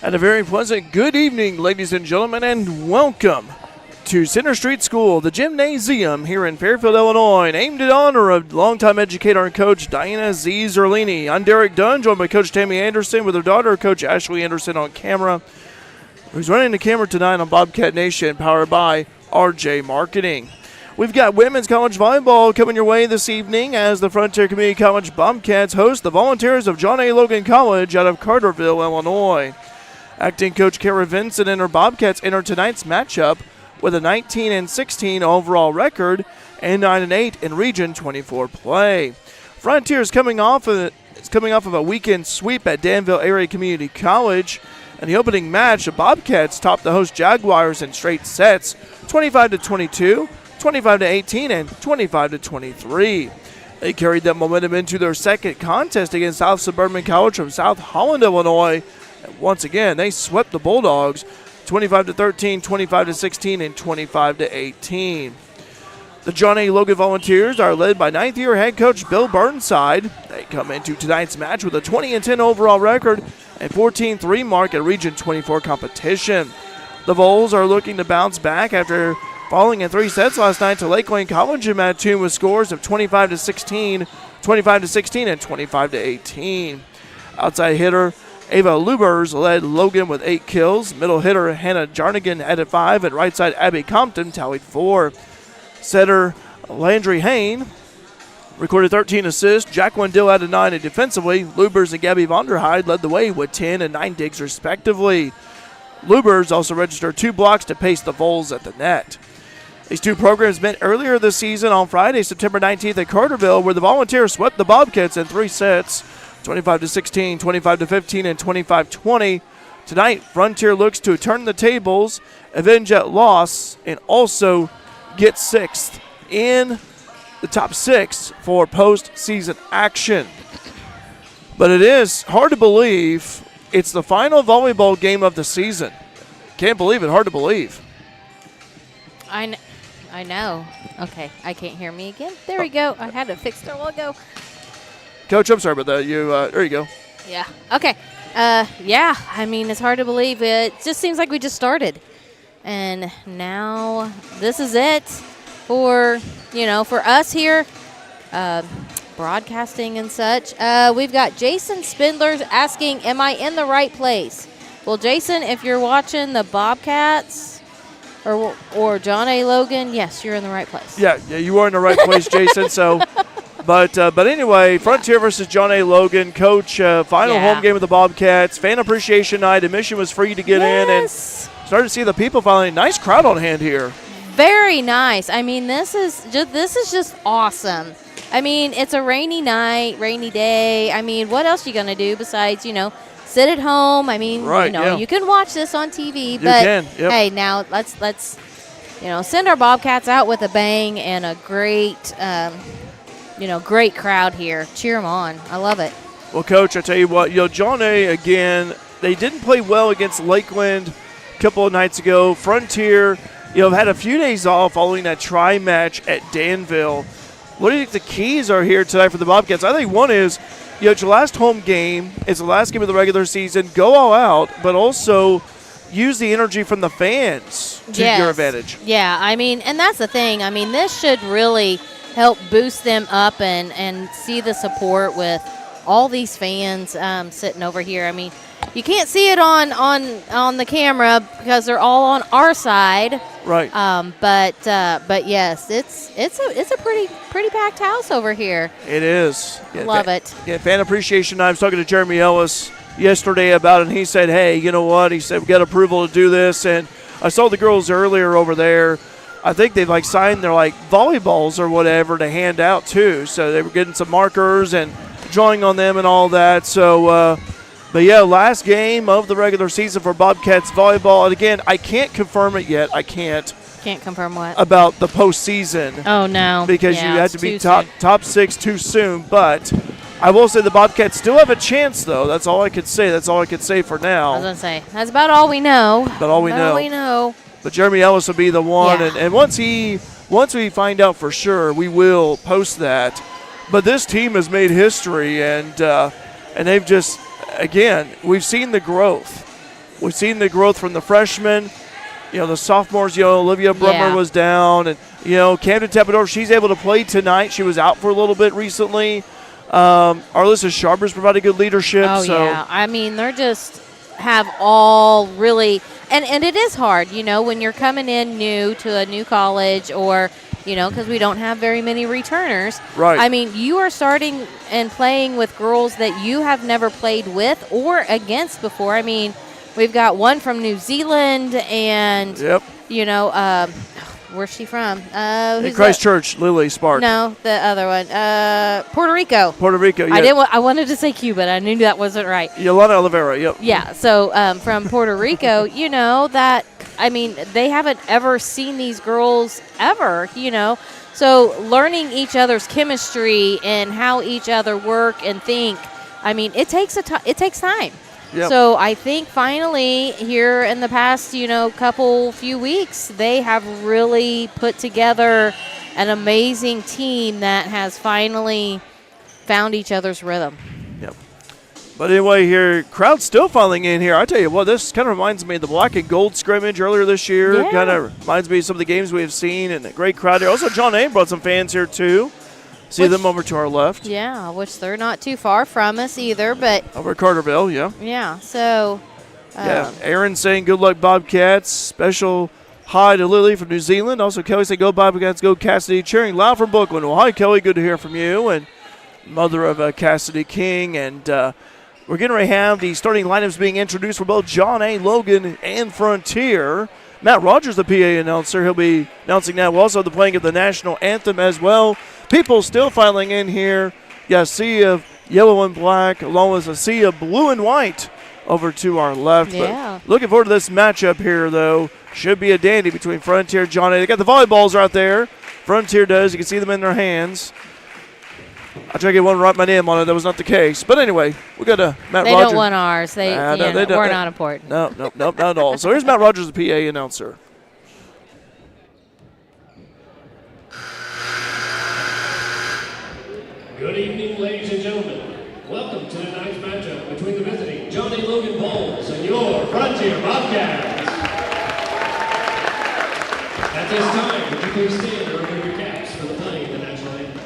And a very pleasant good evening, ladies and gentlemen, and welcome to Center Street School, the gymnasium here in Fairfield, Illinois, named in honor of longtime educator and coach Diana Z. Zerlini. I'm Derek Dunn, joined by Coach Tammy Anderson with her daughter, Coach Ashley Anderson, on camera, who's running the camera tonight on Bobcat Nation, powered by RJ Marketing. We've got women's college volleyball coming your way this evening as the Frontier Community College Bobcats host the Volunteers of John A. Logan College out of Carterville, Illinois. Acting coach Kara Vincent and her Bobcats enter tonight's matchup with a 19-16 overall record and 9-8 in Region 24 play. Frontier is coming off of a weekend sweep at Danville Area Community College. In the opening match, the Bobcats topped the host Jaguars in straight sets, 25-22, 25-18, and 25-23. They carried that momentum into their second contest against South Suburban College from South Holland, Illinois. And once again, they swept the Bulldogs 25-13, 25-16, and 25-18. The John A. Logan Volunteers are led by ninth-year head coach Bill Burnside. They come into tonight's match with a 20-10 overall record and 14-3 mark at Region 24 competition. The Vols are looking to bounce back after falling in 3 sets last night to Lake Wayne College in Mattoon with scores of 25-16, 25-16, and 25-18. Outside hitter Ava Lubers led Logan with 8 kills. Middle hitter Hannah Jarnigan added 5, and right side Abby Compton tallied 4. Setter Landry Hain recorded 13 assists. Jacqueline Dill added 9, and defensively, Lubers and Gabby Vonderheide led the way with 10 and 9 digs respectively. Lubers also registered 2 blocks to pace the Vols at the net. These two programs met earlier this season on Friday, September 19th at Carterville, where the Volunteers swept the Bobcats in 3 sets, 25-16, 25-15, and 25-20. Tonight, Frontier looks to turn the tables, avenge that loss, and also get 6th in the top 6 for postseason action. But it is hard to believe it's the final volleyball game of the season. Can't believe it. Hard to believe. I know. Okay, I can't hear me again. There we go. I had it fixed a while ago. Coach, I'm sorry about that. There you go. Yeah. Okay. Yeah, I mean, it's hard to believe. It just seems like we just started. And now this is it for us here, broadcasting and such. We've got Jason Spindler asking, am I in the right place? Well, Jason, if you're watching the Bobcats or John A. Logan, yes, you're in the right place. Yeah, you are in the right place, Jason. So, but anyway, Frontier versus John A. Logan. Coach, final home game of the Bobcats. Fan appreciation night. Admission was free to get in, and started to see the people finally. Nice crowd on hand here. Very nice. I mean, this is just awesome. I mean, it's a rainy night, rainy day. I mean, what else are you gonna do besides sit at home? I mean, you can watch this on TV, but hey, now let's send our Bobcats out with a bang and a great great crowd here. Cheer them on. I love it. Well, Coach, I tell you what, John A. again, they didn't play well against Lakeland a couple of nights ago. Frontier, had a few days off following that try match at Danville. What do you think the keys are here tonight for the Bobcats? I think one is, it's your last home game. It's the last game of the regular season. Go all out, but also use the energy from the fans to your advantage. Yeah, I mean, and that's the thing. I mean, this should really help boost them up and see the support with all these fans sitting over here. I mean, you can't see it on the camera because they're all on our side. Right. But yes, it's a pretty packed house over here. It is. Yeah, love it. Yeah, fan appreciation night. I was talking to Jeremy Ellis yesterday about it, and he said, hey, you know what? He said, we got approval to do this. And I saw the girls earlier over there. I think they've signed their volleyballs or whatever to hand out too. So they were getting some markers and drawing on them and all that. So, but yeah, last game of the regular season for Bobcats volleyball. And again, I can't confirm it yet. I can't. Can't confirm what? About the postseason. Oh, no. Because you have to be top 6 too soon. But I will say the Bobcats still have a chance, though. That's all I could say. That's all I could say for now. I was going to say, that's about all we know. About all we know. But Jeremy Ellis will be the one. Yeah. And once we find out for sure, we will post that. But this team has made history, and they've just, again, we've seen the growth. we've seen the growth from the freshmen. The sophomores, Olivia Brummer was down. And, Camden Tepidor, she's able to play tonight. She was out for a little bit recently. Arlissa Sharper's provided good leadership. Oh, yeah. I mean, they're just have all really – and it is hard, when you're coming in new to a new college or – because we don't have very many returners. Right. I mean, you are starting and playing with girls that you have never played with or against before. I mean, we've got one from New Zealand and, where's she from? In Christchurch, Lily Spark. No, the other one. Puerto Rico. Puerto Rico, yeah. I wanted to say Cuba, but I knew that wasn't right. Yolanda Oliveira, yep. Yeah, so from Puerto Rico, they haven't ever seen these girls ever, So learning each other's chemistry and how each other work and think, it takes time. Yep. So I think finally here in the past, few weeks, they have really put together an amazing team that has finally found each other's rhythm. Yep. But anyway, here, crowd's still filing in here. I tell you what, this kind of reminds me of the black and gold scrimmage earlier this year. Yeah. Kind of reminds me of some of the games we have seen, and a great crowd here. Also, John A. brought some fans here, too. See them over to our left. Yeah, which they're not too far from us either, but over at Carterville, yeah. Yeah, so. Aaron saying good luck, Bobcats. Special hi to Lily from New Zealand. Also, Kelly saying go Bobcats, go Cassidy. Cheering loud from Brooklyn. Well, hi, Kelly. Good to hear from you. And mother of Cassidy King. And we're getting ready to have the starting lineups being introduced for both John A., Logan, and Frontier. Matt Rogers, the PA announcer, he'll be announcing that. We'll also have the playing of the national anthem as well. People still filing in here. You got a sea of yellow and black, along with a sea of blue and white over to our left. Yeah. But looking forward to this matchup here, though. Should be a dandy between Frontier and John A. They got the volleyballs right there. Frontier does. You can see them in their hands. I tried to get one right my name on it. That was not the case. But anyway, we got Matt Rogers. They don't want ours. We're not important. No, not at all. So here's Matt Rogers, the PA announcer. Good evening, ladies and gentlemen. Welcome to tonight's matchup between the visiting John A. Logan Bulls and your Frontier Bobcats. At this time, would you please stand and remove your caps for the playing of the national anthem?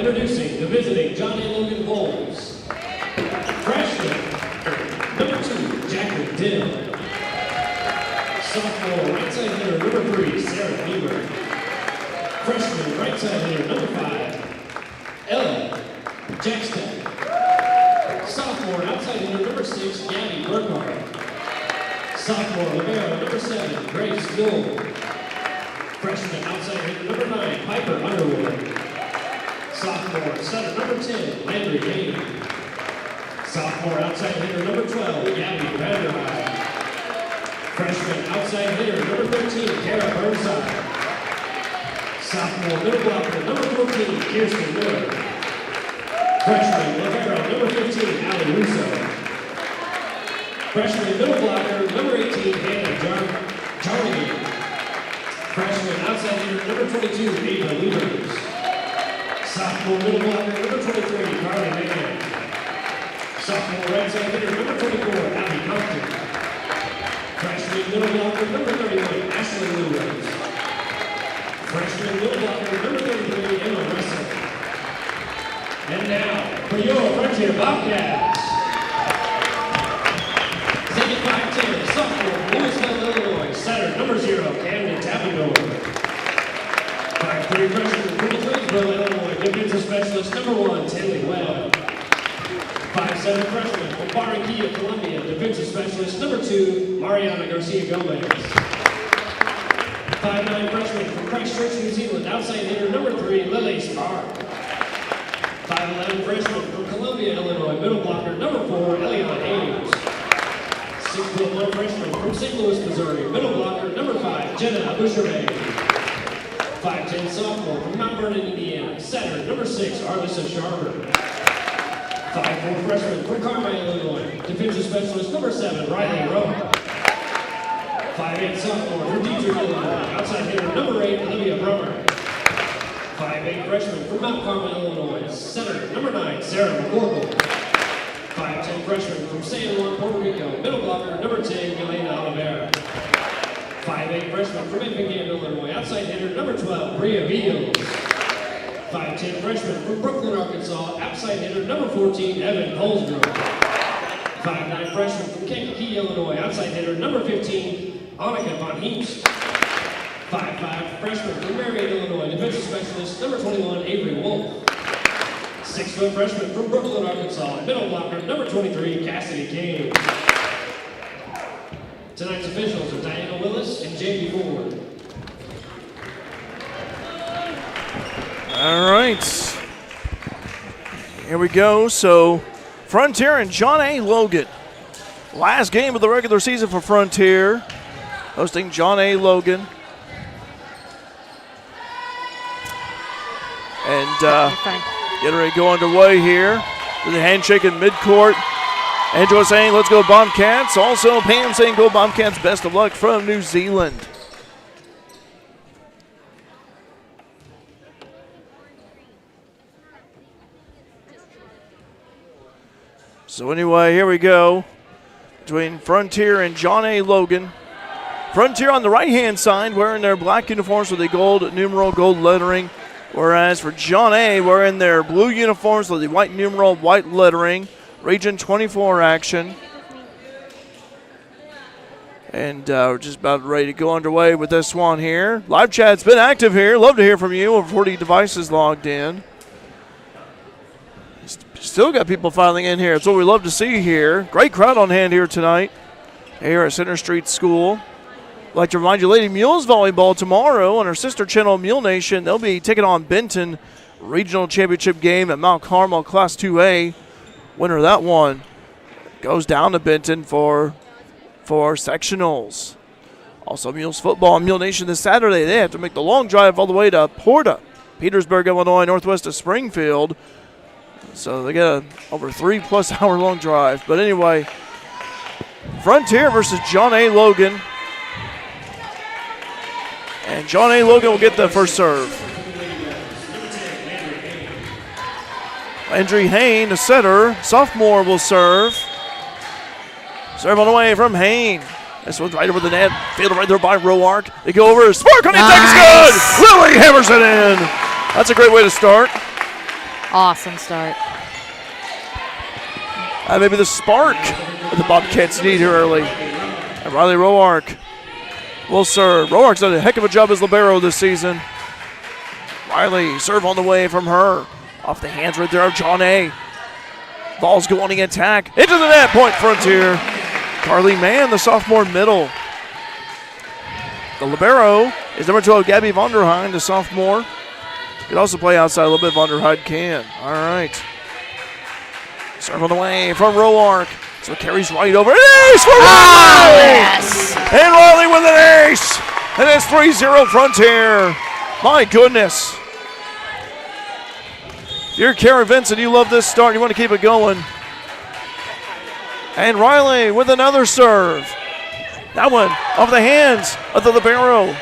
Introducing the visiting John A. Logan Bulls. Freshman, number 2, Jacqueline Dill. Sophomore, right side hitter, number 3, Sarah Beamer. Freshman, right side hitter, number 5, Ella Jackson. Sophomore, outside hitter, number 6, Gabby Burkhardt. Sophomore, libero, number 7, Grace Gould. Freshman, outside hitter, number 9, Piper Underwood. Sophomore, center number 10, Landry Hayden. Sophomore, outside hitter number 12, Gabby Vandermeer. Freshman, outside hitter number 13, Kara Burnside. Sophomore, middle blocker number 14, Kirsten Miller. Freshman, libero number 15, Allie Russo. Freshman, middle blocker number 18, Hannah Jarley. Freshman, outside hitter number 22, Ava Levers. Sophomore middle blocker, number 23, Carly Mann. Sophomore right side hitter, number 24, Abby Compton. Freshman middle blocker, number 31, Ashley Lewis. Freshman middle blocker, number 33, Emma Russell. And now, for your Frontier Bobcats. Taking 5'10", sophomore, Louisville, Illinois, setter, number 0, Camden Tapendor. 5'3", freshman, from Twinsville, Illinois, defensive specialist, number 1, Taylor Webb. 5'7", freshman, from Barranquilla, Colombia, defensive specialist, number 2, Mariana Garcia Gomez. 5'9", freshman, from Christchurch, New Zealand, outside hitter, number 3, Lily Spark. 5'11", freshman, from Columbia, Illinois, middle blocker, number 4, Eliana Hayes. 6'1", freshman, from St. Louis, Missouri, middle blocker, number 5, Jenna Boucherme. 5'10", sophomore, from Mount Vernon, Indiana, setter, number 6, Arlissa Sharper. 5'4", freshman, from Carmine, Illinois, defensive specialist, number 7, Riley Rowe. 5'8", sophomore, from Detroit, Illinois, outside hitter, number 8, Olivia Brummer. 5'8", freshman, from Mount Carmel, Illinois, center, number 9, Sarah McCorkle. 5'10", freshman, from San Juan, Puerto Rico, middle blocker, number 10, Elena Oliveira. 5'8", freshman, from Effingham, Illinois, outside hitter, number 12, Bria Beals. 5'10", freshman, from Brooklyn, Arkansas, outside hitter, number 14, Evan Holsgrove. 5'9", freshman, from Kankakee, Illinois, outside hitter, number 15, Annika Von Heemst. 5'5", freshman from Marion, Illinois, defensive specialist, number 21, Avery Wolf. 6' freshman from Brooklyn, Arkansas, middle blocker, number 23, Cassidy King. Tonight's officials are Diana Willis and Jamie Ford. All right. Here we go. So, Frontier and John A. Logan. Last game of the regular season for Frontier. Hosting John A. Logan. And getting ready to go underway here with the handshake in midcourt. Angela saying, let's go Bobcats. Also, Pam saying, go Bobcats. Best of luck from New Zealand. So anyway, here we go between Frontier and John A. Logan. Frontier on the right-hand side wearing their black uniforms with the gold numeral, gold lettering. Whereas for John A., wearing their blue uniforms with the white numeral, white lettering. Region 24 action. And we're just about ready to go underway with this one here. Live chat's been active here. Love to hear from you. Over 40 devices logged in. Still got people filing in here. It's what we love to see here. Great crowd on hand here tonight here at Center Street School. I'd like to remind you, Lady Mules volleyball tomorrow on our sister channel, Mule Nation. They'll be taking on Benton Regional Championship game at Mount Carmel Class 2A. Winner of that one goes down to Benton for sectionals. Also, Mules football and Mule Nation this Saturday. They have to make the long drive all the way to Porta, Petersburg, Illinois, northwest of Springfield. So they get a over 3+ hour long drive. But anyway, Frontier versus John A. Logan. And John A. Logan will get the first serve. Landry Hain, the setter, sophomore, will serve. Serve on the way from Hain. This one's right over the net. Fielded right there by Roark. They go over. Spark on the attack is good. Lily hammers it in. That's a great way to start. Awesome start. Maybe the spark that the Bobcats need here early. And Riley Roark will serve. Roark's done a heck of a job as libero this season. Riley, serve on the way from her. Off the hands right there of John A. Ball's going in attack. Into the net, point Frontier. Carly Mann, the sophomore middle. The libero is number 12, Gabby Vonderheim, the sophomore. Could also play outside a little bit. Vonderheim can. All right. Serve on the way from Roark. So it carries right over. An ace for Riley! Yes. And Riley with an ace. And it's 3-0 Frontier. My goodness. If you're Karen Vincent, you love this start. You want to keep it going. And Riley with another serve. That one off the hands of the libero.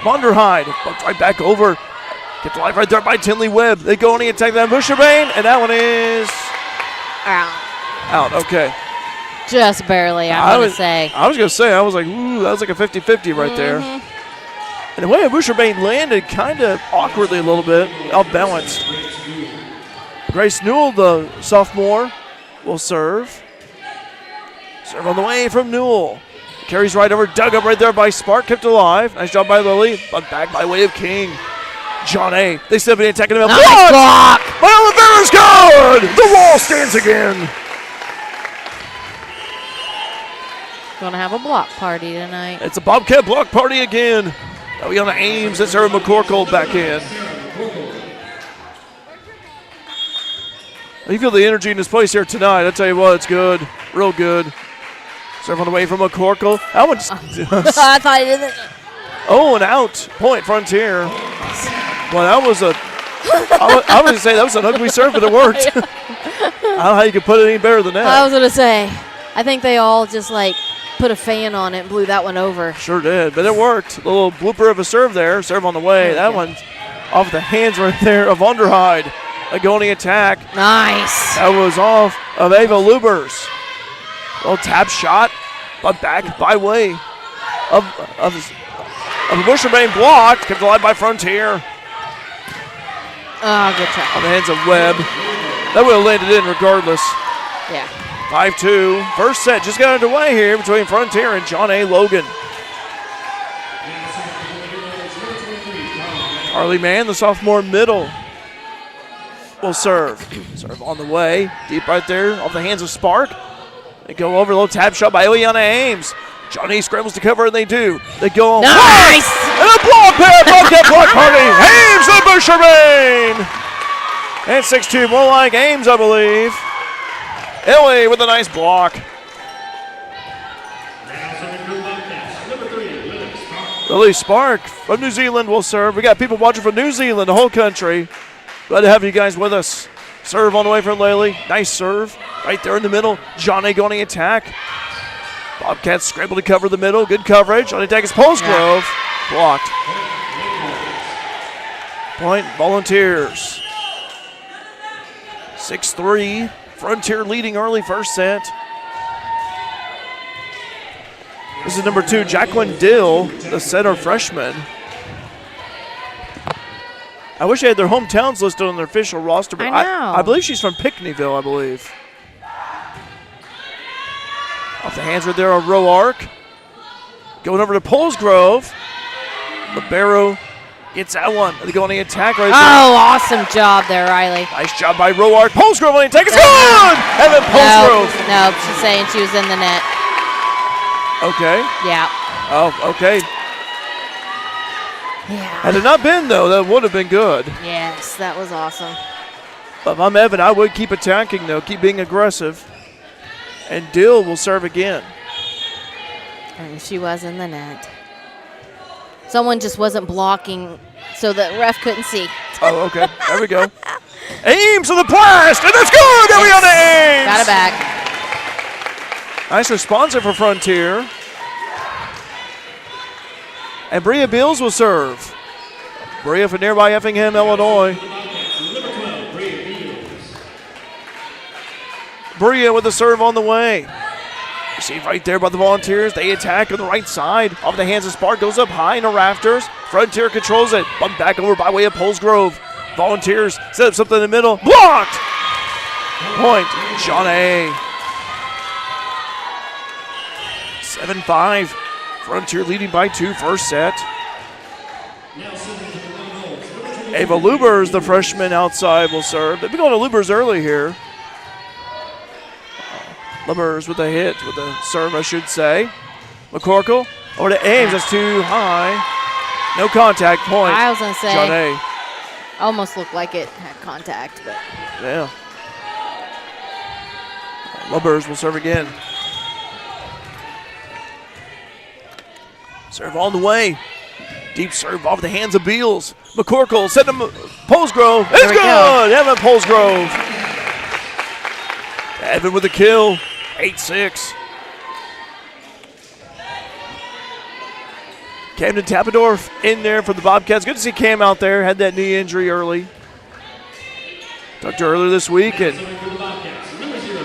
Vonderheide, right back over. Get the life right there by Tinley Webb. They go on and attack that Busherbane, and that one is out. Okay. Just barely, I want to say. I was going to say, I was like, ooh, that was like a 50-50 right there. And the way Busherbane landed kind of awkwardly a little bit, off-balanced. Grace Newell, the sophomore, will serve. Serve on the way from Newell. Carries right over, dug up right there by Spark, kept alive. Nice job by Lily, but back by way of King. John A. They still be attacking him. Nice block! But Oliveira's good! The wall stands again. Gonna have a block party tonight. It's a Bobcat block party again. Eliana Ames and Sarah McCorkle back in. You feel the energy in this place here tonight. I tell you what, it's good. Real good. Serve on the way from McCorkle. That one's I thought he didn't. oh, and out. Point Frontier. Well, that was a I was going to say that was an ugly serve, but it worked. I don't know how you could put it any better than that. I was going to say, I think they all just like put a fan on it and blew that one over. Sure did, but it worked. A little blooper of a serve there. Serve on the way. That one's off the hands right there of Underhide. A going attack. Nice. That was off of Ava Lubers. Little tap shot, but back by way of a Busherbane blocked. Kept alive by Frontier. Oh, good try. On the hands of Webb. That would have landed in regardless. Yeah. 5-2. First set just got underway here between Frontier and John A. Logan. Harley Mann, the sophomore middle, will serve. Serve on the way. Deep right there off the hands of Spark. They go over a little tap shot by Ileana Ames. Johnny scrambles to cover, and they do. They go on. Nice! And a block pair, Bobcat block party. Ames the Busherbane. And 6-2, more like Ames, I believe. Ellie with a nice block. Lily Spark from New Zealand will serve. We got people watching from New Zealand, the whole country. Glad to have you guys with us. Serve on the way from Lily. Nice serve. Right there in the middle. Johnny going to attack. Bobcats scramble to cover the middle. Good coverage. On attack is Polsgrove. Blocked. Point Volunteers. 6-3. Frontier leading early first set. This is number 2, Jacqueline Dill, the center freshman. I wish they had their hometowns listed on their official roster, but I know. I believe she's from Pinckneyville, I believe. Off the hands right there on row arc. Going over to Polsgrove. Libero gets that one. They go on the attack right there. Oh, awesome job there, Riley. Nice job by row arc. Polsgrove on the attack. It's good! And then Polsgrove. No, she's saying she was in the net. Okay. Yeah. Oh, okay. Yeah. Had it not been, though, that would have been good. Yes, that was awesome. But if I'm Evan, I would keep attacking, though. Keep being aggressive. And Dill will serve again. And she was in the net. Someone just wasn't blocking so the ref couldn't see. Oh, okay. There we go. Ames to the blast, and that's good! Eliana Ames! Got it back. Nice response for Frontier. And Bria Beals will serve. Bria from nearby Effingham, Illinois. Bria with the serve on the way. Received right there by the Volunteers. They attack on the right side. Off the hands of Spark. Goes up high in the rafters. Frontier controls it. Bumped back over by way of Polsgrove. Volunteers set up something in the middle. Blocked! Point, John A. 7-5. Frontier leading by 2 first set. Ava Lubers, the freshman outside, will serve. They've been going to Lubers early here. Lubers with a hit, with a serve, I should say. McCorkle over to Ames. That's too high. No contact. Point. I was going to say. John A. Almost looked like it had contact, but. Yeah. Lubers will serve again. Serve on the way. Deep serve off the hands of Beals. McCorkle sent him Polsgrove. It's good! Evan Polsgrove. Evan with the kill. 8-6. Camden Tappendorf in there for the Bobcats. Good to see Cam out there. Had that knee injury early. Talked to her earlier this week and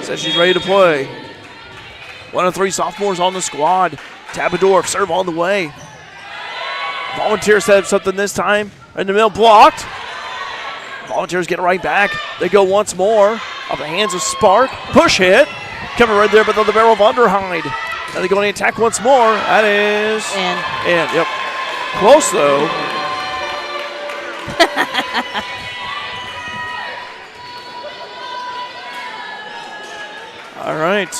said she's ready to play. 1 of 3 sophomores on the squad. Tappendorf serve on the way. Volunteers set up something this time. In the middle, blocked. Volunteers get it right back. They go once more. Off the hands of Spark. Push hit. Coming right there, but the barrel of Underhind. Now they go on the attack once more. That is in. Yep. Close though. All right.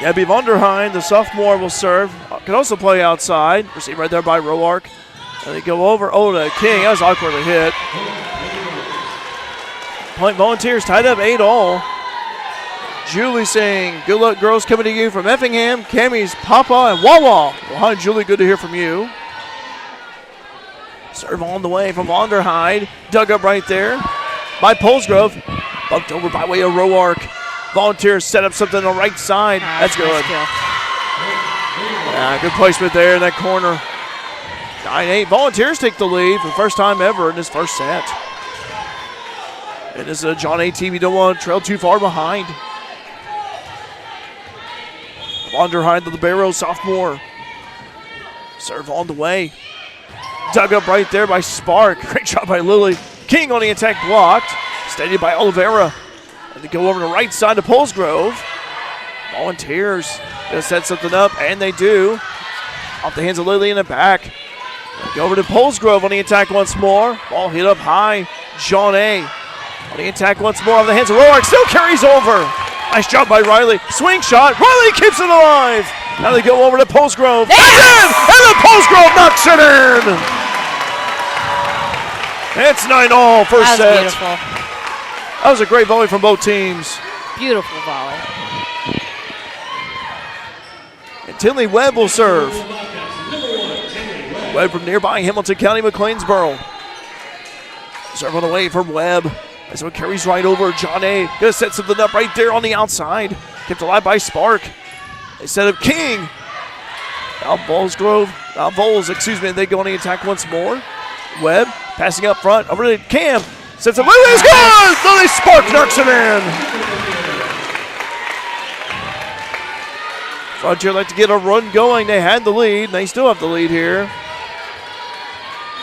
Gabby Vonderheim, the sophomore, will serve. Can also play outside. Received right there by Roark. And they go over. Oh, to King. That was awkwardly hit. Point Volunteers tied up 8-all. Julie saying, good luck, girls, coming to you from Effingham. Cammy's Papa and Wawa. Well, hi, Julie. Good to hear from you. Serve on the way from Vonderheim. Dug up right there by Polsgrove. Bumped over by way of Roark. Volunteers set up something on the right side. That's good. Yeah, good placement there in that corner. 9-8. Volunteers take the lead for the first time ever in this first set. And this is a John A. team you don't want to trail too far behind. Vonderheim to the barrel, sophomore. Serve on the way. Dug up right there by Spark. Great shot by Lily. King on the attack, blocked. Steadied by Oliveira. And they go over to the right side to Polsgrove. Volunteers gonna set something up, and they do. Off the hands of Lily in the back. They go over to Polsgrove on the attack once more. Ball hit up high. John A. on the attack once more. Off the hands of Roark. Still carries over. Nice job by Riley. Swing shot. Riley keeps it alive. Now they go over to Polsgrove. That's in! And then Polsgrove knocks it in. It's 9-all first set. Beautiful. That was a great volley from both teams. Beautiful volley. And Tinley Webb will serve. Webb from nearby Hamilton County, McLeansboro. Serve on the way from Webb. This one carries right over. John A. Gonna set something up right there on the outside. Kept alive by Spark. They set up King. Now Vols, they go on the attack once more. Webb passing up front over to Cam. Sets up. Lily's good! Lily Spark knocks it in. Frontier like to get a run going. They had the lead. They still have the lead here.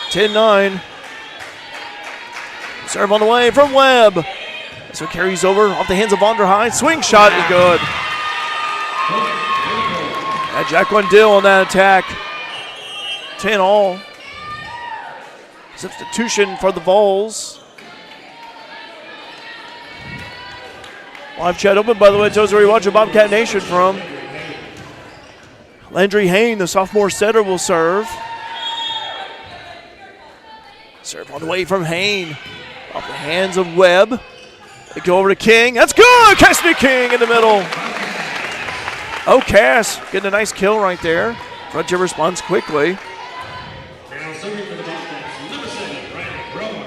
10-9. Serve on the way from Webb. This one carries over off the hands of Vonderheim. Swing shot is good. And Jacqueline Dill on that attack. 10-all. Substitution for the Vols. Live chat open, by the way. It tells where you're watching Bobcat Nation from. Landry Hain, the sophomore setter, will serve. Serve on the way from Hain. Off the hands of Webb. They go over to King. That's good! Cassidy King in the middle. Oh, Cass getting a nice kill right there. Frontier responds quickly.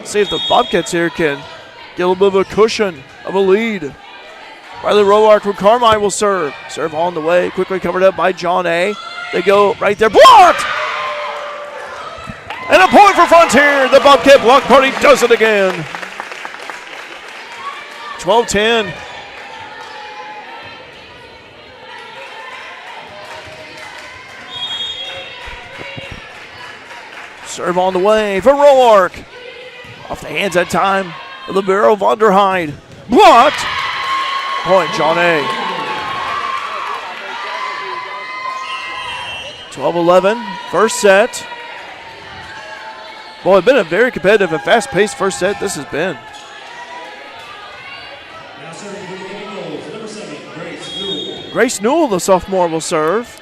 See if the Bobcats here can get a little bit of a cushion of a lead. Riley Roark from Carmine will serve. Serve on the way. Quickly covered up by John A. They go right there. Blocked! And a point for Frontier. The Bobcat block party does it again. 12-10. Serve on the way for Roark. Off the hands that time of the barrel Vonderheim. Blocked. Point, John A. 12-11, first set. Well, it's been a very competitive and fast-paced first set this has been. Now serving for the goals, number 7, Grace Newell. Grace Newell, the sophomore, will serve.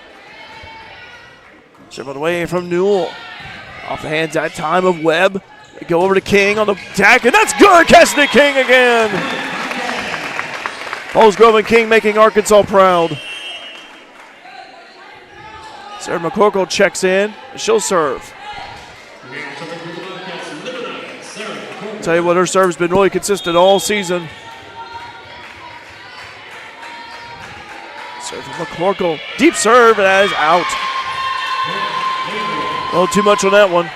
Serve on the way from Newell. Off the hands that time of Webb. They go over to King on the attack, and that's good! Cassidy King again! Polsgrove and King making Arkansas proud. Sarah McCorkle checks in, and she'll serve. Tell you what, her serve's been really consistent all season. Serve from McCorkle. Deep serve, and that is out. A little too much on that one.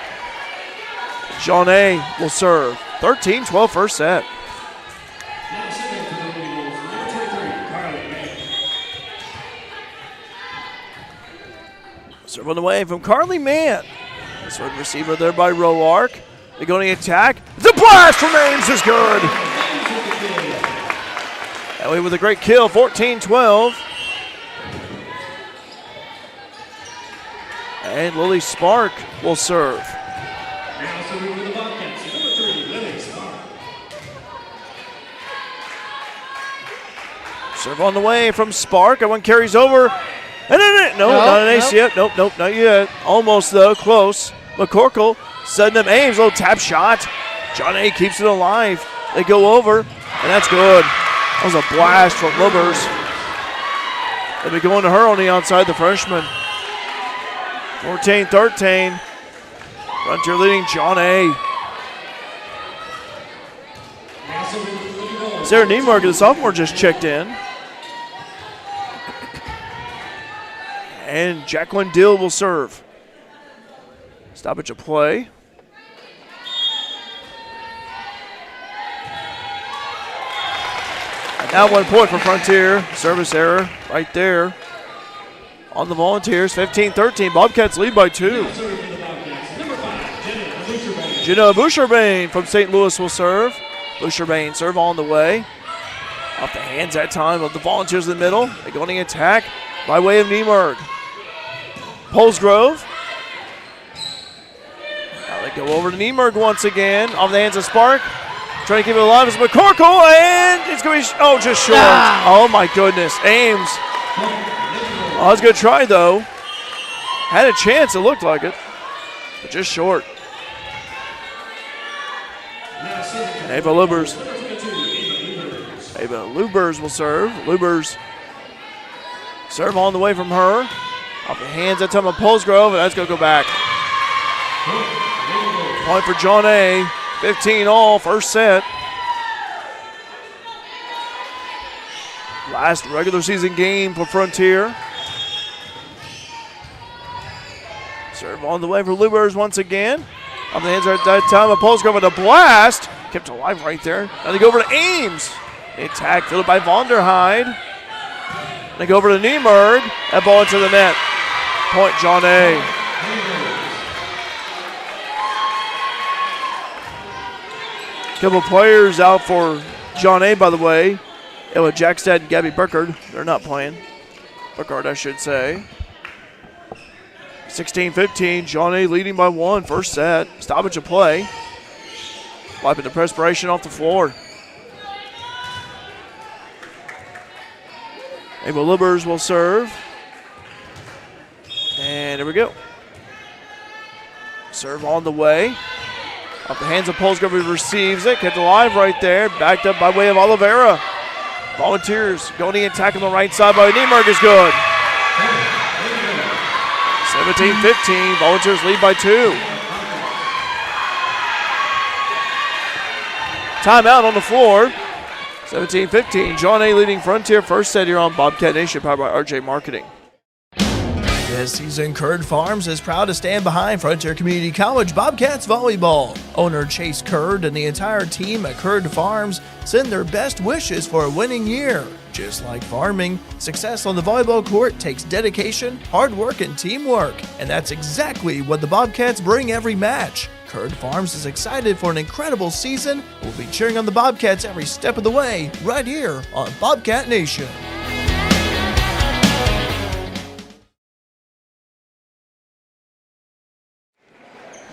John A. will serve. 13-12 first set. Now second for the Lady Bulls, number 23, Carly May. Serve on the way from Carly Mann. Serve receiver there by Roark. They're going to attack. The blast from Ames is good. That way with a great kill, 14-12. And Lily Spark will serve. Now serving for the Bobcats, number 3, Lily Spark. Serve on the way from Spark. That one carries over. And then not an ace yet. Nope, not yet. Almost though, close. McCorkle setting up Ames. Little tap shot. John A. keeps it alive. They go over, and that's good. That was a blast from Lubbers. They'll be going to her on the outside, the freshman. 14-13. Frontier leading John A. Now serving for the Lady Bulls. Sarah Niemark, the sophomore, just checked in. And Jacqueline Dill will serve. Stoppage of play. And now 1 point for Frontier. Service error right there on the Volunteers. 15-13. Bobcats lead by 2. Now serving for the Bobcats, number 5, Jenna Boucherbane. Jenna Boucherbane from St. Louis will serve. Boucherbane serve on the way. Off the hands that time of the Volunteers in the middle. They're going to attack by way of Niemerg. Polesgrove. Now they go over to Niemerg once again. Off the hands of Spark. Trying to keep it alive is McCorkle, and it's going to be just short. Oh my goodness. Ames. Oh, that was a good try though. Had a chance, it looked like it, but just short. Now serving for Ava Lubers. number 22, Ava Lubers. Ava Lubers will serve. Lubers serve on the way from her. Off the hands that time of Polesgrove, and that's going to go back. Point for John A. 15 all, first set. Last regular season game for Frontier. Serve on the way for Lubers once again. Off the hands at that time of Polesgrove with a blast. Kept alive right there. Now they go over to Ames. The attack filled by Vonderheide. They go over to Niemerg. That ball into the net. Point John A. Couple players out for John A, by the way. Ella Jackstad and Gabby Burkhardt. They're not playing. Burkhardt, I should say. 16-15. John A leading by 1. First set. Stoppage of play. Wiping the perspiration off the floor. Ava Lubbers will serve. And there we go. Serve on the way. Off the hands of Polesgrove, he receives it. Kept alive right there. Backed up by way of Oliveira. Volunteers going to attack on the right side by Niemerg is good. 17-15. Volunteers lead by 2. Timeout on the floor. 17-15. John A leading Frontier. First set here on Bobcat Nation, powered by RJ Marketing. This season, Curd Farms is proud to stand behind Frontier Community College Bobcats volleyball. Owner Chase Curd and the entire team at Curd Farms send their best wishes for a winning year. Just like farming, success on the volleyball court takes dedication, hard work, and teamwork. And that's exactly what the Bobcats bring every match. Curd Farms is excited for an incredible season. We'll be cheering on the Bobcats every step of the way, right here on Bobcat Nation.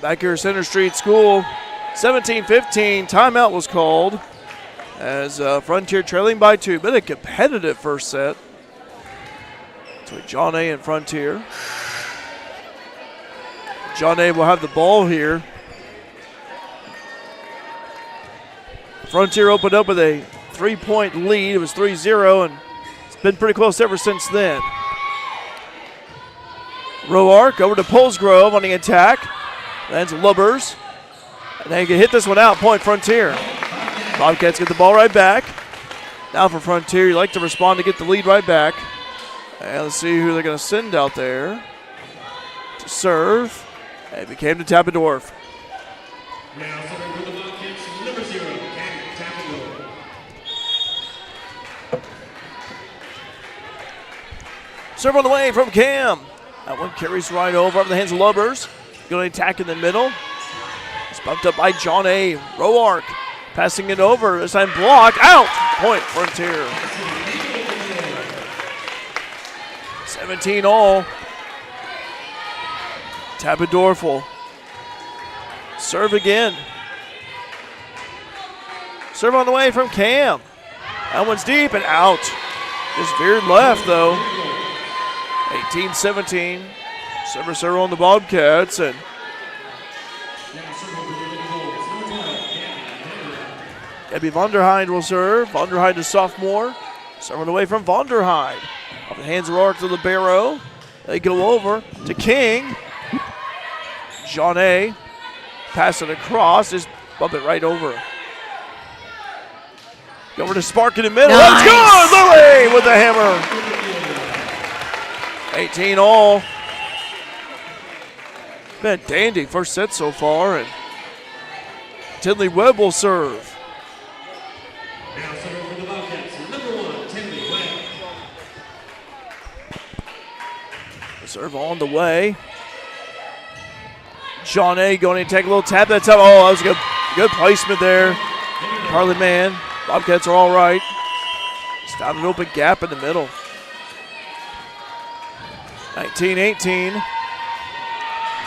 Back here at Center Street School, 17-15, timeout was called as Frontier trailing by 2. Been a competitive first set between John A and Frontier. John A will have the ball here. Frontier opened up with a 3-point lead. It was 3-0, and it's been pretty close ever since then. Roark over to Polesgrove on the attack. That's Lubbers. And they can hit this one out. Point Frontier. Bobcats get the ball right back. Now for Frontier, you like to respond to get the lead right back. And let's see who they're going to send out there to serve. It became to Tappendorf. Now serving for the Bobcats, number 0, Cam Tappendorf. Serve on the way from Cam. That one carries right over the hands of Lubbers. Going to attack in the middle. It's bumped up by John A. Roark. Passing it over. This time blocked. Out. Point Frontier. 17 all. Tappendorf will serve again. Serve on the way from Cam. That one's deep and out. Just veered left though. 18-17. Serve on the Bobcats, and Gabby Vonderheide will serve. Vonderheide, the sophomore. Serving away from Vonderheide. Off the hands of Rourke to the Barrow. They go over to King. John A. Pass it across. Just bump it right over. Go over to Spark in the middle. Nice. That's good. Lily with the hammer. 18 all. Been a dandy first set so far, and Tinley Webb will serve. Now serving for the Bobcats, number 1, Tinley Webb. Serve on the way. John A. going to take a little tap. That's up. Oh, that was a good placement there. Carly Mann. Bobcats are all right. Just found an open gap in the middle. 19-18.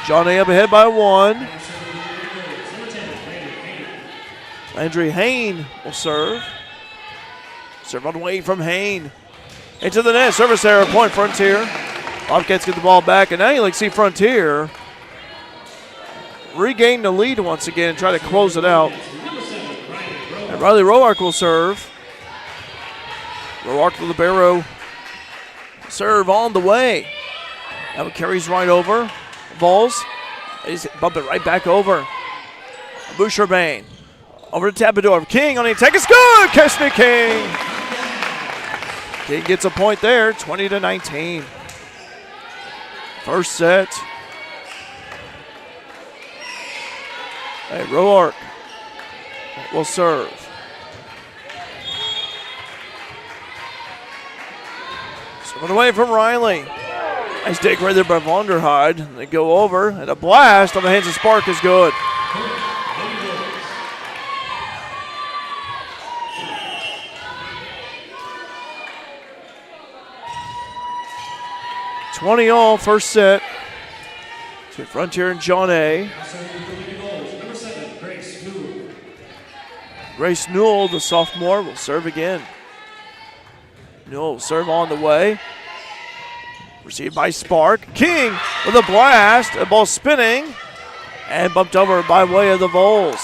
John A. up ahead by 1. Landry Hain will serve. Serve on the way from Hain. Into the net. Service error. Point Frontier. Bobcats get the ball back, and now you see Frontier regain the lead once again and try to close it out. And Riley Roark will serve. Roark to the Barrow. Serve on the way. That one carries right over. Vols. They just bump it right back over. Boucher-Bain. Over to Tappendorf. King on the attack. It's good. Kirsty King. King gets a point there. 20-19. First set. Hey, Roark will serve. Serving away from Riley. Nice dig right there by Vonderheide. They go over, and a blast on the hands of Spark is good. $20 all, first set. To Frontier and John A. Grace Newell, the sophomore, will serve again. Newell will serve on the way. Received by Spark. King with a blast. The ball spinning. And bumped over by way of the Vols.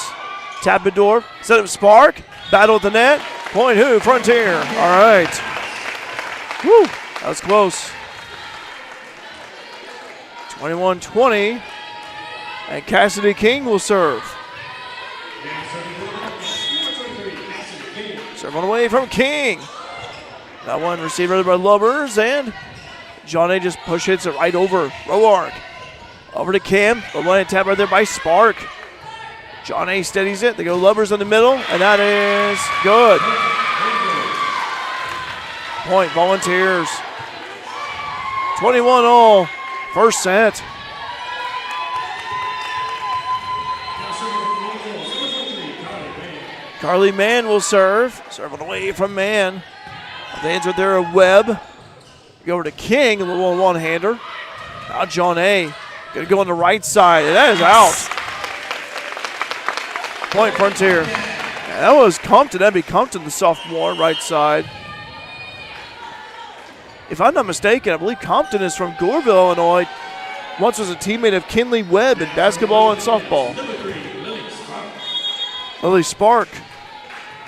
Tappendorf, set up Spark. Battle at the net. Point who? Frontier. All right. Woo, that was close. 21-20. And Cassidy King will serve. Serve on the way from King. That one received by Lubbers, and John A. just push hits it right over Roark. Over to Cam. The line tap right there by Spark. John A. steadies it. They go Lubbers in the middle, and that is good. Point Volunteers. 21 all. First set. Carly Mann will serve. Serving away from Mann. The hands are there of Webb. Go over to King, a little one-hander. Now John A. Going to go on the right side, and that is out. Point Frontier. And that was Compton. That'd be Compton, the sophomore, right side. If I'm not mistaken, I believe Compton is from Goreville, Illinois. Once was a teammate of Kinley Webb in basketball and softball. Lily Spark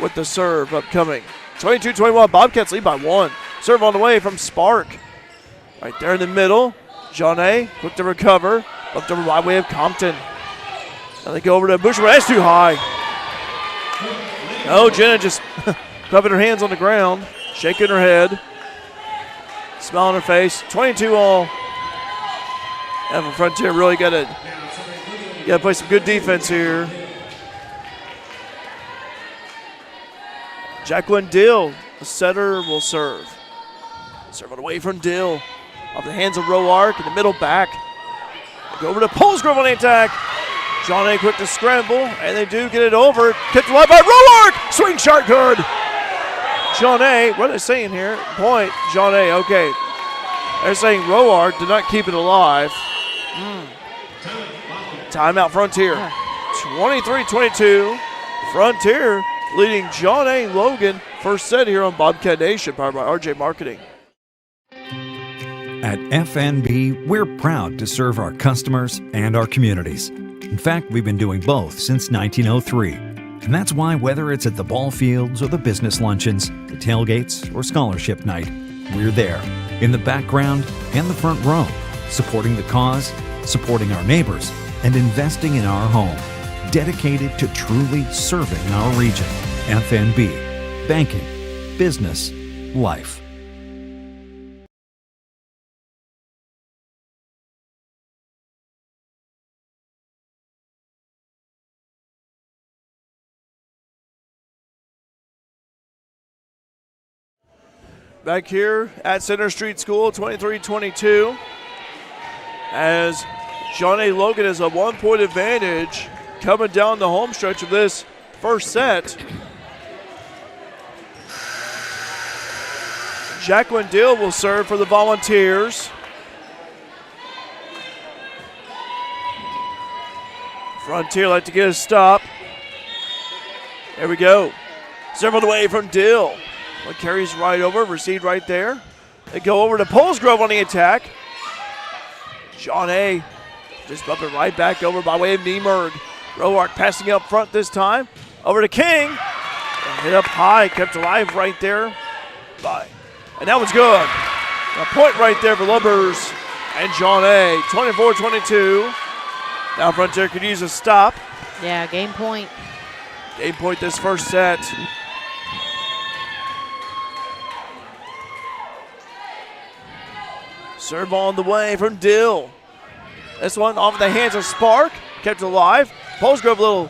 with the serve upcoming. 22-21, Bobcats lead by 1. Serve on the way from Spark. Right there in the middle. John A. quick to recover. Up over by way of Compton. Now they go over to Bushman. That's too high. Oh, Jenna just rubbing her hands on the ground, shaking her head. Smile on her face. 22 all. And Frontier really got to You got to play some good defense here. Jacqueline Dill, the setter, will serve. Serve it away from Dill. Off the hands of Roark in the middle back. They go over to Polsgrove on the attack. John A. quick to scramble, and they do get it over. Kicked alive by Roark. Swing shot good. John A., what are they saying here? Point, John A., okay. They're saying Roark did not keep it alive. Timeout Frontier. 23-22. Frontier leading John A. Logan. First set here on Bobcat Nation, powered by RJ Marketing. At FNB, we're proud to serve our customers and our communities. In fact, we've been doing both since 1903. And that's why whether it's at the ball fields or the business luncheons, the tailgates or scholarship night, we're there, in the background and the front row, supporting the cause, supporting our neighbors, and investing in our home, dedicated to truly serving our region. FNB, banking, business, life. Back here at Center Street School, 23-22, as John A. Logan has a 1-point advantage coming down the home stretch of this first set. Jacqueline Dill will serve for the Volunteers. Frontier like to get a stop. There we go. Serve it away from Dill. One carries right over, received right there. They go over to Polsgrove on the attack. John A. just bumping right back over by way of Niemerg. Roark passing up front this time. Over to King. And hit up high, kept alive right there. And that was good. A point right there for Lubbers and John A. 24-22. Now Frontier could use a stop. Yeah, game point. Game point this first set. Serve on the way from Dill. This one off the hands of Spark. Kept it alive. Polsgrove, little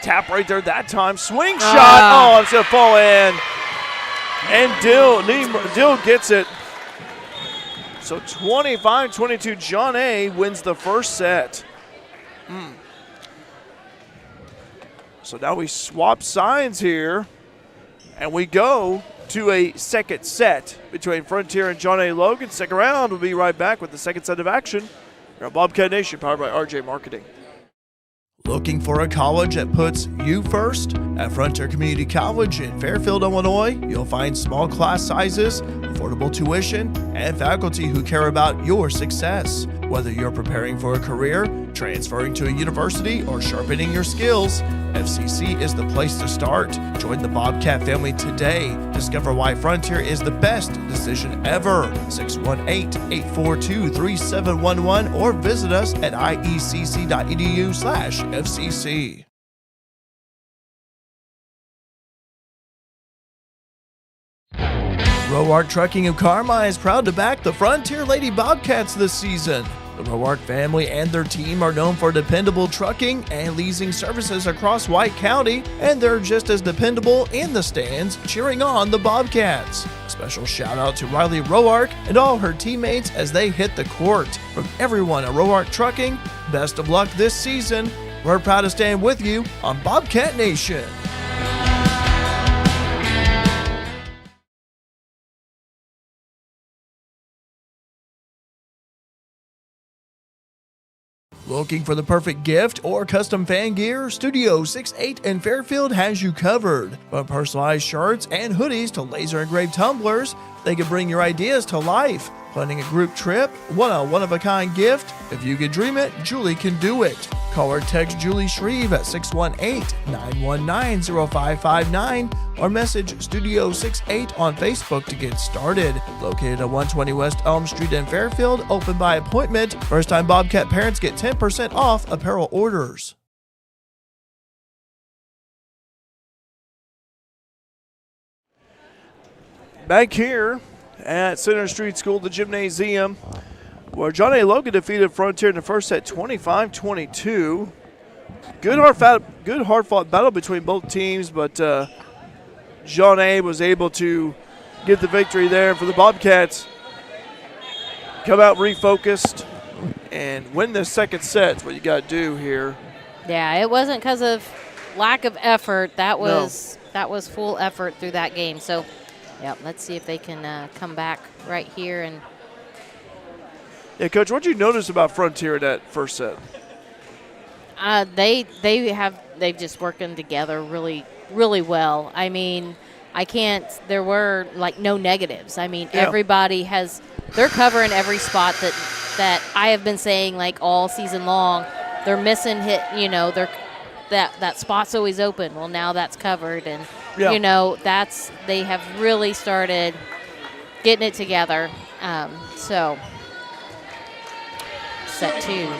tap right there that time. Swing shot. Oh, it's going to fall in. And Dill gets it. So 25-22, John A. wins the first set. So now we swap signs here. And we go to a second set between Frontier and John A. Logan. Second round, we'll be right back with the second set of action here on Bobcat Nation, powered by RJ Marketing. Looking for a college that puts you first? At Frontier Community College in Fairfield, Illinois, you'll find small class sizes, affordable tuition, and faculty who care about your success. Whether you're preparing for a career, transferring to a university, or sharpening your skills, FCC is the place to start. Join the Bobcat family today. Discover why Frontier is the best decision ever. 618-842-3711 or visit us at iecc.edu/FCC. Roark Trucking of Carmi is proud to back the Frontier Lady Bobcats this season. The Roark family and their team are known for dependable trucking and leasing services across White County, and they're just as dependable in the stands cheering on the Bobcats. Special shout out to Riley Roark and all her teammates as they hit the court. From everyone at Roark Trucking, best of luck this season. We're proud to stand with you on Bobcat Nation. Looking for the perfect gift or custom fan gear? Studio 68 in Fairfield has you covered. From personalized shirts and hoodies to laser engraved tumblers, they can bring your ideas to life. Planning a group trip? Want a one-of-a-kind gift? If you can dream it, Julie can do it. Call or text Julie Shreve at 618-919-0559 or message Studio 68 on Facebook to get started. Located at 120 West Elm Street in Fairfield, open by appointment. First-time Bobcat parents get 10% off apparel orders. Back here at Center Street School, the gymnasium, where John A. Logan defeated Frontier in the first set 25-22. Good hard-fought battle between both teams, but John A. was able to get the victory there for the Bobcats. Come out refocused and win the second set. That's what you got to do here. Yeah, it wasn't because of lack of effort. That was full effort through that game. So, yeah, let's see if they can come back right here. And yeah, Coach, what did you notice about Frontier in that first set? They've just working together really, really well. I mean, there were like no negatives. I mean, everybody they're covering every spot that I have been saying like all season long. They're missing that spot's always open. Well, now that's covered, and they have really started getting it together. So set 2.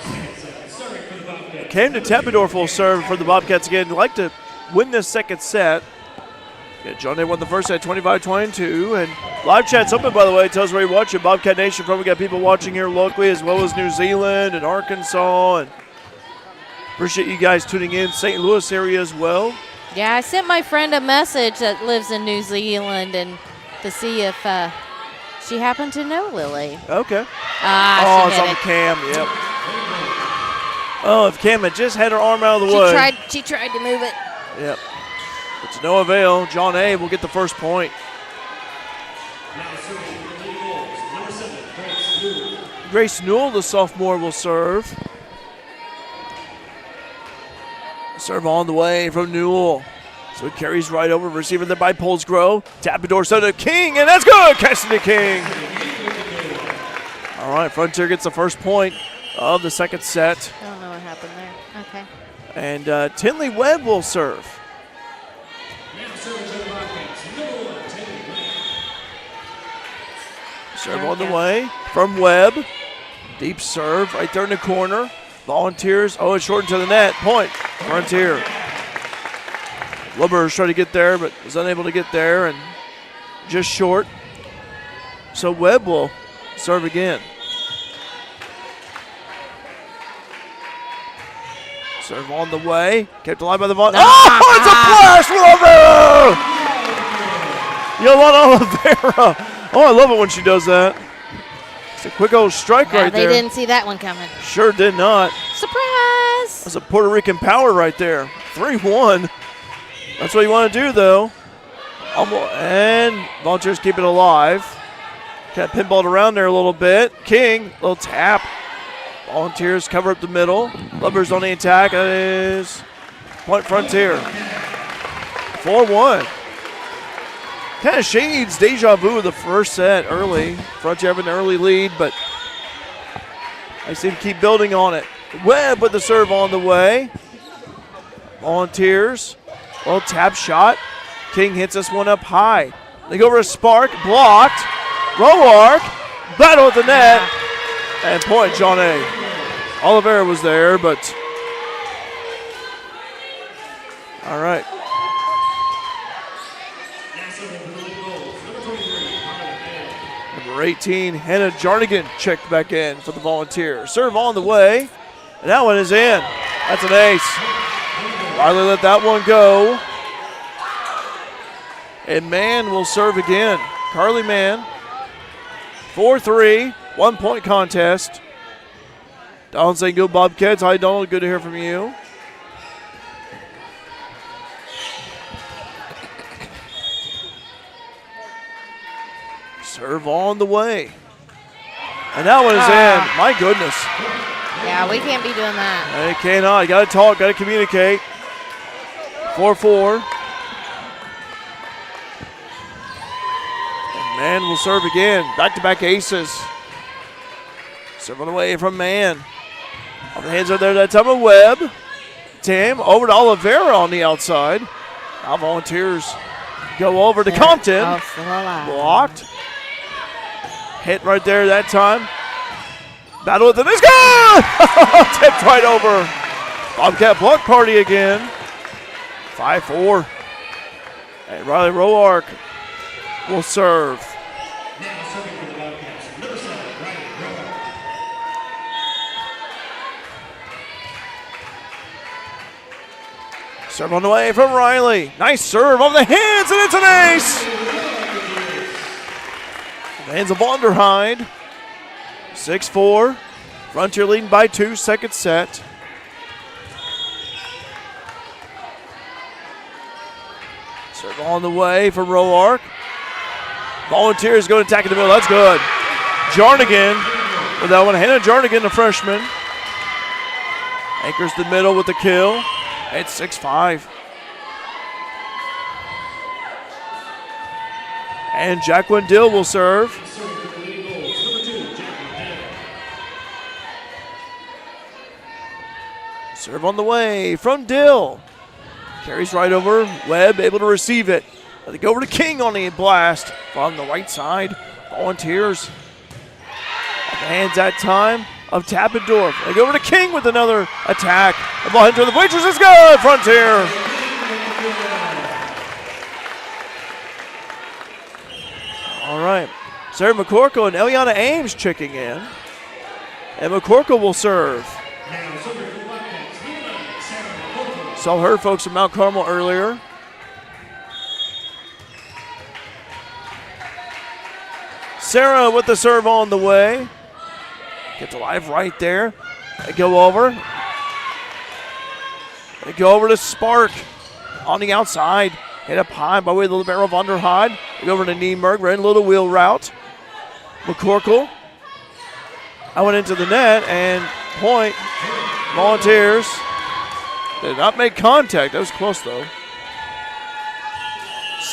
Came to Tempendorf will serve for the Bobcats again. They'd like to win this second set. Yeah, John Day won the first set 25-22. And live chat's open, by the way. It tells where you're watching. Bobcat Nation from. We got people watching here locally as well as New Zealand and Arkansas. And appreciate you guys tuning in. St. Louis area as well. Yeah, I sent my friend a message that lives in New Zealand and to see if she happened to know Lily. Okay. She it's on the cam. Yep. Oh, if Cam had just had her arm out of the way. She tried to move it. Yep. But to no avail. John A. will get the first point. Grace Newell, the sophomore, will serve. Serve on the way from Newell. So it carries right over. Receiver there by Polsgrove. Tapador sent to King, and that's good. Cassidy King. All right, Frontier gets the first point of the second set. I don't know what happened there. Okay. And Tinley Webb will serve. Serve on the way from Webb. Deep serve right there in the corner. Volunteers. Oh, it's shortened to the net. Point. Frontier. Lubbers trying to get there, but was unable to get there and just short. So Webb will serve again. Serve on the way. Kept alive by the Volunteers. Oh, it's a flash, Lubber! Yolanda Oliveira. Oh, I love it when she does that. It's a quick old strike right there. They didn't see that one coming. Sure did not. Surprise! That's a Puerto Rican power right there. 3-1. That's what you want to do, though. And Volunteers keep it alive. Kind of pinballed around there a little bit. King, little tap. Volunteers cover up the middle. Lubbers on the attack. That is point Frontier. 4-1. Kind of shades deja vu of the first set early. Frontier having an early lead, but I seem to keep building on it. Webb with the serve on the way. Volunteers. Little tap shot. King hits this one up high. They go over a spark. Blocked. Row arc. Battle at the net. And point John A. Oliveira was there, but all right. Number 18, Hannah Jarnigan checked back in for the Volunteers. Serve on the way, and that one is in. That's an ace. Riley let that one go. And Mann will serve again. Carly Mann. 4-3, 1-point contest. Donald saying go Bobcats. Hi, Donald. Good to hear from you. Serve on the way. And that one is in. My goodness. Yeah, we can't be doing that. You cannot. You got to talk. Got to communicate. 4-4. And Mann will serve again. Back-to-back aces. Serve on the way from Mann. On the hands are there that time of Webb. Tim over to Oliveira on the outside. Now Volunteers go over to Compton. Blocked. Hit right there that time. Battle with it. It's good! Tipped right over. Bobcat block party again. 5-4. And Riley Roark will serve. Serve on the way from Riley. Nice serve on the hands, and it's an ace. The hands of Vonderheide. 6-4. Frontier leading by 2, second set. Serve on the way from Roark. Volunteers going to attack in the middle. That's good. Jarnigan with that one. Hannah Jarnigan, the freshman. Anchors the middle with the kill. It's 6-5. And Jacqueline Dill will serve. Serve on the way from Dill. Carries right over. Webb able to receive it. They go over to King on the blast from the right side. Volunteers. Off the hands that time of Tappendorf. They go over to King with another attack. The ball into the bleachers is good. Frontier. All right. Sarah McCorkle and Eliana Ames checking in. And McCorkle will serve. Saw her folks from Mount Carmel earlier. Sarah with the serve on the way. Gets alive right there. They go over. They go over to Spark on the outside. Hit up high by way of the libero Vonderheide. They go over to Nienberg. Ran a little wheel route. McCorkle. I went into the net and point. Volunteers. Did not make contact. That was close though.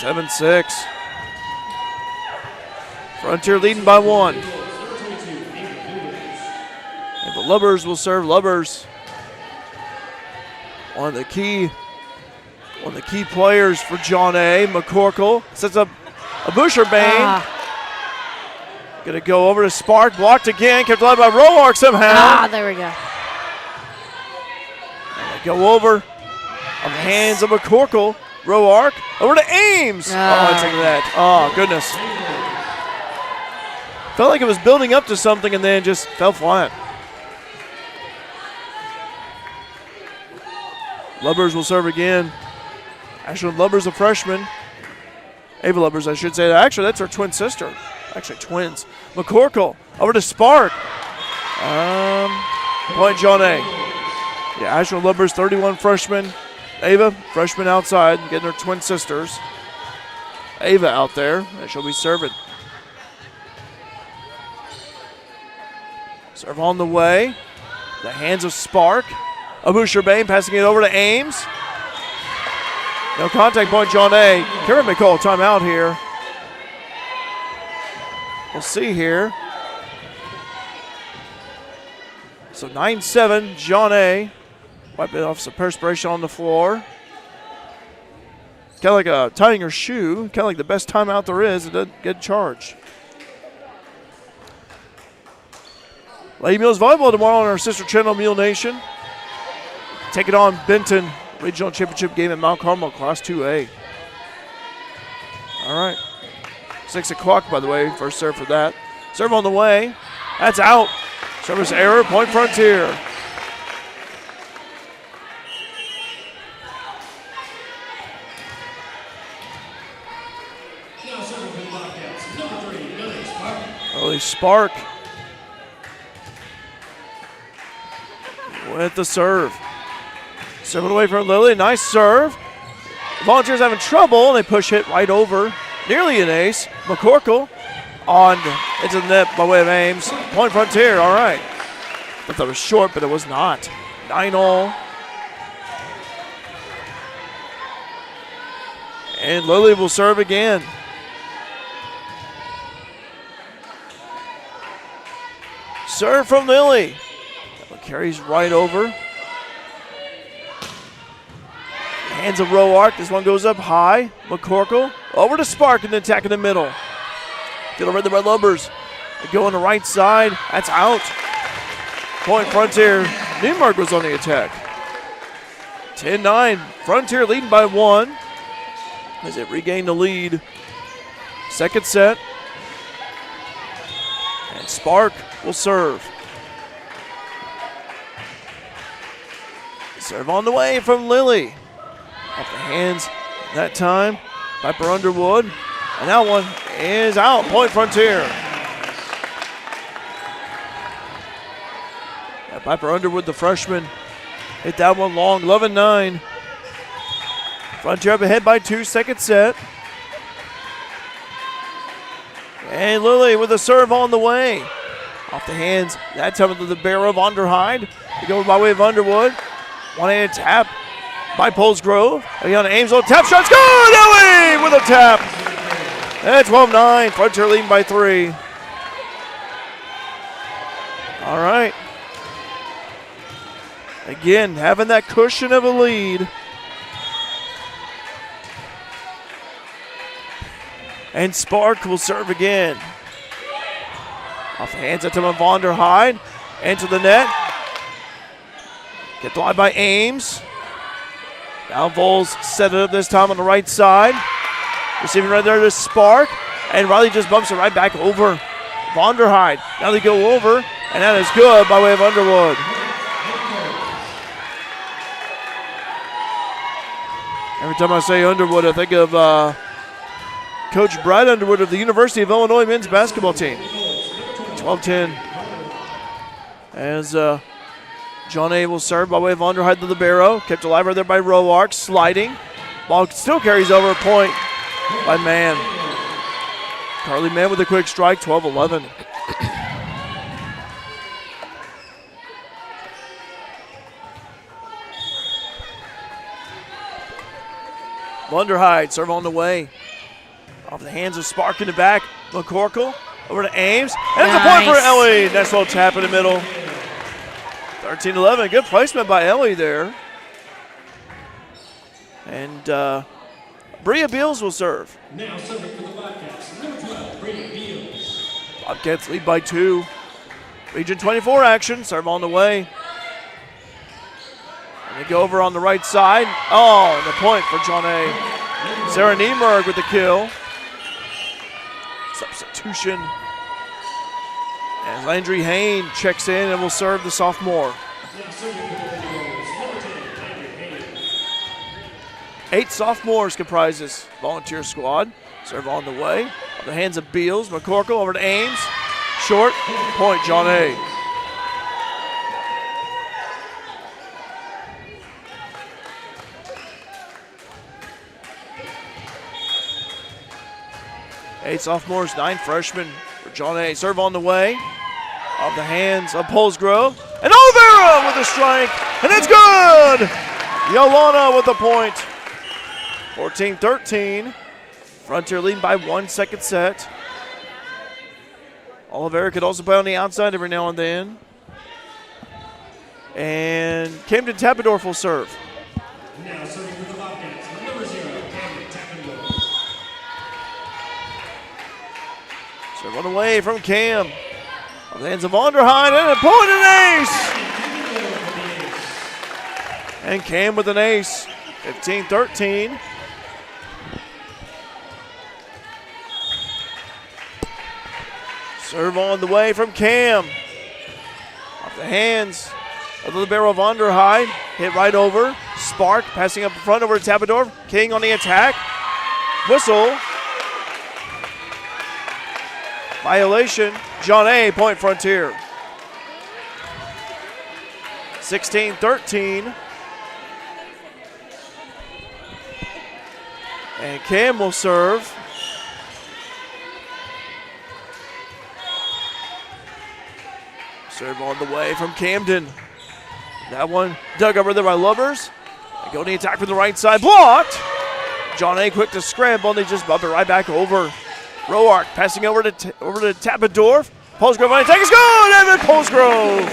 7-6. Frontier leading by 1. And the Lubbers will serve. Lubbers, one of the key players for John A. McCorkle sets up a Busherbane. Gonna go over to Spark. Blocked again. Kept alive by Roark somehow. There we go. And they go over on the hands of McCorkle. Roark over to Ames. Oh, I take that. Oh, goodness. Felt like it was building up to something and then just fell flat. Lubbers will serve again. Actually, Lubbers a freshman. Ava Lubbers, I should say. Actually, that's her twin sister. Actually, twins. McCorkle over to Spark. Point John A. Yeah, Ashland Lubbers, 31 freshman. Ava, freshman outside, getting her twin sisters. Ava out there, and she'll be serving. Serve on the way. The hands of Spark. Busherbane passing it over to Ames. No contact point, John A. Karen may call a timeout here. We'll see here. So 9-7, John A. Wiping off some perspiration on the floor. Kind of like tying her shoe. Kind of like the best timeout there is. It doesn't get charged. Lady Mills Volleyball tomorrow on our sister channel, Mule Nation. Taking on Benton Regional Championship game at Mount Carmel, Class 2A. All right. 6 o'clock, by the way, first serve for that. Serve on the way. That's out. Service error, point Frontier. Now serving for the Bobcats, number 3, Lily Spark. Lily Spark with the serve. Serving away from Lily. Nice serve. Volunteers having trouble, and they push hit right over. Nearly an ace. McCorkle on into the net by way of Ames. Point Frontier, all right. I thought it was short, but it was not. 9-all. And Lily will serve again. Serve from Lily. That one carries right over. Hands of Roark. This one goes up high. McCorkle over to Spark and then attack in the middle. Get over the Red Lubbers. They go on the right side. That's out. Point Frontier. Newmark was on the attack. 10-9. Frontier leading by 1 as it regained the lead. Second set. And Spark will serve. Serve on the way from Lily. Off the hands that time. Piper Underwood. And that one is out. Point Frontier. Yeah, Piper Underwood, the freshman, hit that one long. 11-9. Frontier up ahead by 2, second set. And Lily with a serve on the way. Off the hands. That time with the barrel of Onderheide. They go by way of Underwood. One-handed tap by Polsgrove. Ayana Ames on tap shot's good. Ellie with a tap. And 12-9. Frontier leading by 3. All right. Again, having that cushion of a lead. And Spark will serve again. Off the hands of Vonderheide. Into the net. Get the line by Ames. Now Vols set it up this time on the right side. Receiving right there to Spark. And Riley just bumps it right back over Vonderheide. Now they go over. And that is good by way of Underwood. Every time I say Underwood, I think of Coach Brad Underwood of the University of Illinois men's basketball team. 12-10. As John A. will serve by way of Underheide to the barrow. Kept alive right there by Roark. Sliding. Ball still carries over a point by Mann. Carly Mann with a quick strike. 12-11. Underheide serve on the way. Off the hands of Spark in the back. McCorkle over to Ames. And it's a point for Ellie. Nice little tap in the middle. 13-11. Good placement by Ellie there. And Bria Beals will serve. Now serving for the Bobcats, number 12, Bria Beals. Bobcats lead by 2. Region 24 action. Serve on the way. And they go over on the right side. Oh, and the point for John A. Sarah Niemerg with the kill. Substitution. As Landry Hain checks in and will serve the sophomore. 8 sophomores comprises volunteer squad. Serve on the way. On the hands of Beals. McCorkle over to Ames. Short. Point John A. Eight sophomores, 9 freshmen for John A. Serve on the way. Off the hands of Polsgrove. And Olivera with a strike. And it's good! Yolana with the point. 14-13. Frontier leading by 1 second set. Olivera could also play on the outside every now and then. And Camden Tappendorf will serve. Now serving for the Bobcats, number 0, Camden Tappendorf. Serve on the way from Cam. On the hands of Onderheide and a point and ace. And Cam with an ace. 15-13. Serve on the way from Cam. Off the hands of the libero of Onderheide. Hit right over. Spark passing up in front over to Tappendorf. King on the attack. Whistle. Violation. John A. Point Frontier. 16-13. And Cam will serve. Serve on the way from Camden. That one dug over there by Lubbers. They go to the attack from the right side. Blocked. John A. quick to scramble, and they just bump it right back over. Roark passing over to Tappendorf. Polsgrove on the attack is good, and then Polsgrove.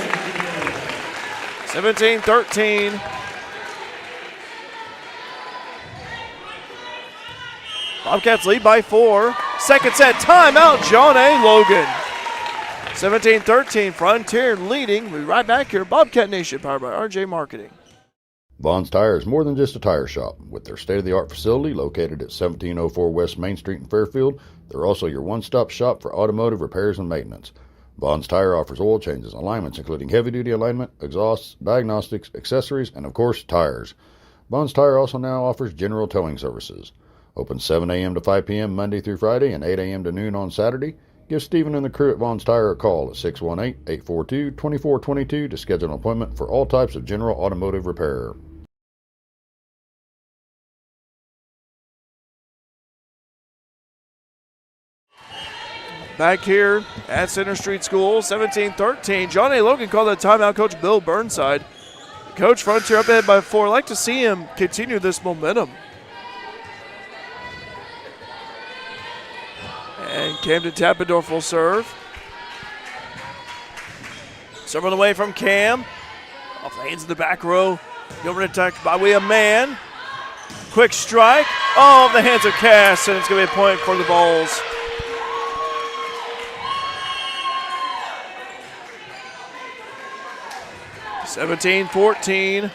17-13. Bobcats lead by 4. Second set, timeout, John A. Logan. 17-13, Frontier leading. We'll be right back here. Bobcat Nation, powered by RJ Marketing. Vaughn's Tire is more than just a tire shop. With their state-of-the-art facility located at 1704 West Main Street in Fairfield, they're also your one-stop shop for automotive repairs and maintenance. Vaughn's Tire offers oil changes, alignments including heavy-duty alignment, exhausts, diagnostics, accessories, and of course, tires. Bonds Tire also now offers general towing services. Open 7 a.m. to 5 p.m. Monday through Friday and 8 a.m. to noon on Saturday. Give Stephen and the crew at Bonds Tire a call at 618-842-2422 to schedule an appointment for all types of general automotive repair. Back here at Center Street School, 17-13. John A. Logan called that timeout. Coach Bill Burnside. Coach Frontier up ahead by 4. I'd like to see him continue this momentum. And Camden Tappendorf will serve. Serve on the way from Cam. Off the hands of the back row. Over to attack by way of man. Quick strike. Oh, off the hands of Cass, and it's going to be a point for the Vols. Now 17-14.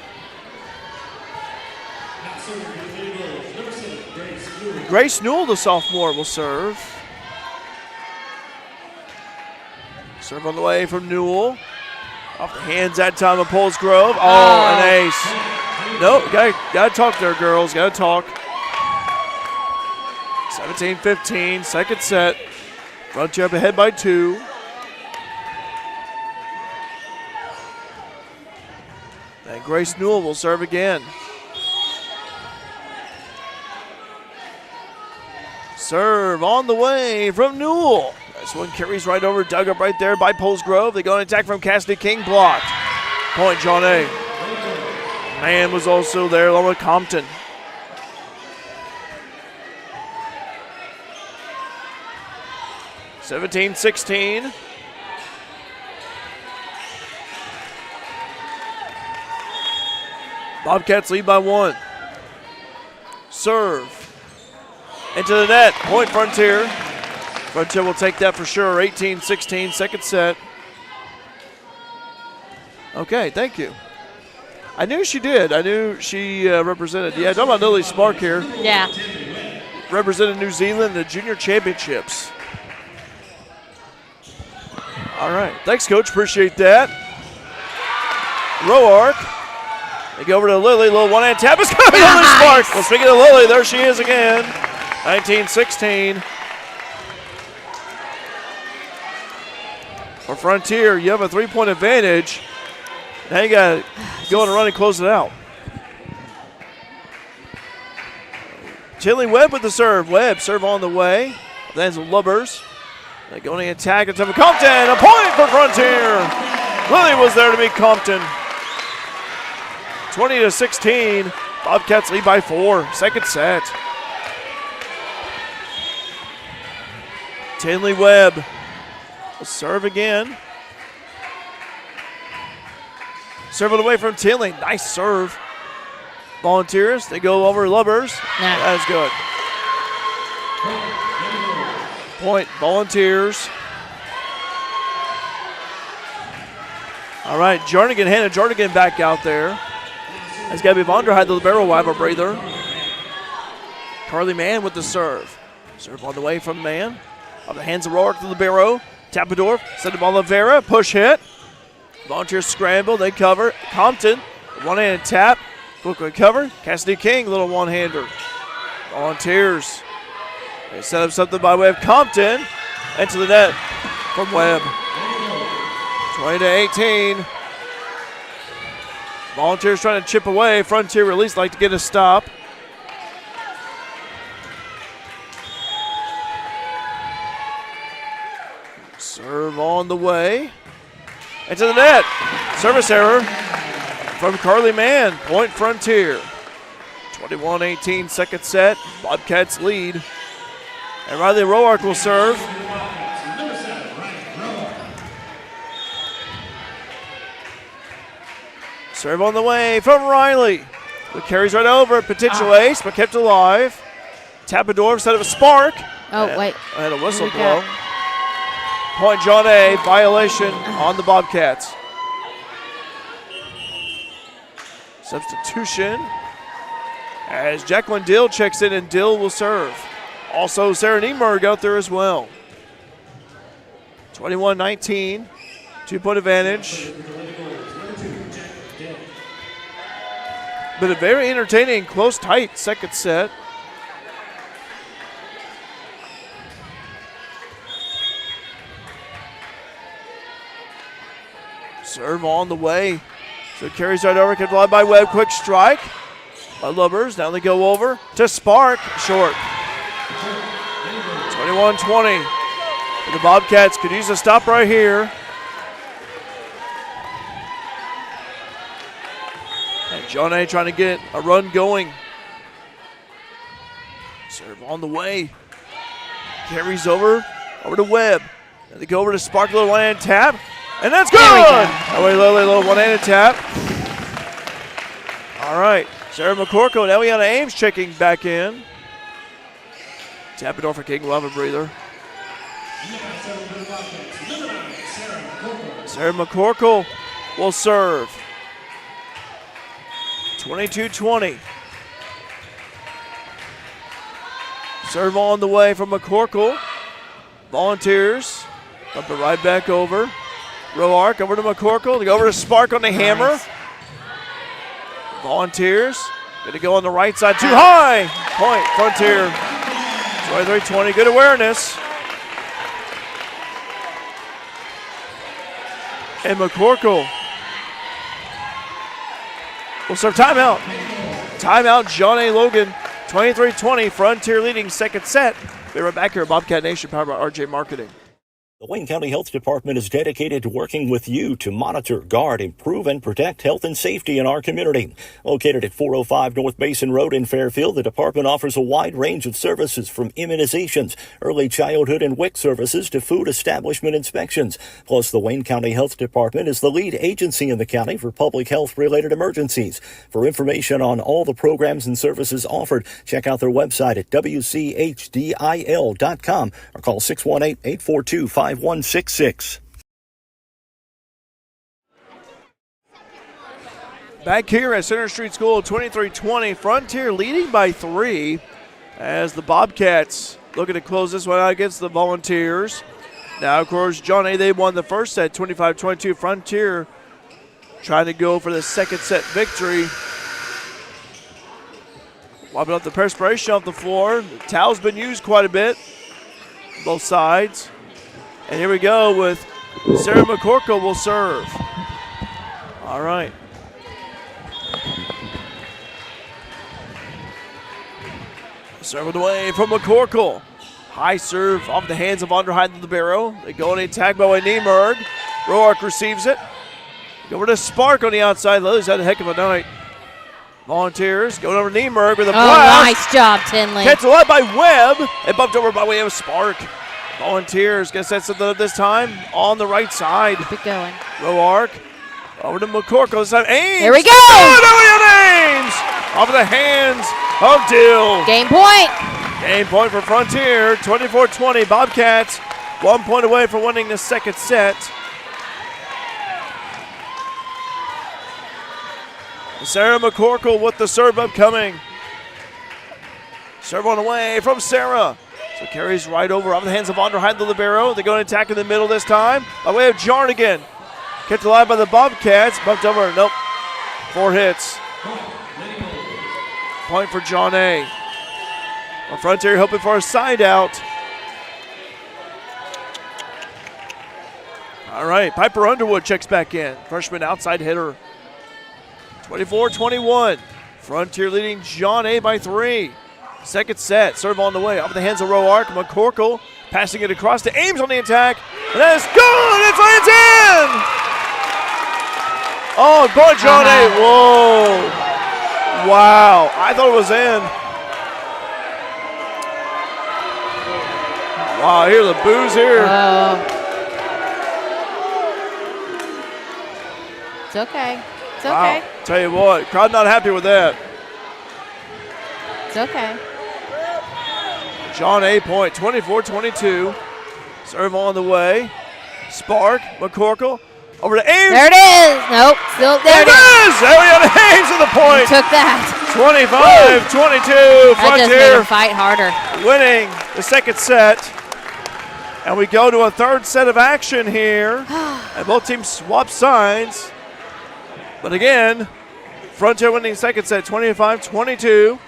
serving for the Lady Vols, number 7, Grace Newell. Grace Newell, the sophomore, will serve. Serve on the way from Newell. Off the hands that time of Polsgrove. Oh, an ace. No, gotta talk there, girls. Gotta talk. 17-15, second set. Frontier up ahead by 2. And Grace Newell will serve again. Serve on the way from Newell. This one carries right over, dug up right there by Polsgrove. They go on attack from Cassidy King, blocked. Point John A. Man was also there along with Compton. 17-16. Bobcats lead by 1. Serve. Into the net. Point Frontier. Frontier will take that for sure. 18-16, second set. Okay, thank you. I knew she did. I knew she represented. Yeah, talking about Lily Spark here. Yeah. Represented New Zealand in the junior championships. All right. Thanks, Coach. Appreciate that. Row arc. They go over to Lily. Little one-hand tap is coming. Lily Spark. Well, speaking of Lily, there she is again. 19-16. For Frontier, you have a 3-point advantage. Now you got to go on a run and close it out. Tinley Webb with the serve. Webb serve on the way. Then some Lubbers. They go on the attack at Compton. A point for Frontier. Lily was there to meet Compton. 20-16. Bobcats lead by 4. Second set. Tinley Webb will serve again. Serve it away from Tinley. Nice serve. Volunteers, they go over Lubbers. Nah. That is good. Point, Volunteers. All right, Hannah Jarnigan back out there. That's got to be Vonderheide, the libero, will have a breather. Carly Mann with the serve. Serve on the way from Mann. Off the hands of Rourke to the libero. Tappendorf, send the ball to Vera, push hit. Volunteers scramble, they cover. Compton, one-handed tap. Quick recover. Cassidy King, little one-hander. Volunteers. They set up something by way of Compton. Into the net from Webb. 20-18. Volunteers trying to chip away. Frontier release like to get a stop. Serve on the way. Into the net. Service error from Carly Mann. Point Frontier. 21-18, second set. Bobcats lead. And Riley Roark will serve. Serve on the way from Riley. It carries right over. Potential ace, but kept alive. Tappendorf set up a spark. Oh, wait. I had a whistle blow. Point John A. Violation on the Bobcats. Substitution as Jacqueline Dill checks in, and Dill will serve. Also, Sarah Niemerg out there as well. 21-19, 2-point advantage. Been a very entertaining, close, tight second set. Serve on the way. So it carries right over, can by Webb. Quick strike by Lubbers. Now they go over to Spark. Short. 21-20. The Bobcats could use a stop right here. And John A trying to get a run going. Serve on the way. Carries over to Webb. And they go over to Spark, little one-handed tap. And that's good! That way, Lily, little one-handed tap. All right, Sarah McCorkle. Now we got Ames checking back in. Tap it off for King. We'll have a breather. Sarah McCorkle will serve. 22-20. Serve on the way from McCorkle. Volunteers. Dump it right back over. Row arc over to McCorkle. They go over to Spark on the hammer. Volunteers. Going to go on the right side. Too high. Point. Frontier. 23-20. Good awareness. And McCorkle will serve timeout. Timeout, John A. Logan. 23-20. Frontier leading second set. Be right back here at Bobcat Nation, powered by RJ Marketing. The Wayne County Health Department is dedicated to working with you to monitor, guard, improve, and protect health and safety in our community. Located at 405 North Mason Road in Fairfield, the department offers a wide range of services from immunizations, early childhood and WIC services to food establishment inspections. Plus, the Wayne County Health Department is the lead agency in the county for public health-related emergencies. For information on all the programs and services offered, check out their website at wchdil.com or call 618-842-5166. Back here at Center Street School, 23-20. Frontier leading by 3 as the Bobcats looking to close this one out against the Volunteers. Now, of course, John A., they won the first set, 25-22. Frontier trying to go for the second set victory. Wiping up the perspiration off the floor. The towel's been used quite a bit, both sides. And here we go with Sarah McCorkle will serve. All right. Serve away from McCorkle. High serve off the hands of Underhide the libero. They go on the attack by way Niemerg. Roark receives it. Go over to Spark on the outside. Lily's had a heck of a night. Volunteers going over to Niemerg with a blast. Nice job, Tinley. Catch led by Webb. And bumped over by way of Spark. Volunteers gonna set something up this time on the right side. Keep it going. Roark over to McCorkle. This time Ames. Here we go. Ames off of the hands of Dill. Game point. Game point for Frontier. 24-20. Bobcats 1 point away from winning the second set. Sarah McCorkle with the serve upcoming. Serve on the way from Sarah. So carries right over off the hands of Underhide the libero. They go and attack in the middle this time by way of Jarnigan. Kept alive by the Bobcats. Bumped over. Nope. 4 hits. Point for John A. On Frontier hoping for a side out. All right. Piper Underwood checks back in. Freshman outside hitter. 24-21. Frontier leading John A. by 3. Second set, serve on the way. Off the hands of Roark. McCorkle passing it across to Ames on the attack. And that is good! It lands in! Oh, boy, John A. Whoa. Wow. I thought it was in. Wow, hear the boos here. It's okay. It's Wow. okay. Tell you what, crowd not happy with that. It's okay. John A. point, 24-22. Serve on the way. Spark, McCorkle, over to Ames. There it is. Nope. Still there. It is. There we have Ames at the point. Took that. 25-22. That just made Frontier him fight harder. winning the second set. And we go to a third set of action here. And both teams swap sides. But again, Frontier winning second set, 25-22.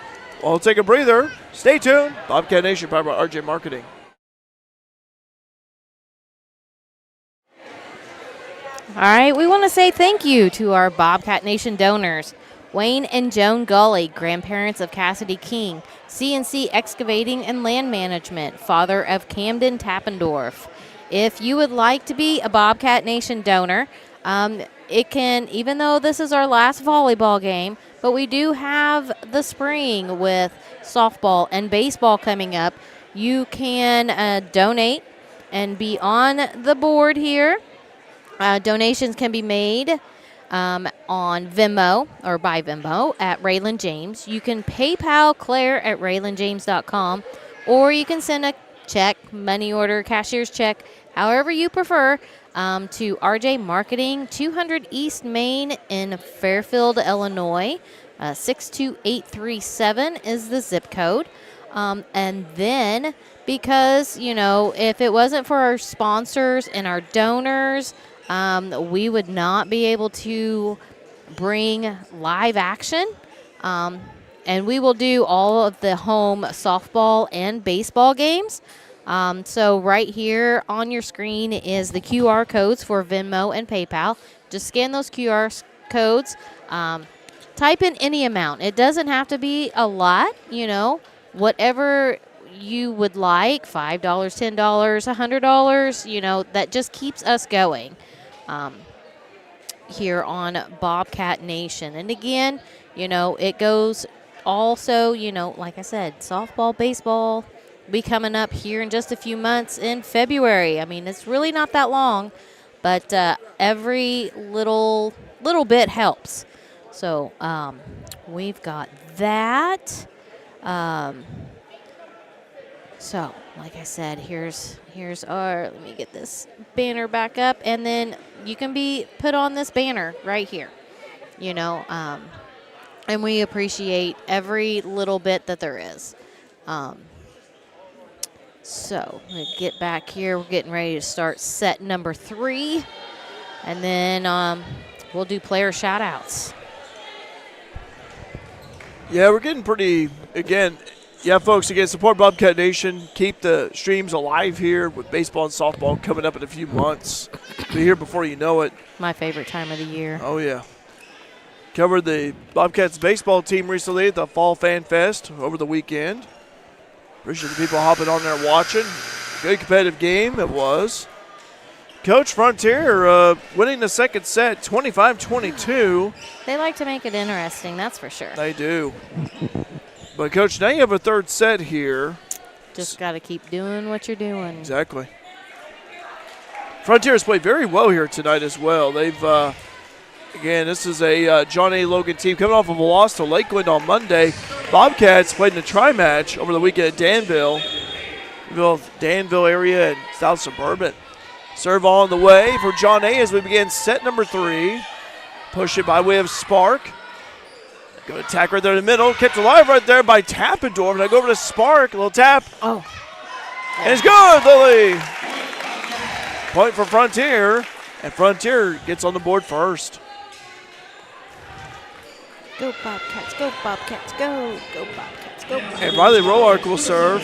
We'll take a breather. Stay tuned. Bobcat Nation powered by RJ Marketing. All right, we want to say thank you to our Bobcat Nation donors. Wayne and Joan Gully, grandparents of Cassidy King, CNC Excavating and Land Management, father of Camden Tappendorf. If you would like to be a Bobcat Nation donor, it can, even though this is our last volleyball game, but we do have the spring with softball and baseball coming up. You can donate and be on the board here. Donations can be made on Venmo or by Venmo at Raylan James. You can PayPal Claire at RaylanJames.com, or you can send a check, money order, cashier's check, however you prefer, to RJ Marketing, 200 East Main in Fairfield, Illinois. 62837 is the zip code. And then, because, if it wasn't for our sponsors and our donors, we would not be able to bring live action. And we will do all of the home softball and baseball games. So right here on your screen is the QR codes for Venmo and PayPal. Just scan those QR codes. Type in any amount. It doesn't have to be a lot, whatever you would like, $5, $10, $100, that just keeps us going here on Bobcat Nation. And again, it goes also, like I said, softball, baseball will be coming up here in just a few months in February. I mean, it's really not that long, but every little bit helps. So we've got that. So, like I said, here's our, let me get this banner back up, and then you can be put on this banner right here, and we appreciate every little bit that there is. So, we get back here. We're getting ready to start set number 3, and then we'll do player shout-outs. Yeah, we're getting pretty, again, folks, again, support Bobcat Nation. Keep the streams alive here with baseball and softball coming up in a few months. Be here before you know it. My favorite time of the year. Oh, yeah. Covered the Bobcats baseball team recently at the Fall Fan Fest over the weekend. Appreciate the people hopping on there watching. Good competitive game it was. Coach Frontier winning the second set, 25-22. They like to make it interesting, that's for sure. They do. But, Coach, now you have a third set here. Just got to keep doing what you're doing. Exactly. Frontier has played very well here tonight as well. They've, again, this is a John A. Logan team coming off of a loss to Lakeland on Monday. Bobcats played in a tri-match over the weekend at Danville area and South Suburban. Serve on the way for John A. as we begin set number 3. Push it by way of Spark. Go to attack right there in the middle. Kept alive right there by Tappendorf. Now go over to Spark. A little tap. Oh. And it's good, Lily. Point for Frontier. And Frontier gets on the board first. Go Bobcats, go Bobcats, go. Go Bobcats, go Bobcats. And Riley Roark will serve.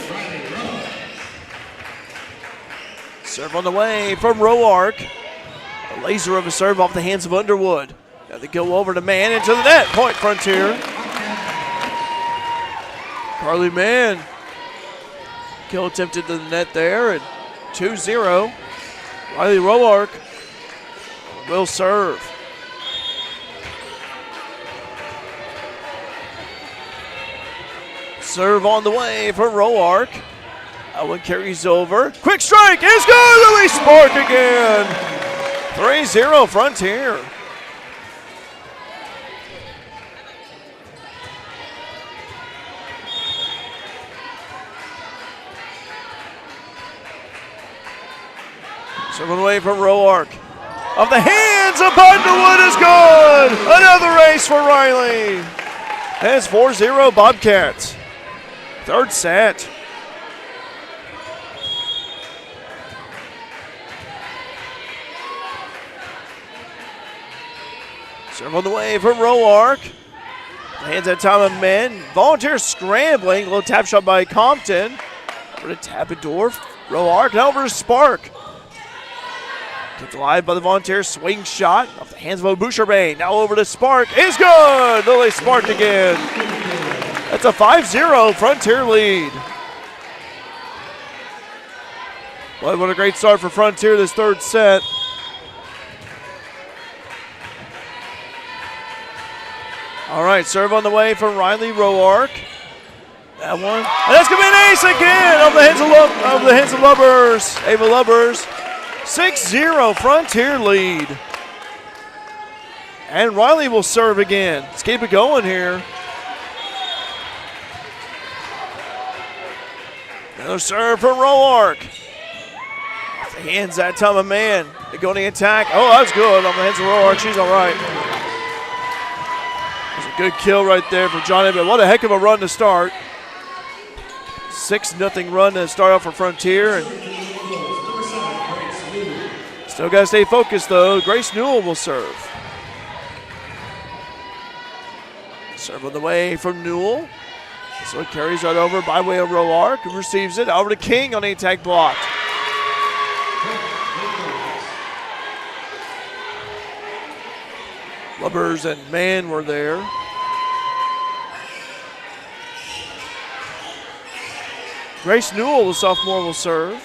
Serve on the way from Roark. A laser of a serve off the hands of Underwood. Now they go over to Mann into the net. Point Frontier. Carly Mann. Kill attempted to the net there. And 2-0. Riley Roark will serve. Serve on the way for Roark. That one carries over. Quick strike is good. Lily Spark again. 3-0 Frontier. Serve away from Roark. Of the hands of Underwood is good. Another ace for Riley. And it's 4-0 Bobcats. Third set. Serve on the way from Roark. Hands at time of men. Volunteers scrambling. A little tap shot by Compton. Over to Tabendorf. Row arc. Now over to Spark. Kept alive by the Volunteers. Swing shot off the hands of Boucherbane. Now over to Spark. Is good. Lily sparked again. That's a 5-0 Frontier lead. Boy, what a great start for Frontier this third set. All right, serve on the way from Riley Roark. That one. And that's going to be an ace again of the hands of Lubbers. Ava Lubbers. 6-0 Frontier lead. And Riley will serve again. Let's keep it going here. Another serve for Roark. The hands that time of man. They go to the attack. Oh, that's good on the hands of Roark. She's all right. There's a good kill right there for Johnny, but what a heck of a run to start. 6-0 run to start off for Frontier. And still got to stay focused, though. Grace Newell will serve. Serve on the way from Newell. So it carries right over by way of Roark, who receives it. Over to King on the attack block. Lubbers and Mann were there. Grace Newell, the sophomore, will serve.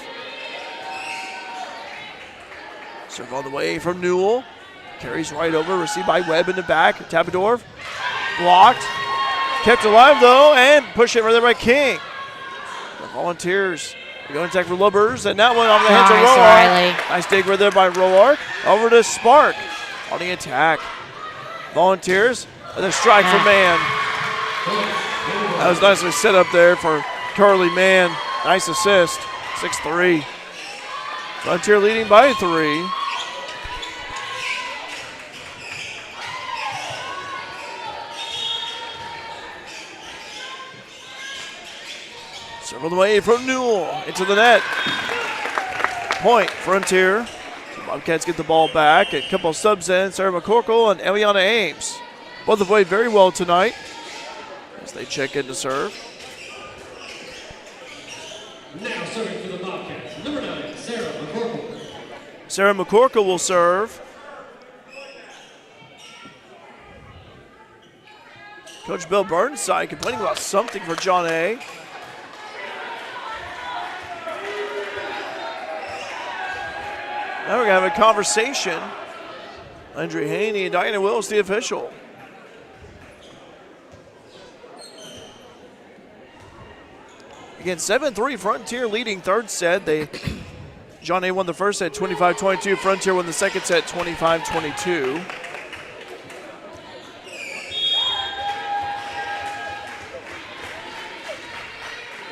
Serve all the way from Newell. Carries right over, received by Webb in the back. Tabendorf blocked. Kept alive, though, and push it right there by King. The Volunteers are going to attack for Lubbers, and that one off the hands of Roark. Nice dig right there by Roark. Over to Spark on the attack. Volunteers, and a strike for Mann. That was nicely set up there for Carly Mann. Nice assist. 6-3. Frontier leading by 3. Serve on the way from Newell into the net. Point, Frontier. Bobcats get the ball back. A couple of subs in. Sarah McCorkle and Eliana Ames. Both have played very well tonight as they check in to serve. Now serving for the Bobcats, number 9, Sarah McCorkle. Sarah McCorkle will serve. Coach Bill Burnside complaining about something for John A. Now we're going to have a conversation. Andre Haney and Diana Wills, the official. Again, 7-3 Frontier leading third set. John A won the first set 25-22. Frontier won the second set 25-22.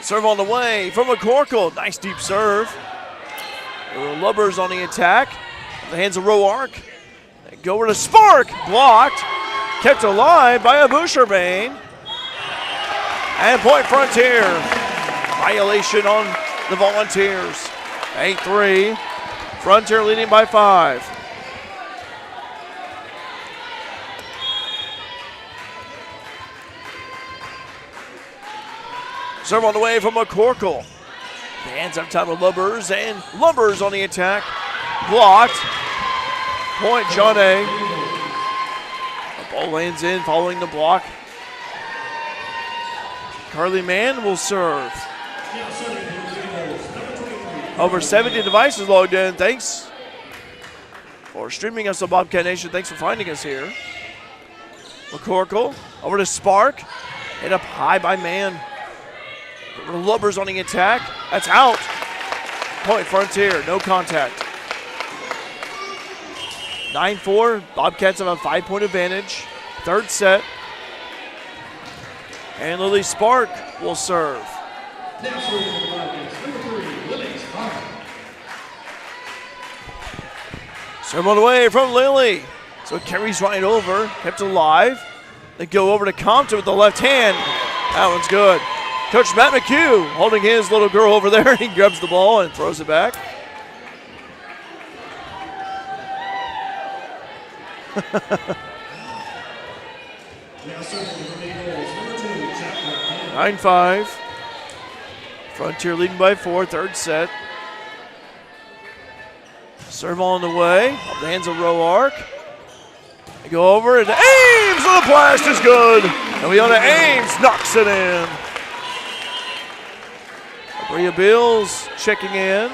Serve on the way from McCorkle. Nice deep serve. Lubbers on the attack. The hands of Roark. They go over to Spark. Blocked. Kept alive by a Boucherbane. And point Frontier. Violation on the Volunteers. 8-3. Frontier leading by 5. Serve on the way from McCorkle. The hands up top of Lubbers, and Lubbers on the attack. Blocked. Point John A. The ball lands in following the block. Carly Mann will serve. Over 70 devices logged in. Thanks for streaming us on Bobcat Nation. Thanks for finding us here. McCorkle over to Spark. Hit up high by Mann. Lubbers on the attack. That's out. Point Frontier. No contact. 9-4. Bobcats have a 5-point advantage. Third set. And Lily Spark will serve. Now serving for the Bobcats, number 3, Lily Spark. Serve on the way from Lily. So it carries right over. Kept alive. They go over to Compton with the left hand. That one's good. Coach Matt McHugh holding his little girl over there. He grabs the ball and throws it back. Now serving for big goals, number 2, Jack Martin. 9-5. Frontier leading by 4, third set. Serve on the way, off the hands of Roark. They go over, and Ames on the blast is good. And Leona Ames knocks it in. Bria Bills checking in.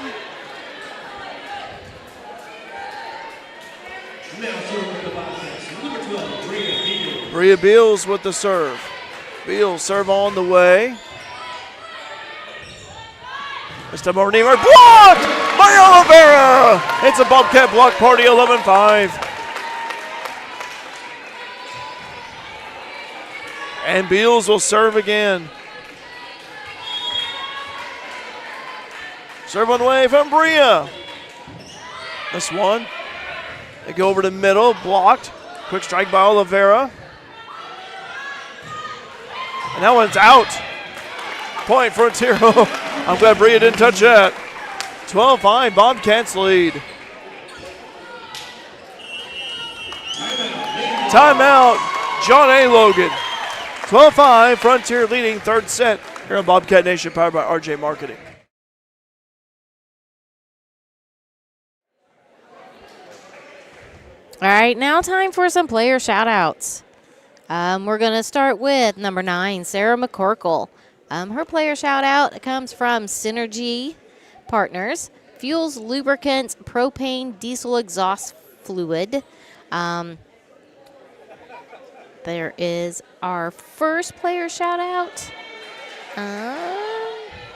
Now serving for the Bobcats, number 12, Bria Beal. Bria Bills with the serve. Bills serve on the way. This time over Niemer, blocked by Oliveira. It's a Bobcat block party, 11-5. And Beals will serve again. Serve on the way from Bria. This one. They go over to middle, blocked. Quick strike by Oliveira. And that one's out. Point Frontier. I'm glad Bria didn't touch that. 12-5, Bobcats lead. Timeout, John A. Logan. 12-5, Frontier leading third set here on Bobcat Nation, powered by RJ Marketing. All right, now time for some player shout-outs. We're going to start with number 9, Sarah McCorkle. Her player shout-out comes from Synergy Partners, Fuels, Lubricants, Propane, Diesel Exhaust Fluid. There is our first player shout-out.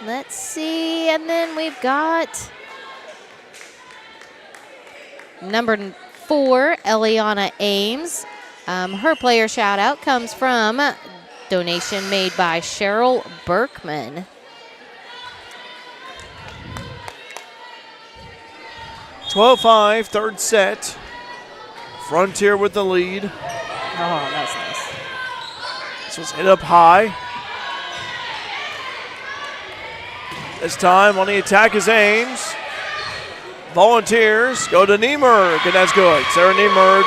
Let's see, and then we've got number 4, Eliana Ames. Her player shout-out comes from donation made by Cheryl Berkman. (12-5), third set. Frontier with the lead. Oh, that's nice. This was hit up high. This time on the attack is Ames. Volunteers go to Niemer. Okay, that's good. Sarah Niemer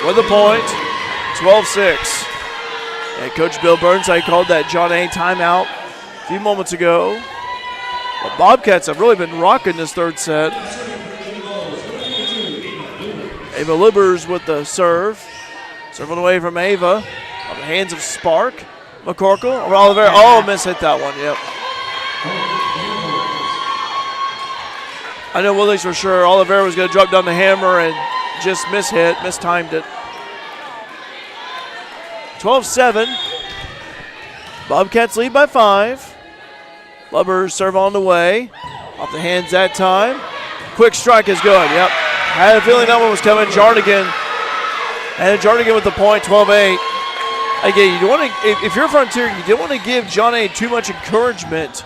with the point. 12-6. And Coach Bill Burnside called that John A. timeout a few moments ago. The Bobcats have really been rocking this third set. Ava Libbers with the serve. Serving away from Ava. On the hands of Spark. McCorkle. Or Oliveira. Oh, miss-hit that one. Yep. I know Willis for sure. Oliveira was going to drop down the hammer and just mistimed it. 12-7. Bobcats lead by 5. Lubbers serve on the way. Off the hands that time. Quick strike is good. Yep. I had a feeling that one was coming. Jarnigan. And Jarnigan with the point, 12-8. Again, you don't want to, if you're Frontier, you don't want to give John A. too much encouragement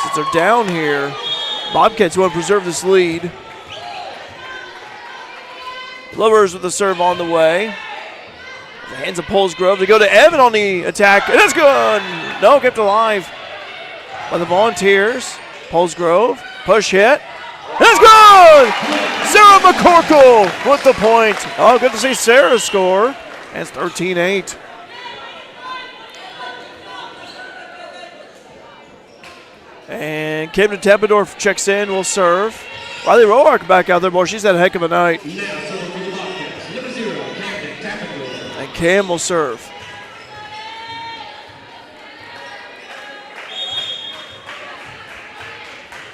since they're down here. Bobcats want to preserve this lead. Lubbers with the serve on the way. The hands of Polesgrove. They go to Evan on the attack. And that's good. No, kept alive by the Volunteers. Polesgrove. Push hit. That's good. Sarah McCorkle with the point. Oh, good to see Sarah score. And it's 13-8. And Camden Tempendorf checks in, will serve. Riley Roark back out there, boy. She's had a heck of a night. And Cam will serve.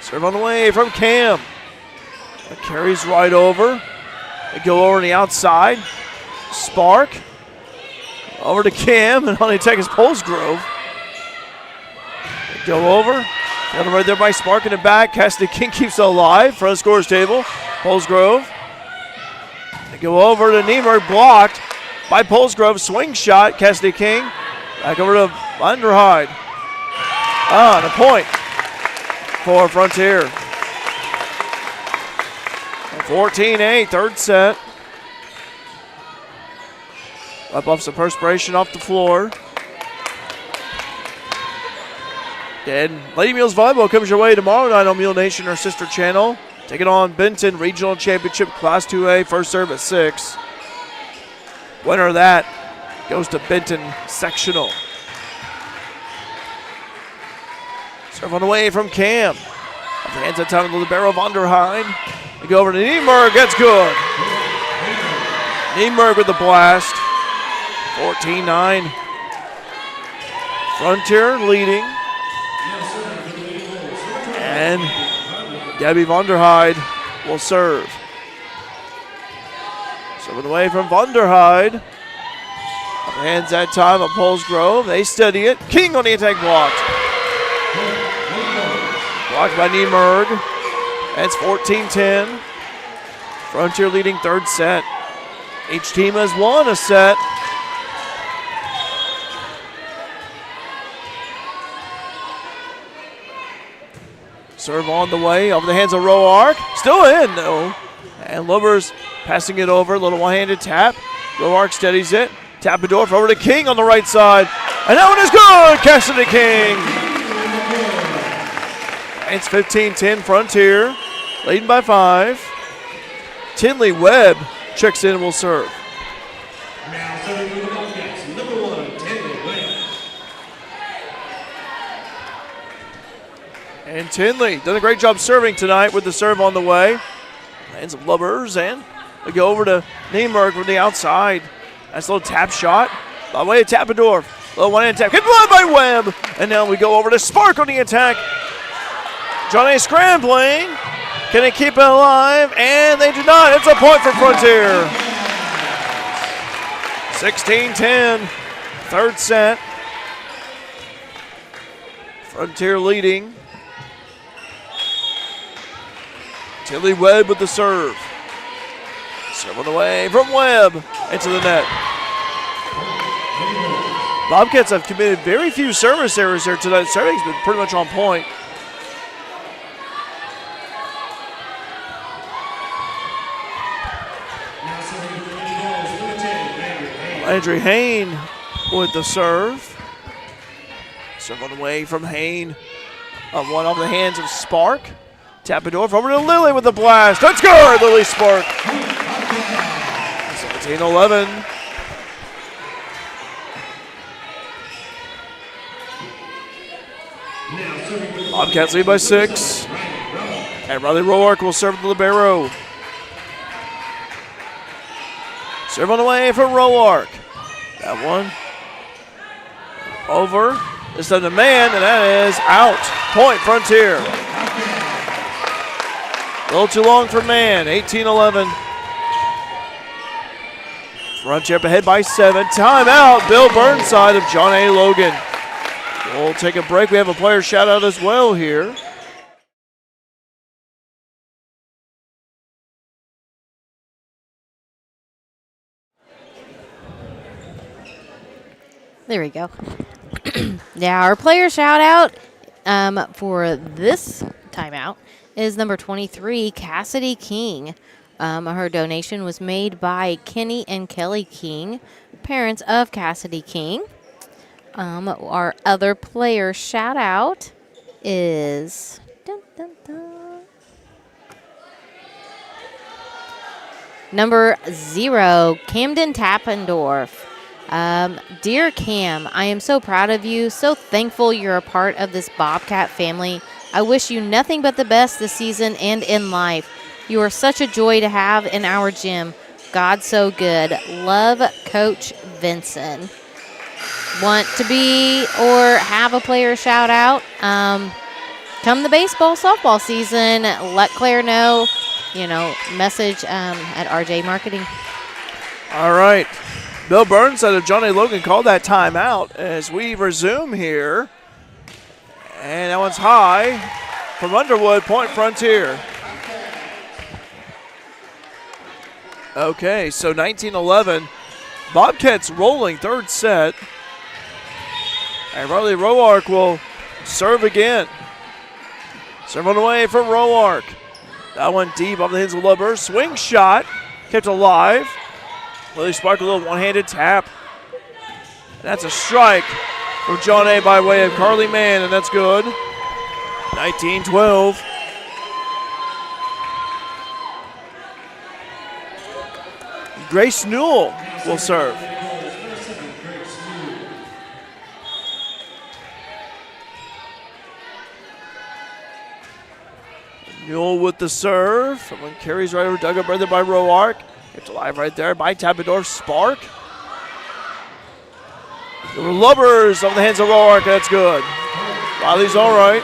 Serve on the way from Cam. That carries right over. They go over on the outside. Spark. Over to Cam, and on the attack is Polesgrove. They go over. Got him right there by Spark in the back. Cassidy King keeps it alive. Front of the scorer's table. Polesgrove. They go over to Niemer. Blocked by Polesgrove. Swing shot. Cassidy King. Back over to Underhide. The point for Frontier. 14-8, third set. Wipe off some perspiration off the floor. And Lady Mules Volleyball comes your way tomorrow night on Mule Nation, our sister channel. Taking on Benton Regional Championship Class 2A, first serve at 6. Winner of that goes to Benton Sectional. Serve on the way from Cam. Off the hands of time of the libero Vonderheide. They go over to Niemerg. That's good. Niemerg with the blast. 14-9. Frontier leading. And Gabby Vonderheide will serve. Serving away from Vonderheide. Hands that time of Polsgrove. They steady it. King on the attack blocked. Blocked by Niemerg. That's 14-10. Frontier leading third set. Each team has won a set. Serve on the way, over the hands of Roark. Still in, though. And Lubbers passing it over, a little one-handed tap. Roark steadies it. Tappendorf over to King on the right side. And that one is good! Cassidy King. It's 15-10 Frontier, leading by 5. Tinley Webb checks in and will serve. Now serving for the Bobcats, number 1, Tinley Webb. And Tinley done a great job serving tonight with the serve on the way. Hands of Lubbers, and we go over to Niemerg from the outside. Nice little tap shot by way of Tappendorf. Little one-hand tap, hit by Webb. And now we go over to Spark on the attack. Johnny scrambling. Can they keep it alive? And they do not. It's a point for Frontier. 16-10, third set. Frontier leading. Tilly Webb with the serve. Serve on the way from Webb into the net. Bobcats have committed very few service errors here tonight. Serving's been pretty much on point. Landry Hain with the serve. Serve on the way from Hain. One off the hands of Spark. Tappendorf over to Lily with the blast. Let's go, Lily Spark. 17-11. Bobcats lead by 6. And Riley Roark will serve the libero. Serve on the way for Roark. That one over. This time to man, and that is out. Point Frontier. A little too long for man. 18-11. Frontier up ahead by 7. Timeout. Bill Burnside of John A. Logan. We'll take a break. We have a player shout out as well here. There we go. Yeah, our player shout out for this timeout is number 23, Cassidy King. Her donation was made by Kenny and Kelly King, parents of Cassidy King. Our other player shout out is number 0, Camden Tappendorf. Dear Cam, I am so proud of you, so thankful you're a part of this Bobcat family. I wish you nothing but the best this season and in life. You are such a joy to have in our gym. God's so good. Love, Coach Vinson. Want to be or have a player shout out? Come the baseball, softball season, let Claire know, message at RJ Marketing. All right. Bill Burnside of John A. Logan called that timeout as we resume here. And that one's high from Underwood, point Frontier. Okay, so 19-11. Bobcats rolling third set. And Riley Roark will serve again. Serve on the way for Roark. That one deep off the hands of Lubber. Swing shot, kept alive. Lily Spark, a little one-handed tap. And that's a strike for John A. by way of Carly Mann, and that's good. 19-12. Grace Newell will serve. Newell with the serve. Someone carries right over, dug up right there by Roark. It's alive right there by Tabador Spark. The Lubbers on the hands of Roark. That's good. Riley's all right.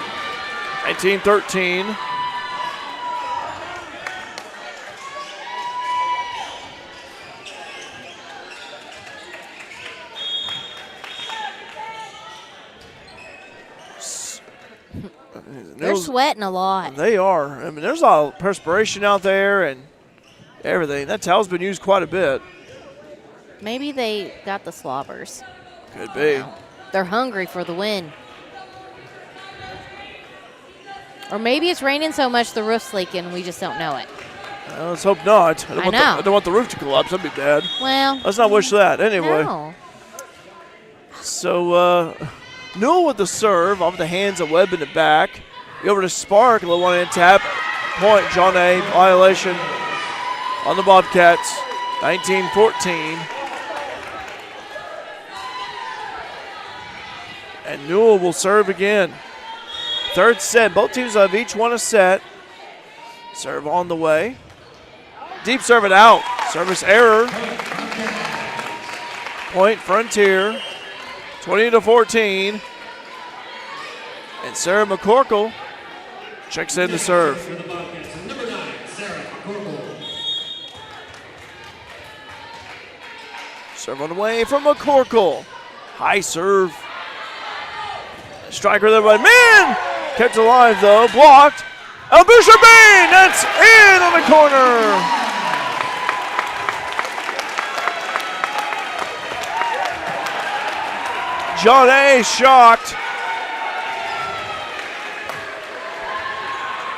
19-13. They're sweating a lot. They are. I mean, there's a lot of perspiration out there and everything. That towel's been used quite a bit. Maybe they got the slobbers. Could be. They're hungry for the win. Or maybe it's raining so much the roof's leaking and we just don't know it. Well, let's hope not. I know. I don't want the roof to collapse. That'd be bad. Well, let's not wish that. Anyway. No. So, Newell with the serve off the hands of Webb in the back. Over to Spark, a little one-hand tap. Point, John A. Violation on the Bobcats. 19-14. And Newell will serve again. Third set. Both teams have each won a set. Serve on the way. Deep serve it out. Service error. Point Frontier. 20-14. And Sarah McCorkle checks in to serve. Serve on the way from McCorkle. High serve. Striker there by Man. Kept alive though. Blocked. Albusha Bain. That's in on the corner. John A. shocked.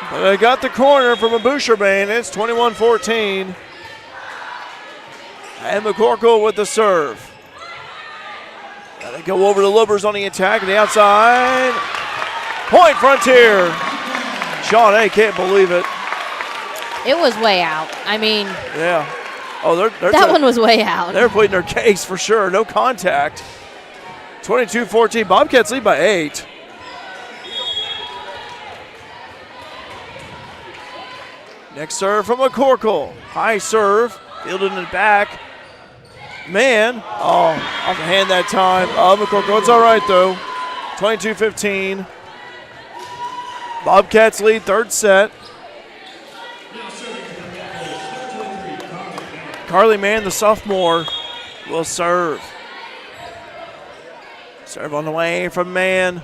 But they got the corner from a Boucherbane. It's 21-14. And McCorkle with the serve. And they go over to Lubbers on the attack on the outside. Point Frontier. Sean A. can't believe it. It was way out. I mean. Yeah. Oh, that one was way out. They're pleading their case for sure. No contact. 22-14. Bobcats lead by 8. Next serve from McCorkle. High serve. Fielded in the back. Man. Oh, off the hand that time. McCorkle. It's all right, though. 22-15. Bobcats lead third set. Carly Mann, the sophomore, will serve. Serve on the way from Mann.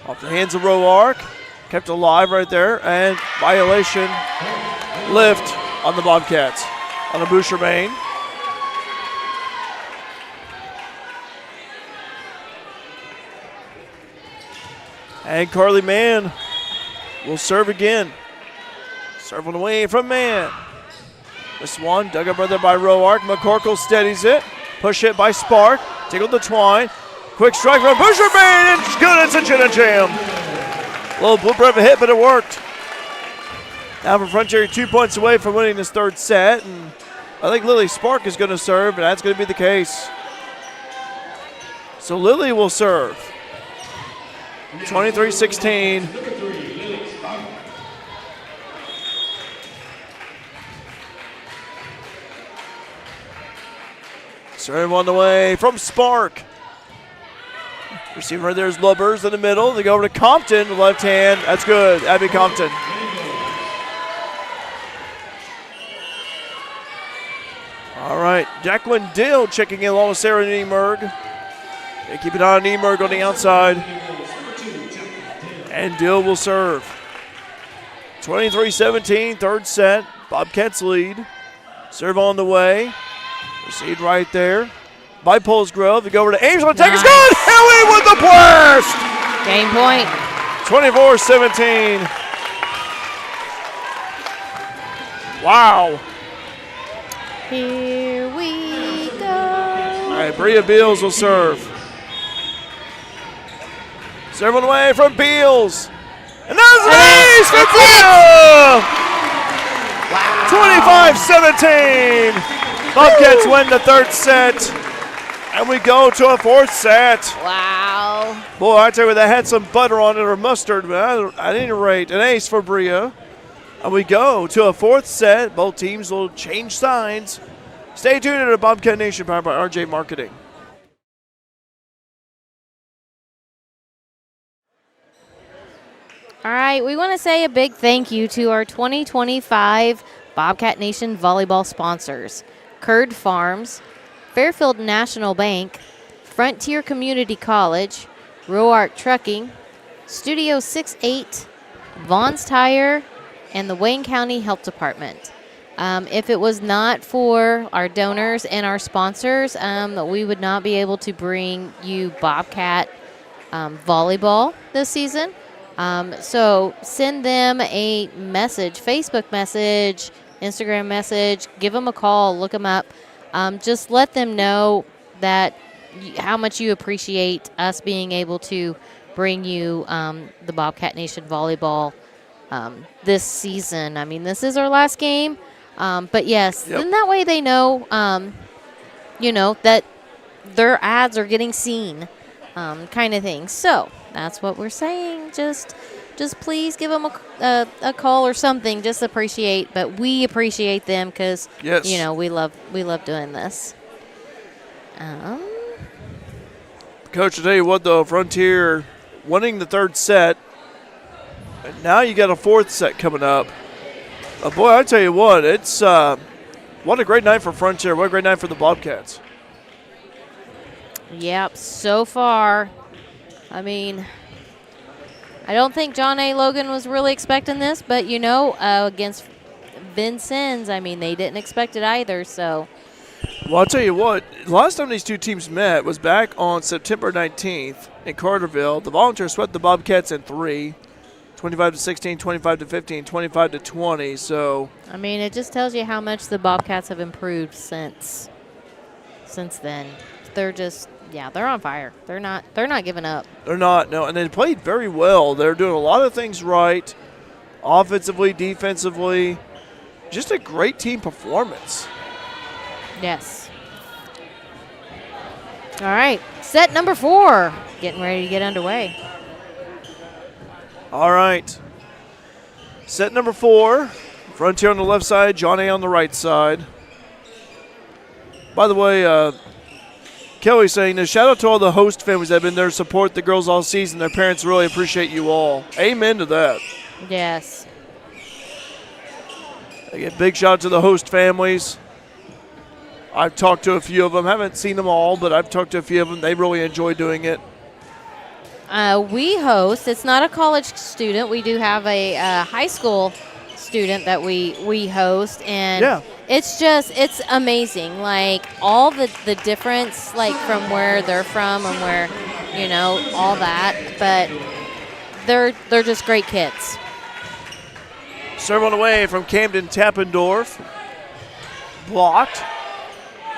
Off the hands of Roark. Kept alive right there. And violation. Lift on the Bobcats. On the Boucherbane. And Carly Mann will serve again. Serve on the way from Mann. This one dug up right there by Roark. McCorkle steadies it. Push it by Spark. Tickled the twine. Quick strike from Boucherbane. It's good. It's a chin and jam. A little blooper of a hit, but it worked. Now for Frontier, 2 points away from winning this third set. And I think Lily Spark is going to serve, and that's going to be the case. So Lily will serve. 23-16. Serve on the way from Spark. Receiver right there is Lubbers in the middle. They go over to Compton, the left hand. That's good. Abby Compton. All right, Jacqueline Dill checking in along with Sarah Niemerg. They keep an eye on Niemerg on the outside. And Dill will serve. 23-17, third set. Bobcats lead. Serve on the way. Received right there by Polsgrove. They go over to Angel. Take is good. Haley with the blast. Game point. 24-17. Wow. Here we go. All right, Bria Beals will serve. Serve on the way from Beals. And there's an ace for Bria. 25-17. Bobcats win the third set. And we go to a fourth set. Wow. Boy, I tell you what, that had some butter on it or mustard, but at any rate, an ace for Bria. And we go to a fourth set. Both teams will change sides. Stay tuned to the Bobcat Nation powered by RJ Marketing. All right, we want to say a big thank you to our 2025 Bobcat Nation volleyball sponsors: Curd Farms, Fairfield National Bank, Frontier Community College, Roark Trucking, Studio 68, Vaughn's Tire, and the Wayne County Health Department. If it was not for our donors and our sponsors, we would not be able to bring you Bobcat volleyball this season. So send them a message, Facebook message, Instagram message, give them a call, look them up. Just let them know that how much you appreciate us being able to bring you the Bobcat Nation volleyball this season. I mean, this is our last game, but yes, then that way they know, that their ads are getting seen, kind of thing. So that's what we're saying. Just please give them a call or something. Just appreciate, but we appreciate them because we love doing this. Coach, I'll tell you what, though, Frontier winning the third set, and now you got a fourth set coming up. Boy, I tell you what, it's what a great night for Frontier. What a great night for the Bobcats. Yep, so far. I mean, I don't think John A. Logan was really expecting this, but, against Vincennes, I mean, they didn't expect it either, so. Well, I'll tell you what, last time these two teams met was back on September 19th in Carterville. The Volunteers swept the Bobcats in 3, 25-16, 25-15, 25-20. So, I mean, it just tells you how much the Bobcats have improved since then. They're just, they're on fire. They're not giving up. They're not, no, and they played very well. They're doing a lot of things right, offensively, defensively. Just a great team performance. Yes. All right, set number 4, getting ready to get underway. All right. Set number 4, Frontier on the left side, John A. on the right side. By the way, Kelly's saying, shout out to all the host families that have been there to support the girls all season. Their parents really appreciate you all. Amen to that. Yes. Again, big shout out to the host families. I've talked to a few of them. Haven't seen them all, but I've talked to a few of them. They really enjoy doing it. We host. It's not a college student. We do have a high school student that we host, and it's amazing. Like all the difference, like from where they're from and where all that. But they're just great kids. Serve on the way from Camden Tappendorf. Blocked.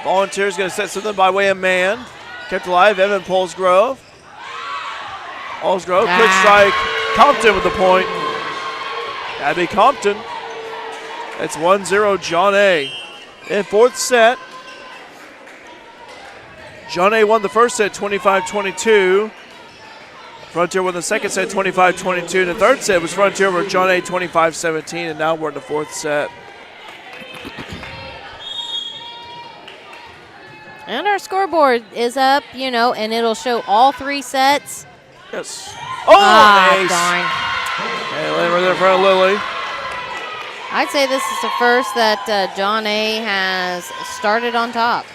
Volunteers going to set something by way of man. Kept alive, Evan Paulsgrove. Quick strike. Compton with the point. Gotta be Compton. It's 1-0 John A. In fourth set. John A. won the first set 25-22. Frontier won the second set 25-22. The third set was Frontier over John A. 25-17, and now we're in the fourth set. And our scoreboard is up, and it'll show all 3 sets. Yes. Oh, ace. Darn. Okay, right there in front of Lily. I'd say this is the first that John A. has started on top.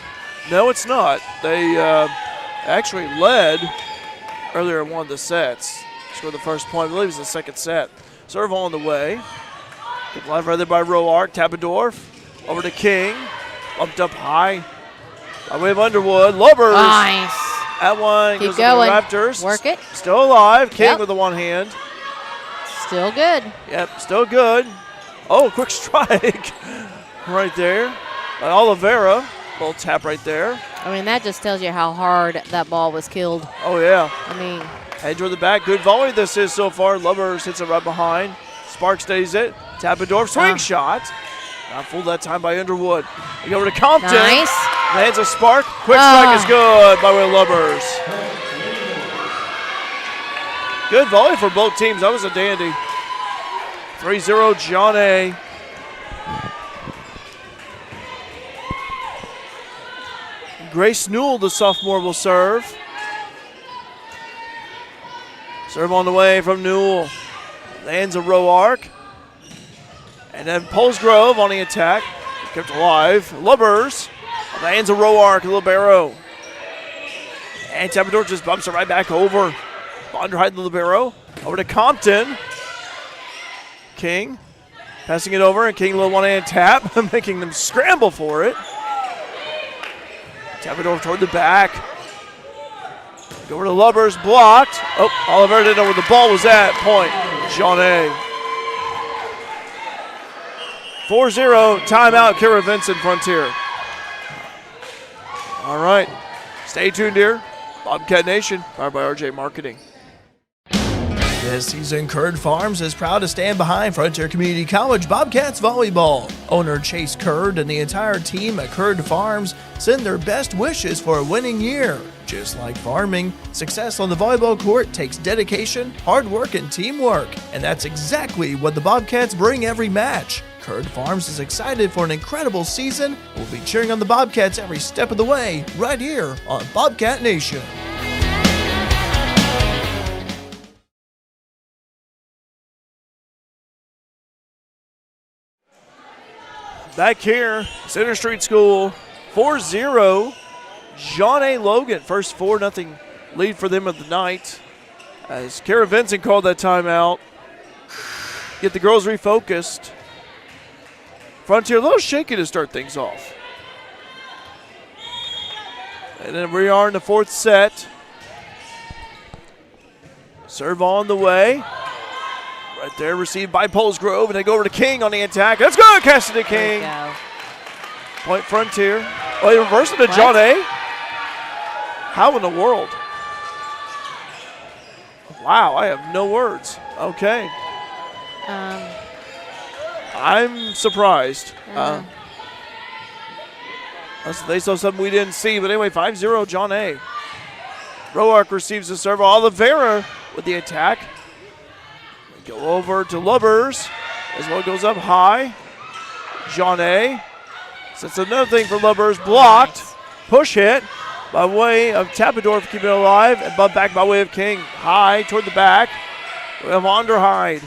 No, it's not. They actually led earlier in one of the sets. Scored the first point. I believe it was the second set. Serve on the way. Get live right there by Roark. Tappendorf. Over to King. Bumped up high. By way of Underwood. Lubbers. Nice. That one Keep goes going. to the Raptors. Work it. Still alive. King with the one hand. Still good. Yep, still good. Oh, quick strike right there by Oliveira. Little tap right there. I mean, that just tells you how hard that ball was killed. Oh, yeah. I mean. Head toward the back. Good volley this is so far. Lubbers hits it right behind. Sparks stays it. Tappendorf swing shot. Not fooled that time by Underwood. We go over to Compton. Nice. Lands a spark. Quick strike is good by way of Lubbers. Good volley for both teams. That was a dandy. 3-0 John A. Grace Newell, the sophomore, will serve. Serve on the way from Newell. Lands a row arc. And then Polsgrove on the attack. Kept alive. Lubbers lands a row arc. Libero. And Tempador just bumps it right back over. Underhide the libero. Over to Compton. King passing it over, and King a little one-hand tap, making them scramble for it. Tap it over toward the back. Go over to Lubbers, blocked. Oh, Oliver didn't know where the ball was at. Point, John A. 4-0, timeout, Kara Vincent, Frontier. All right, stay tuned here. Bobcat Nation, powered by RJ Marketing. This season, Curd Farms is proud to stand behind Frontier Community College Bobcats volleyball. Owner Chase Curd and the entire team at Curd Farms send their best wishes for a winning year. Just like farming, success on the volleyball court takes dedication, hard work, and teamwork. And that's exactly what the Bobcats bring every match. Curd Farms is excited for an incredible season. We'll be cheering on the Bobcats every step of the way, right here on Bobcat Nation. Back here, Center Street School, 4-0, John A. Logan. First 4-0 lead for them of the night. As Kara Vincent called that timeout. Get the girls refocused. Frontier a little shaky to start things off. And then we are in the fourth set. Serve on the way. Right there, received by Polsgrove, and they go over to King on the attack. That's good, Cassidy King. Point Frontier. Oh, he reversed it to John A. How in the world? Wow, I have no words. Okay. I'm surprised. They saw something we didn't see, but anyway, 5-0 John A. Roark receives the serve. Oliveira with the attack. Go over to Lubbers as well, goes up high. John A. Sets another thing for Lubbers, blocked. Push hit by way of Tapador for keeping it alive, and bump back by way of King. High toward the back. We have Onderhide.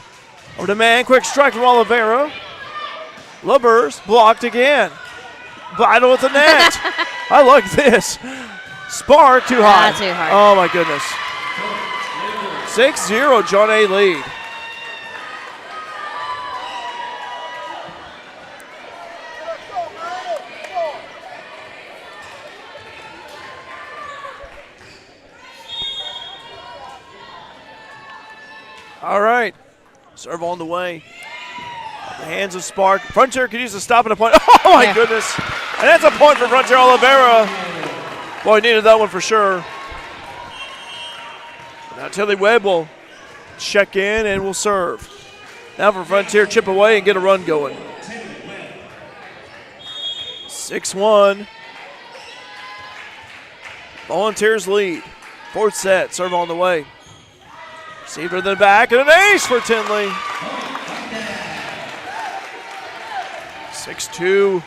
Over to man, quick strike from Oliveira. Lubbers blocked again. Battle with the net. I like this. Spark too high. Too hard. Oh my goodness. 6-0 John A. lead. All right, serve on the way. The hands of Spark. Frontier could use a stop and a point. Oh my goodness. And that's a point for Frontier. Oliveira. Boy, needed that one for sure. Now Tilly Webb will check in and will serve. Now for Frontier, chip away and get a run going. 6-1. Volunteers lead. Fourth set, serve on the way. Receiver in the back, and an ace for Tinley. 6-2.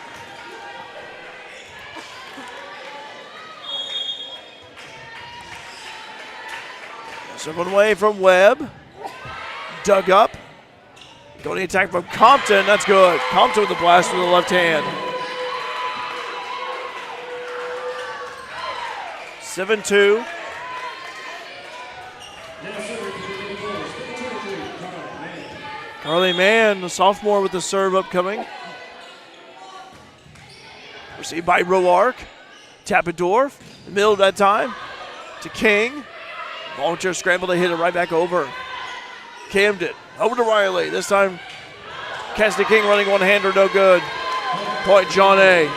Serve one away from Webb. Dug up. Going to attack from Compton. That's good. Compton with the blast with the left hand. 7-2. Carly Mann, the sophomore, with the serve upcoming. Received by Roark. Tapador, in the middle of that time, to King. Volunteer scramble to hit it right back over. Camden, over to Riley. This time, Cassidy King running one-hander, no good. Point John A.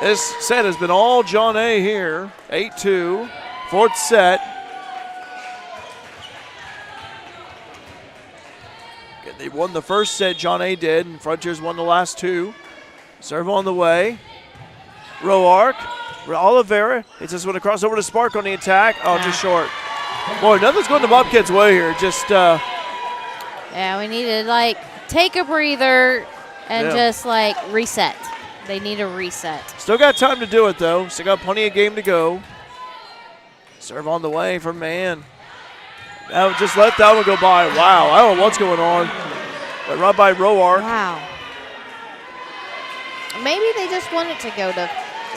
This set has been all John A here. 8-2, fourth set. They won the first set, John A did, and Frontiers won the last two. Serve on the way. Roark. Oliveira hits this one across over to Spark on the attack. Oh, just short. Boy, nothing's going the Bobcats' way here. Just Yeah, we need to, like, take a breather and just, like, reset. They need a reset. still got time to do it, though. Still got plenty of game to go. Serve on the way from Mann. Now just let that one go by. Wow, I don't know what's going on. But right by Roark. Wow. Maybe they just wanted to go to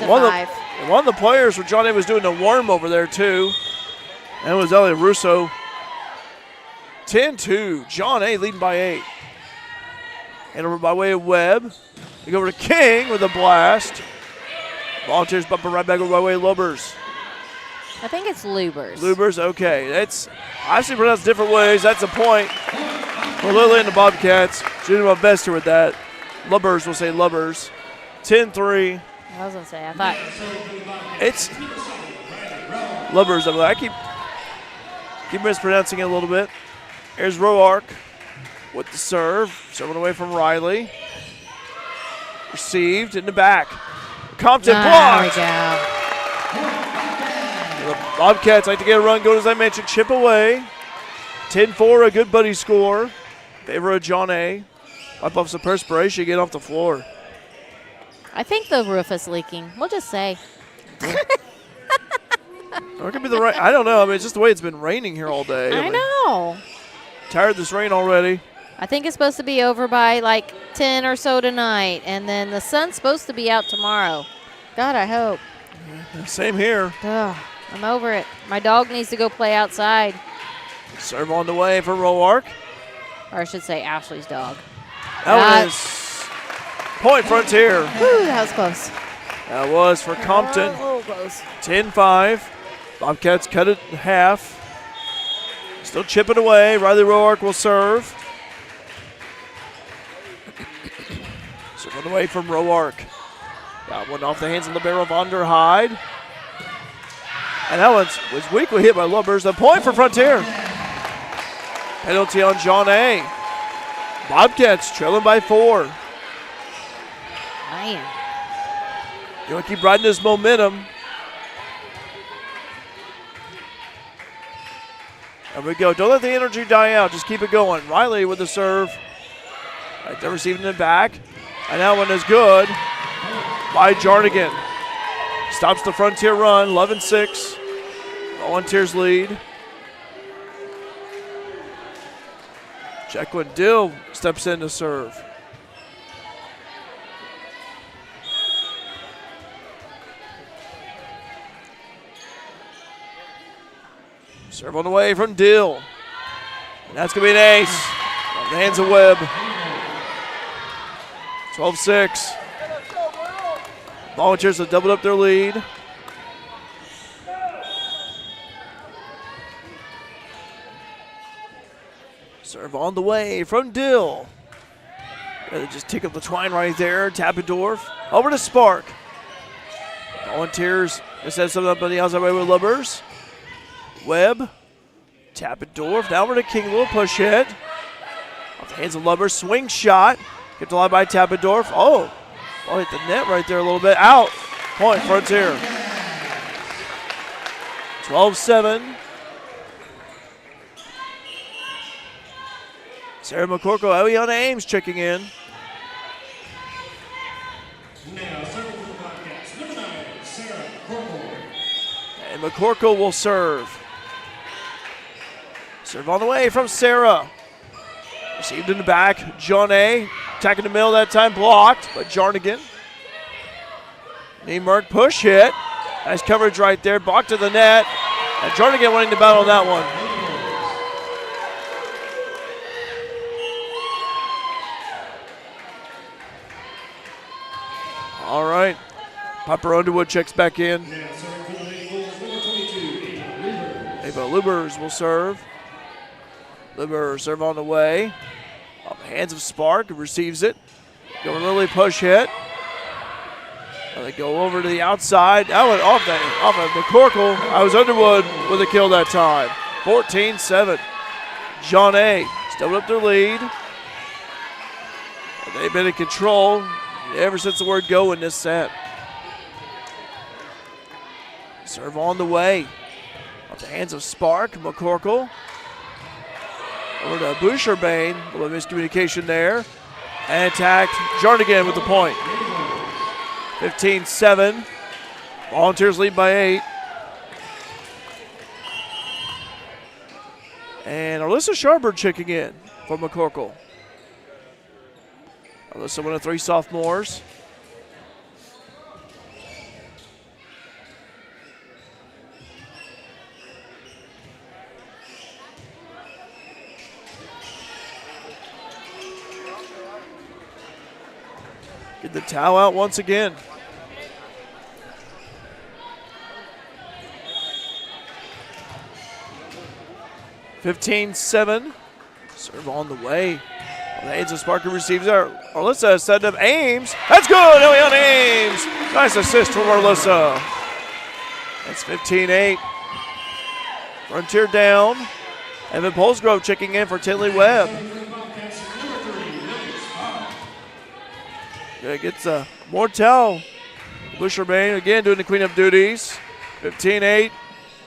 One 5. of the players for John A was doing a worm over there, too. And it was Elliot Russo. 10-2. John A leading by 8. And over by way of Webb. They go over to King with a blast. Volunteers bumping right back over by way of Lubbers. I think it's Lubers. Lubers, okay. That's actually pronounced different ways. That's a point for Lily and the Bobcats. Doing my best here with that. Lubbers will say Lubbers. 10-3. I was going to say, I thought. It's Lubbers. I keep mispronouncing it a little bit. Here's Roark with the serve. Serving away from Riley. Received in the back. Compton blocked. There we go. The Bobcats like to get a run going, as I mentioned. Chip away. 10-4, a good buddy score. Favor of John A. Wipe off some perspiration, get off the floor. I think the roof is leaking. We'll just say. Or it could be the rain. I don't know. I mean, it's just the way it's been raining here all day. I know. Tired of this rain already. I think it's supposed to be over by like 10 or so tonight, and then the sun's supposed to be out tomorrow. God, I hope. Same here. Ugh, I'm over it. My dog needs to go play outside. Serve on the way for Roark. Or I should say Ashley's dog. That was point Frontier. Whew, that was close. That was for Compton. A little close. 10-5. Bobcats cut it in half. Still chipping away. Riley Roark will serve. Serve on the way from Roark. Got one off the hands of libero von der Hyde. And that one was weakly hit by Lubbers. A point for Frontier. Penalty on John A. Bobcats trailing by 4. Man. You want to keep riding this momentum. There we go. Don't let the energy die out. Just keep it going. Riley with the serve. Right there, receiving it back. And that one is good by Jarnigan. Stops the Frontier run. 11-6. Volunteers lead. Check when Dill steps in to serve. Serve on the way from Dill. And that's going to be an ace. On the hands of Webb. 12-6. Volunteers have doubled up their lead. Serve on the way from Dill. They just tick up the twine right there. Tappendorf over to Spark. Volunteers set something up on the outside way with Lubbers. Webb. Tappendorf. Now over to King. Little push hit. Off the hands of Lubbers. Swing shot. Kept alive by Tappendorf. Oh. Ball hit the net right there a little bit. Out. Point Frontier. 12-7. Sarah McCorkle, Eliana Ames checking in. Now, serving for the Bobcats, number 9, Sarah Corporal. And McCorkle will serve. Serve on the way from Sarah. Received in the back. John A. Attacking the middle that time. Blocked by Jarnigan. Niemark push hit. Nice coverage right there. Blocked to the net. And Jarnigan winning the battle on that one. All right. Piper Underwood checks back in. Now, serving for the Lady Bulls, number 22, Ava Luber. Ava Lubers will serve. Luber serve on the way. Off the hands of Spark, who receives it. Going Lily push hit. And they go over to the outside. That one off of McCorkle. I was Underwood with a kill that time. 14-7. John A. stepped up their lead. And they've been in control ever since the word go in this set. Serve on the way. Off the hands of Spark. McCorkle. Over to Boucherbane. A little miscommunication there. And attacked. Jarnigan with the point. 15-7. Volunteers lead by 8. And Alyssa Sharbird checking in for McCorkle. Alyssa, one of 3 sophomores. Get the towel out once again. (15-7). Serve on the way. On the hands of Sparker receives there. Alyssa setting up Ames. That's good. Eliana Ames. Nice assist from Alyssa. That's 15-8. Frontier down. Evan Polsgrove checking in for Tinley Webb. Yeah, gets Mortel. Busherbane again doing the cleanup duties. 15-8.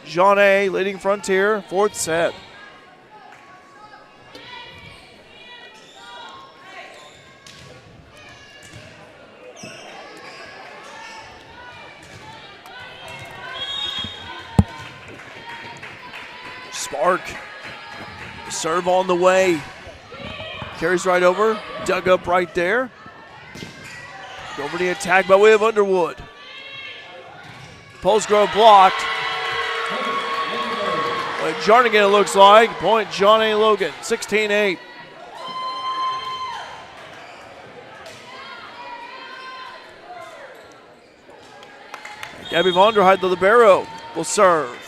Jean A leading Frontier. 4th set. Spark. Serve on the way. Carries right over. Dug up right there. Over the attack by way of Underwood. Polsgrove blocked. Jarnigan, it looks like. Point John A. Logan. 16-8. Gabby Vonderheide, the libero, will serve.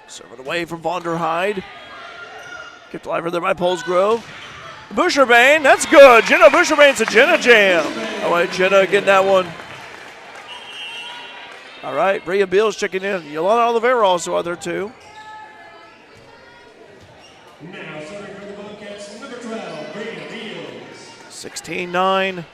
Serve it away from Vonderheide. Kept alive there by Polsgrove. Busherbane, that's good. Jenna Busherbane's a Jenna jam. Oh, wait, Jenna getting that one. All right, Rhea Beals checking in. Yolanda Oliveira also out there too. Now serving for the Bobcats, number 12, Rhea Beals. 16-9.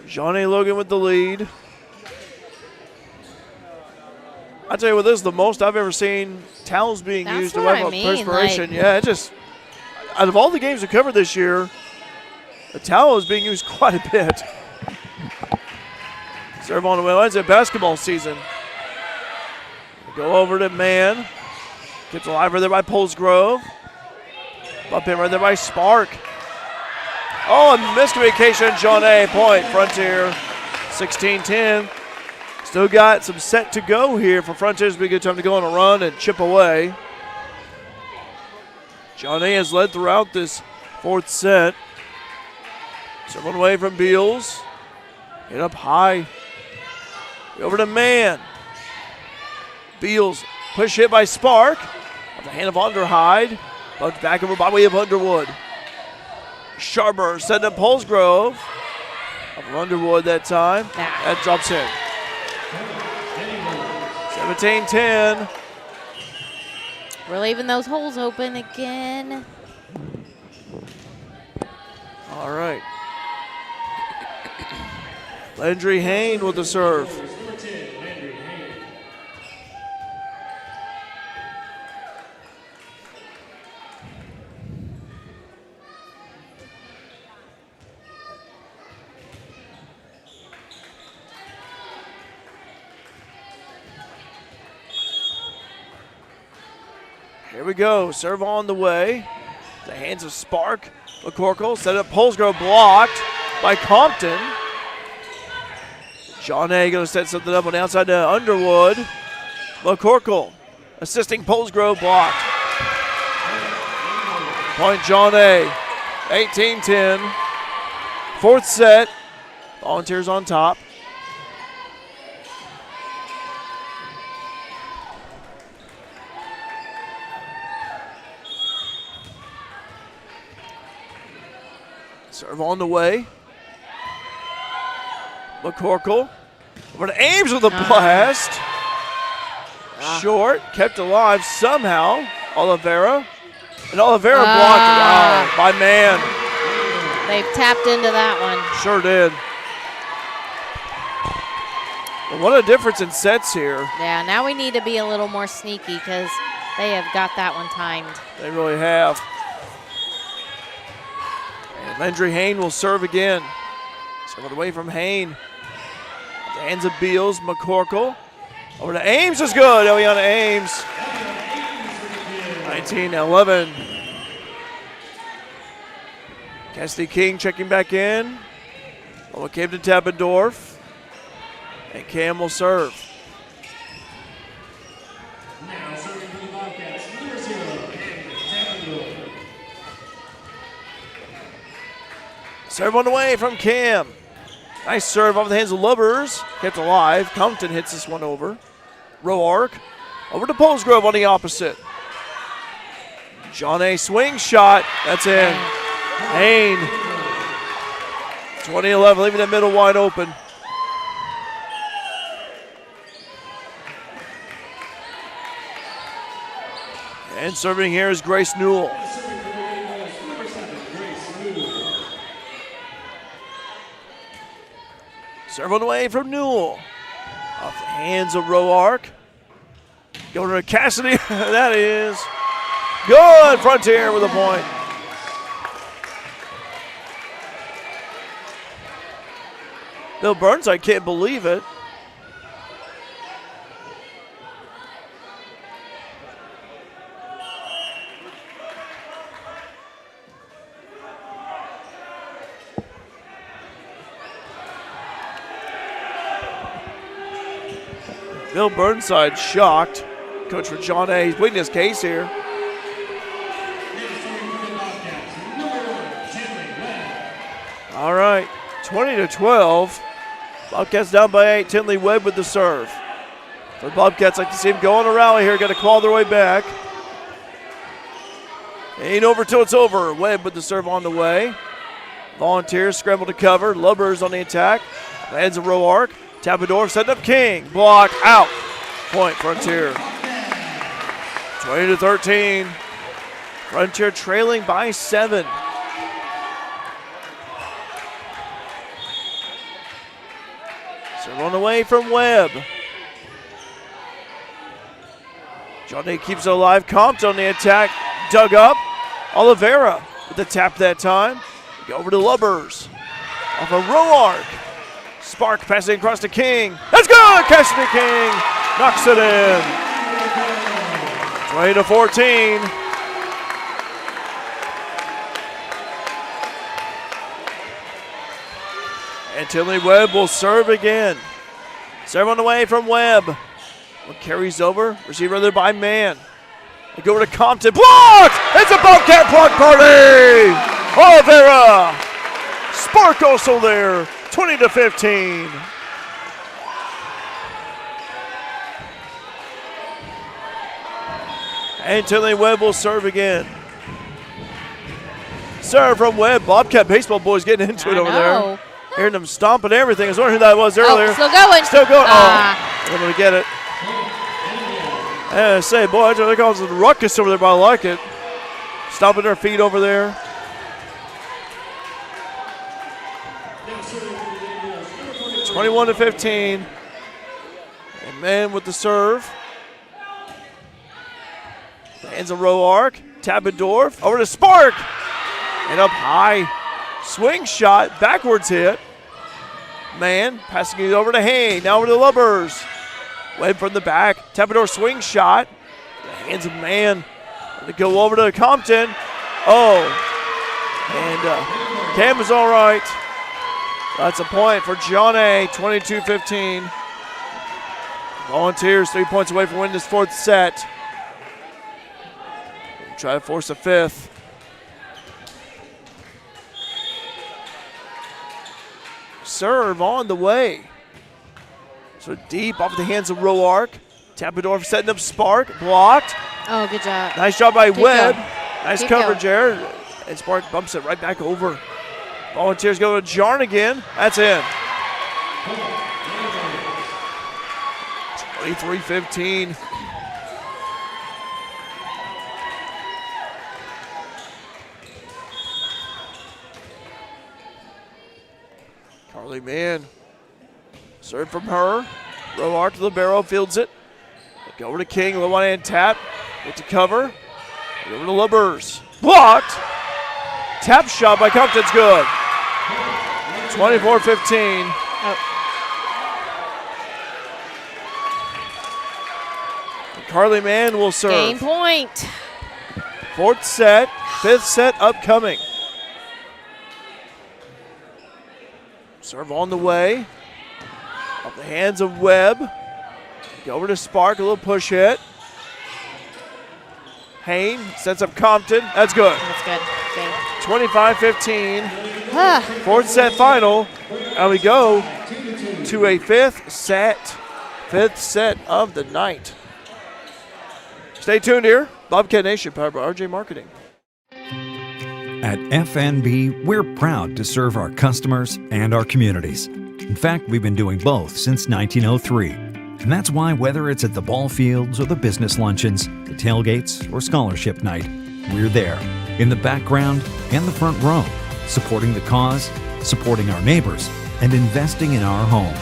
Johnny Logan with the lead. I tell you what, this is the most I've ever seen towels being That's used to what wipe I up mean, perspiration. like- Yeah, it just, out of all the games we covered this year, the towel is being used quite a bit. Serve on the way. It's a basketball season. Go over to Mann. Gets alive right there by Polsgrove. Bump in right there by Spark. Oh, and miscommunication, John A. Point, Frontier, 16-10. Still got some set to go here for Frontier. It's been a good time to go on a run and chip away. John A. has led throughout this 4th set. Serve one away from Beals. Hit up high. Over to Mann. Beals, push hit by Spark. Off the hand of Underhyde. Bumped back over by way of Underwood. Sharber setting up Polsgrove. Of Underwood that time. That drops in. 17-10. We're leaving those holes open again. All right. Landry Hain with the serve. Number 10, Landry Haynes. Here we go. Serve on the way. The hands of Spark. McCorkle set up. Polsgrove blocked by Compton. John A. going to set something up on the outside to Underwood. McCorkle assisting Polsgrove blocked. Point John A. 18-10. 4th set. Volunteers on top. Serve on the way. McCorkle. Over to Ames with a blast. Short. Kept alive somehow. Oliveira. And Oliveira blocked it. Wow, by man. They've tapped into that one. Sure did. Well, what a difference in sets here. Yeah, now we need to be a little more sneaky because they have got that one timed. They really have. And Landry Hain will serve again. Serve it away from Hain. The hands of Beals, McCorkle. Over to Ames is good. Eliana Ames. 19-11. Cassidy King checking back in. Oh, it came to Tabendorf. And Cam will serve. Now serving for the Bobcats, number 0, Tabendorf. Serve on the way from Cam. Nice serve off the hands of Lubbers. Kept alive. Compton hits this one over. Row arc. Over to Polesgrove on the opposite. John A. swing shot. That's in. Hain. 20-11, leaving that middle wide open. And serving here is Grace Newell. Serve on the way from Newell. Off the hands of Row Arc. Going to Cassidy. That is good. Frontier with a point. Bill Burns, I can't believe it. Bill Burnside shocked. Coach for John A. He's pleading his case here. All right, 20-12. Bobcats down by 8. Tinley Webb with the serve. For Bobcats, like to see him go on a rally here. Got to claw their way back. Ain't over till it's over. Webb with the serve on the way. Volunteers scramble to cover. Lubbers on the attack. Lands a Row Arc. Tabendorf setting up King. Block out. Point Frontier. 20-13. Frontier trailing by 7. Serve on the way from Webb. Johnny keeps it alive. Compton on the attack. Dug up. Oliveira with the tap that time. Go over to Lubbers. Off a Row Arc. Spark passing across to King. That's good! Cassidy King knocks it in. 20-14. And Tinley Webb will serve again. Serve on the way from Webb. What carries over? Receiver there by Man. They go over to Compton. Blocked! It's a Bobcat block party! Oliveira. Spark also there. 20-15. And Tinley Webb will serve again. Serve from Webb. Bobcat baseball boys getting into it over there. Hearing them stomping everything. I was wondering who that was earlier. Oh, still going. Still going. Oh, able to get it. And say, boy, they call it a ruckus over there, but I like it. Stomping their feet over there. Now serving for the Eagles, 21-15. And Man with the serve. Hands a Row Arc. Tabendorf over to Spark. And up high. Swing shot. Backwards hit. Man passing it over to Hain. Now over to Lubbers. Webb from the back. Tabendorf swing shot. The hands of Man. To go over to Compton. Oh. And Cam is all right. That's a point for John A. 22-15. Volunteers 3 points away from winning this fourth set. Try to force a fifth. Serve on the way. So deep off the hands of Row Arc. Tabendorf setting up Spark. Blocked. Oh, good job. Nice job by Keep Webb. going. Nice Keep coverage going. there. And Spark bumps it right back over. Volunteers go to Jarn again. That's in. 23-15. Carly Mann. Serve from her. Row arc to the barrel, fields it. Go over to King, low on hand tap. Get to cover. Go over to Lubbers. Blocked. Tap shot by Compton's good. 24-15. Carly Mann will serve. Game point. Fourth set, fifth set upcoming. Serve on the way. Off the hands of Webb. Go over to Spark, a little push hit. Hain sets up Compton. That's good. That's good. Game. 25-15. Fourth set final. And we go to a fifth set of the night. Stay tuned here. Bobcat Nation, powered by RJ Marketing. At FNB, we're proud to serve our customers and our communities. In fact, we've been doing both since 1903. And that's why whether it's at the ball fields or the business luncheons, the tailgates or scholarship night, we're there, in the background and the front row, supporting the cause, supporting our neighbors, and investing in our home,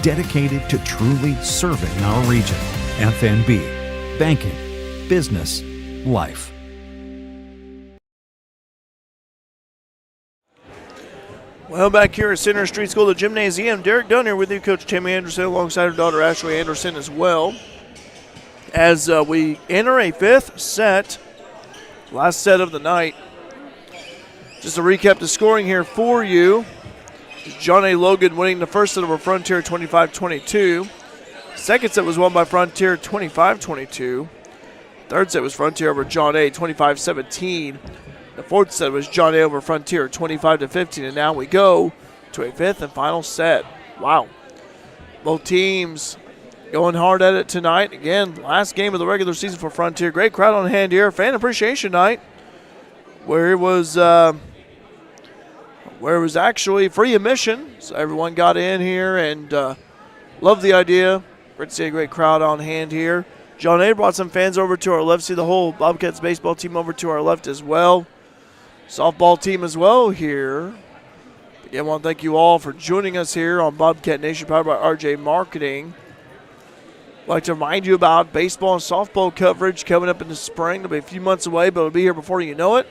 dedicated to truly serving our region. FNB, banking, business, life. Well, back here at Center Street School, the gymnasium, Derek Dunn here with you, Coach Tammy Anderson, alongside her daughter Ashley Anderson as well. As we enter a fifth set, last set of the night. Just to recap the scoring here for you. John A. Logan winning the first set over Frontier 25-22. Second set was won by Frontier 25-22. Third set was Frontier over John A. 25-17. The fourth set was John A. over Frontier 25-15. And now we go to a fifth and final set. Wow. Both teams going hard at it tonight. Again, last game of the regular season for Frontier. Great crowd on hand here. Fan appreciation night where it was actually free admission. So everyone got in here and loved the idea. Great to see a great crowd on hand here. John A. brought some fans over to our left. See the whole Bobcats baseball team over to our left as well. Softball team as well here. Again, I want to thank you all for joining us here on Bobcat Nation, powered by RJ Marketing. I'd like to remind you about baseball and softball coverage coming up in the spring. It'll be a few months away, but it'll be here before you know it.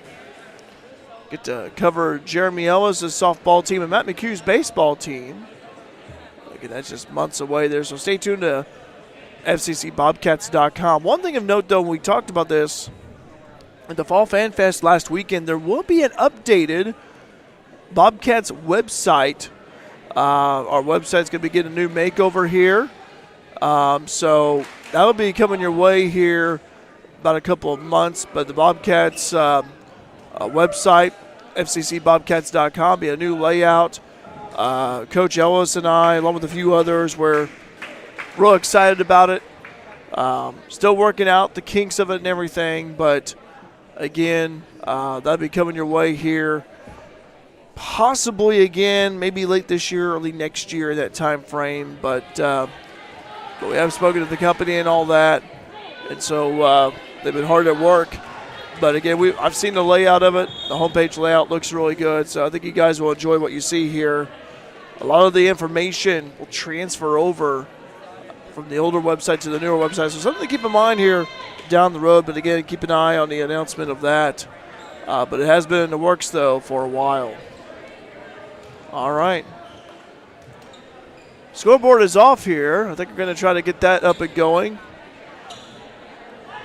Get to cover Jeremy Ellis' softball team and Matt McHugh's baseball team. Again, that's just months away there, so stay tuned to FCCBobcats.com. One thing of note, though, we talked about this at the Fall Fan Fest last weekend, there will be an updated Bobcats website. Our website's going to be getting a new makeover here. So that'll be coming your way here about a couple of months. But the Bobcats website, FCCBobcats.com, be a new layout. Coach Ellis and I, along with a few others, were real excited about it. Still working out the kinks of it and everything, but again, that'll be coming your way here. Possibly again, maybe late this year, early next year, that time frame. But we have spoken to the company and all that, and so they've been hard at work. But again, I've seen the layout of it. The homepage layout looks really good, so I think you guys will enjoy what you see here. A lot of the information will transfer over from the older website to the newer website. So something to keep in mind here down the road. But again, keep an eye on the announcement of that. But it has been in the works, though, for a while. All right. Scoreboard is off here. I think we're going to try to get that up and going.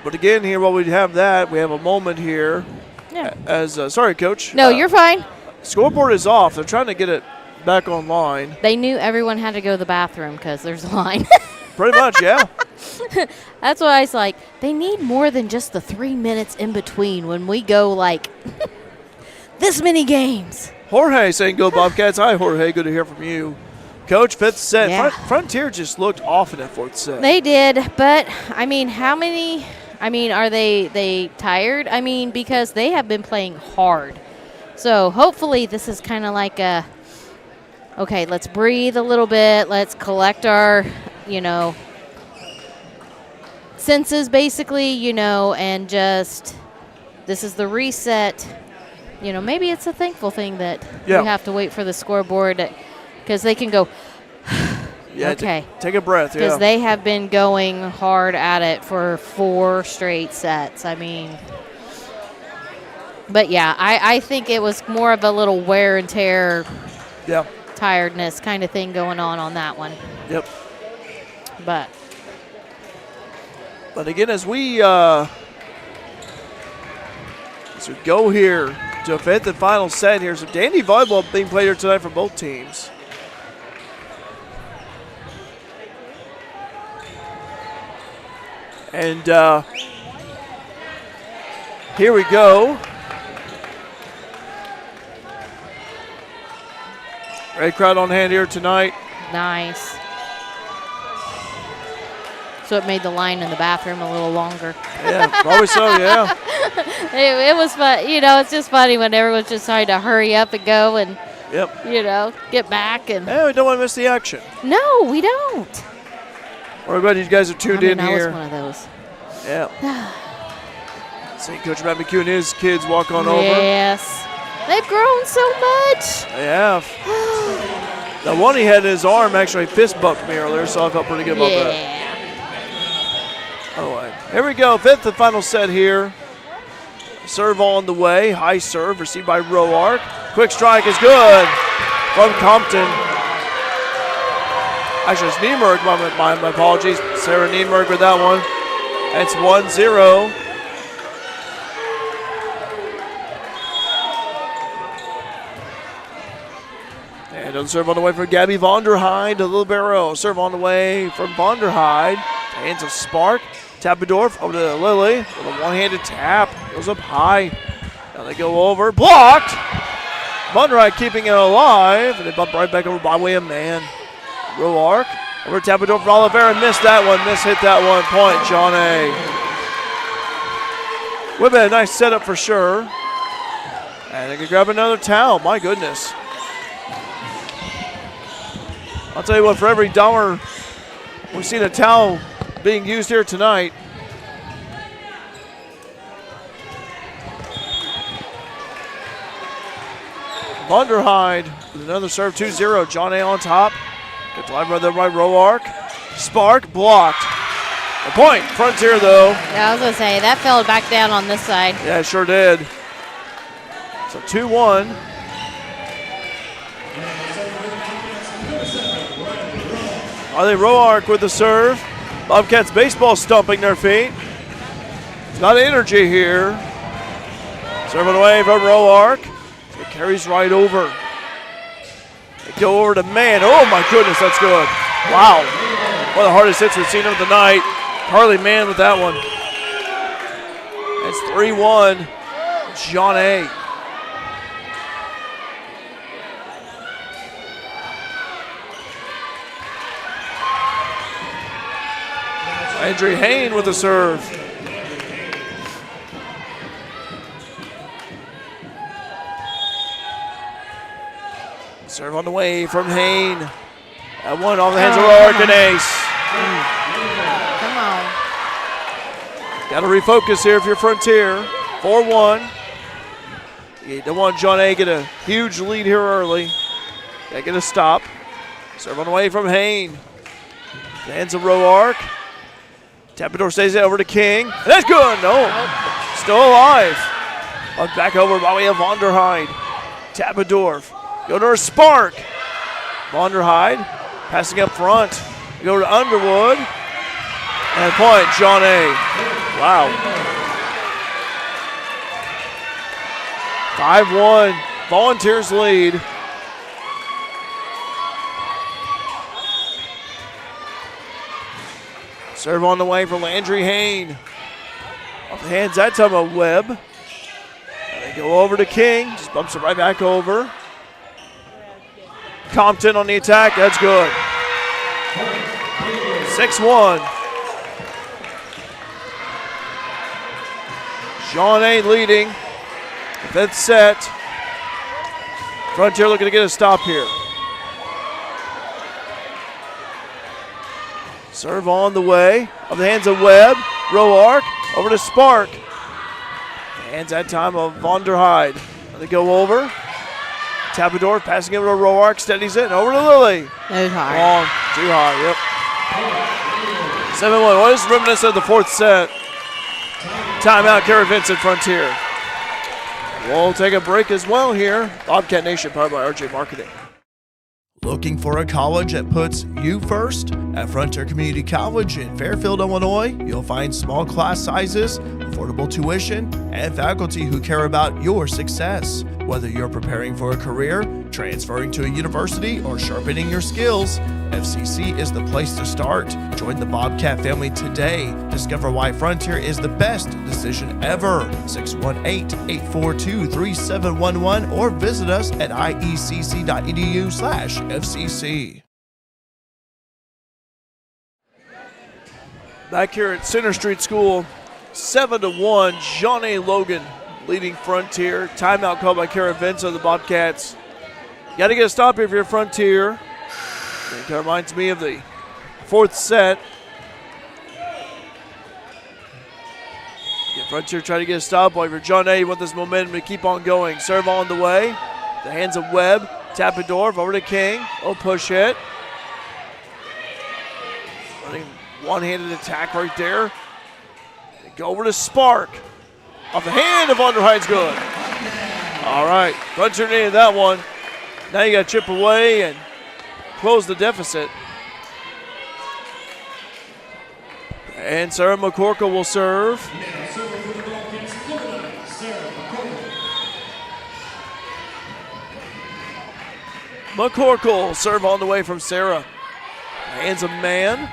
But again, here while we have that, we have a moment here. Yeah. Sorry, Coach. No, you're fine. Scoreboard is off. They're trying to get it back online. They knew everyone had to go to the bathroom because there's a line. Pretty much, yeah. That's why I was like, they need more than just the 3 minutes in between when we go like this many games. Jorge saying go Bobcats. Hi, Jorge. Good to hear from you. Coach, fifth set. Yeah. Frontier just looked off in that fourth set. They did, but, I mean, how many – I mean, are they tired? I mean, because they have been playing hard. So, hopefully this is kind of like a, okay, let's breathe a little bit. Let's collect our, senses basically, and just this is the reset. Maybe it's a thankful thing that we have to wait for the scoreboard because they can go, Yeah, okay. Take a breath, Because they have been going hard at it for 4 straight sets. I mean, but yeah, I think it was more of a little wear and tear, tiredness kind of thing going on that one. Yep. But again, as we go here to a 5th and final set here, some dandy volleyball being played here tonight for both teams. And here we go. Great crowd on hand here tonight. nice. So it made the line in the bathroom a little longer. Yeah, probably so, yeah. It was fun. You know, it's just funny when everyone's just trying to hurry up and go and, you know, get back. And Yeah, we don't want to miss the action. no, we don't. We're glad you guys are tuned in I here. was one of those. Yeah. See Coach Matt McHugh and his kids walk on over. Yes. They've grown so much. They have. The one he had in his arm actually fist bumped me earlier, so I felt pretty good about that. Yeah. All right. Here we go. 5th and final set here. Serve on the way. High serve received by Roark. Quick strike is good from Compton. Actually, it's Niemerg. My apologies. Sarah Niemerg with that one. It's 1-0. And another serve on the way from Gabby Vonderheide to Little Barrow. Serve on the way from Vonderheide. Hands of Spark. Tappendorf over to Lily with a one-handed tap. Goes up high. Now they go over. Blocked. Vonderheide keeping it alive. And they bump right back over by way of man. Roark over to Tappendorf from Oliveira. Missed that one. Hit that one. Point, John A. Would have been a nice setup for sure. And they can grab another towel. My goodness. I'll tell you what, for every dollar we've seen a towel being used here tonight. Vonderheide with another serve, 2-0. John A on top. Good drive by Roark. Spark blocked. A point. Frontier though. Yeah, I was going to say, that fell back down on this side. Yeah, it sure did. So 2-1. Riley Roark with the serve. Bobcats baseball stomping their feet. It's got energy here. Serving away from Roark. So it carries right over. They go over to Man. Oh my goodness, that's good. Wow. One of the hardest hits we've seen of the night. Carly Mann with that one. It's 3-1. John A. Andrew Hain with the serve. Serve on the way from Hain. That one off the hands of Roark and ace. Come on. Got to refocus here if you're Frontier. 4-1. You don't want John A. get a huge lead here early. Got to get a stop. Serve on the way from Hain. The hands of Roark. Tappendorf stays it over to King. And that's good. No. Still alive. Back over by way of Vonderheide. Tappendorf. Go to her Spark. Vonderheide passing up front. Go to Underwood. And point, John A. Wow. 5-1. Volunteers lead. Serve on the way for Landry Hain. Off the hands that time of Webb. And they go over to King. Just bumps it right back over. Compton on the attack. That's good. 6-1. John A. leading. Fifth set. Frontier looking to get a stop here. Serve on the way. Of the hands of Webb. Roark over to Spark. Hands that time of Vonderheide. They go over. Tapador passing over to Roark, steadies it, over to Lily. Too hard. Long, too high, yep. 7-1. What is reminiscent of the fourth set? Timeout, Kara Vincent, Frontier. We'll take a break as well here. Bobcat Nation, powered by RJ Marketing. Looking for a college that puts you first? At Frontier Community College in Fairfield, Illinois, you'll find small class sizes, affordable tuition, and faculty who care about your success. Whether you're preparing for a career, transferring to a university, or sharpening your skills, FCC is the place to start. Join the Bobcat family today. Discover why Frontier is the best decision ever. 618-842-3711 or visit us at iecc.edu/FCC. Back here at Center Street School, 7-1, John A. Logan leading Frontier. Timeout called by Kara Vincent of the Bobcats. Got to get a stop here if you're Frontier. It kind of reminds me of the fourth set. Frontier trying to get a stop over John A. with this momentum to keep on going. Serve on the way. The hands of Webb. Tapador over to King. Oh, push hit. Running one-handed attack right there. They go over to Spark. Off the hand of Underhine's good. All right, Frontier needed that one. Now you got to chip away and close the deficit. And Sarah McCorkle will serve. McCorkle serve on the way from Sarah. Hands of man.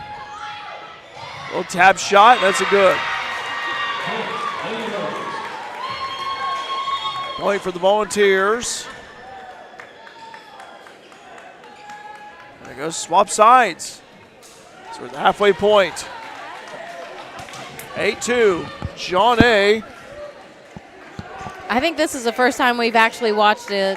Little tap shot, that's a good. Point for the Volunteers. There goes swap sides. So we're at the halfway point. 8-2, John A. I think this is the first time we've actually watched a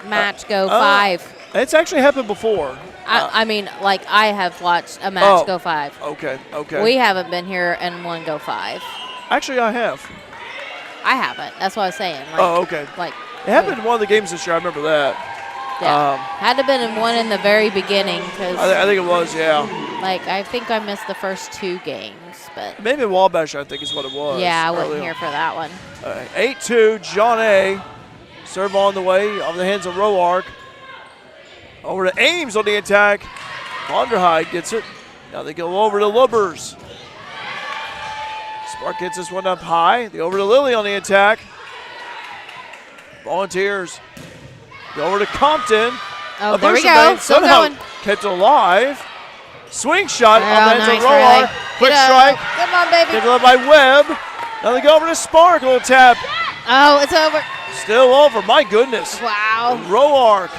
match go 5. It's actually happened before. I mean, like I have watched a match go 5. Okay. We haven't been here and one go 5. Actually, I have. I haven't. That's what I was saying. Like, okay. Like it happened in one of the games this year. I remember that. Yeah. Had to have been in one in the very beginning because I think it was. Yeah. Like I think I missed the first 2 games, but maybe Wabash. I think is what it was. Yeah, I wasn't here for that one. 8-2, John A. Serve on the way off the hands of Roark. Over to Ames on the attack. Vonderheide gets it. Now they go over to Lubbers. Spark gets this one up high. They over to Lily on the attack. Volunteers go over to Compton. Oh, there we go. Still going. Kept it alive. Swing shot on the hands nice of Roark. Quick strike. Come on, baby. Taken up by Webb. Now they go over to Spark. A little tap. Oh, it's over. Still over. My goodness. Wow. Roark.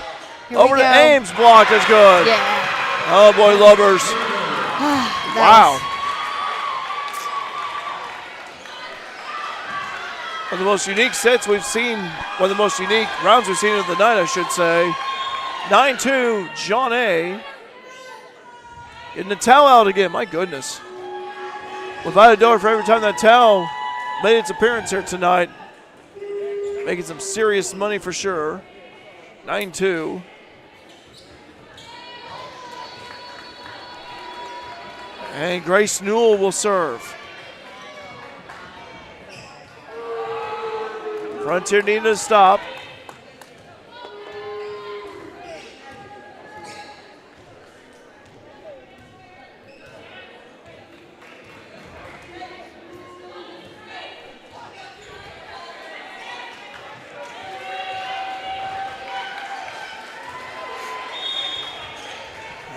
Here Over to Ames, block is good. Yeah. Oh boy, Lubbers. Nice. Wow. One of the most unique sets we've seen, one of the most unique rounds we've seen of the night, I should say. 9-2, John A. Getting the towel out again, my goodness. Without a door for every time that towel made its appearance here tonight. Making some serious money for sure. 9-2. And Grace Newell will serve. Frontier needing to stop.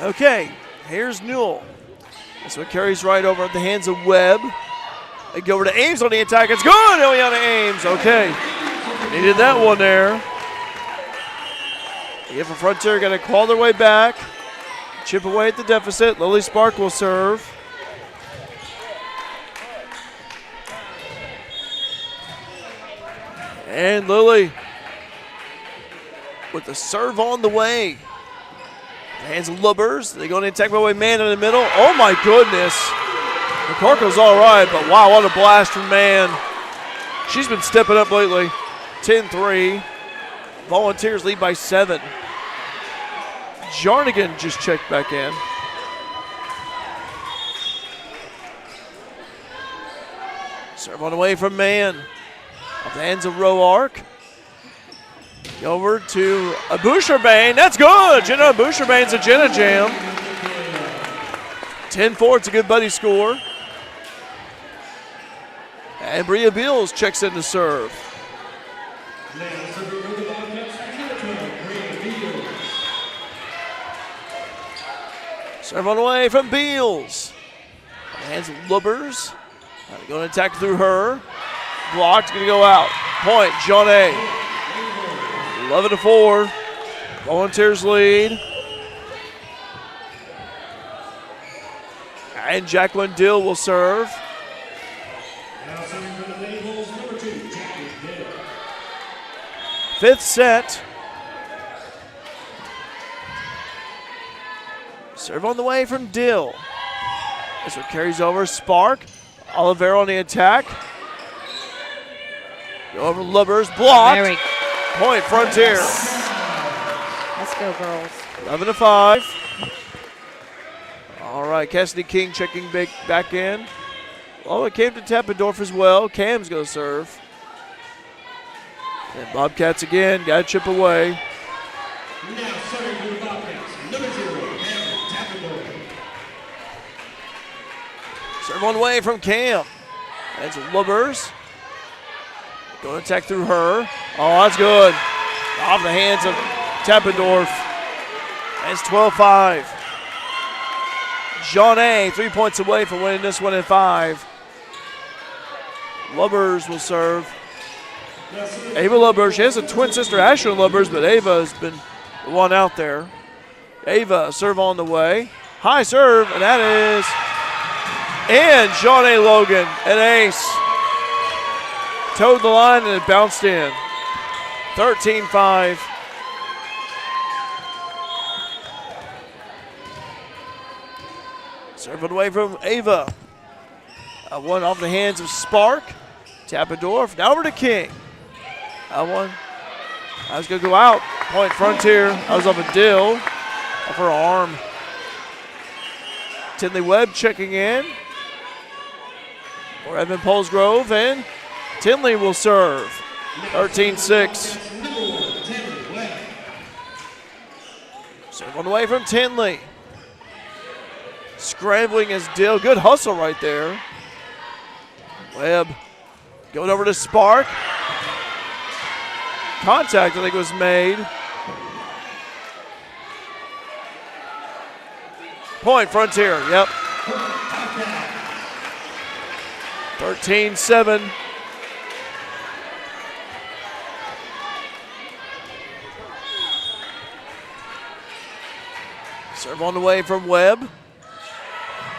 Okay, here's Newell. This one carries right over at the hands of Webb. They go over to Ames on the attack. It's good. Eliana Ames. Okay. Needed that one there. The for Frontier going to claw their way back. Chip away at the deficit. Lily Spark will serve. And Lily with the serve on the way. Hands of Lubbers. They go in attack by way man in the middle. Oh my goodness. McCorkle's all right, but wow, what a blast from Man. She's been stepping up lately. 10-3. Volunteers lead by 7. Jarnigan just checked back in. Serve on the way from Mann. Off the hands of Roark. Over to Abusherbane. That's good. Jenna Abusherbane's a Jenna jam. 10-4. It's a good buddy score. And Bria Beals checks in to serve. Serve on the way from Beals. On the hands of Lubbers. Going to attack through her. Blocked, going to go out. Point, John A. 11-4. Volunteers lead. And Jacqueline Dill will serve. Now serving for the Lady Bulls, number 2, Jacqueline Dill. 5th set. Serve on the way from Dill. This one carries over. Spark. Olivero on the attack. Go over Lubbers. Blocked. Point, Frontier. Let's go, girls. 11-5. All right, Cassidy King checking back in. Oh, it came to Teppendorf as well. Cam's going to serve. And Bobcats again, got to chip away. Now serving for the Bobcats, number 0, Cameron Tappendorf. Serve on the way from Cam. That's Lubbers. Going to attack through her. Oh, that's good. Off the hands of Teppendorf. That's 12-5. John A. 3 points away from winning this one in 5. Lubbers will serve. Ava Lubbers. She has a twin sister, Ashley Lubbers, but Ava has been the one out there. Ava, serve on the way. High serve, and that is in. John A. Logan, an ace. Towed the line and it bounced in. 13-5. Serve it away from Ava. One off the hands of Spark. Tappendorf. Now over to King. One. That was going to go out. Point, Frontier. That was off a Dill. Off her arm. Tinley Webb checking in. For Evan Polsgrove. And Tinley will serve. 13-6. Serve on the way from Tinley. Scrambling is Dill. Good hustle right there. Webb going over to Spark. Contact, I think, was made. Point, Frontier. Yep. 13-7. Serve on the way from Webb.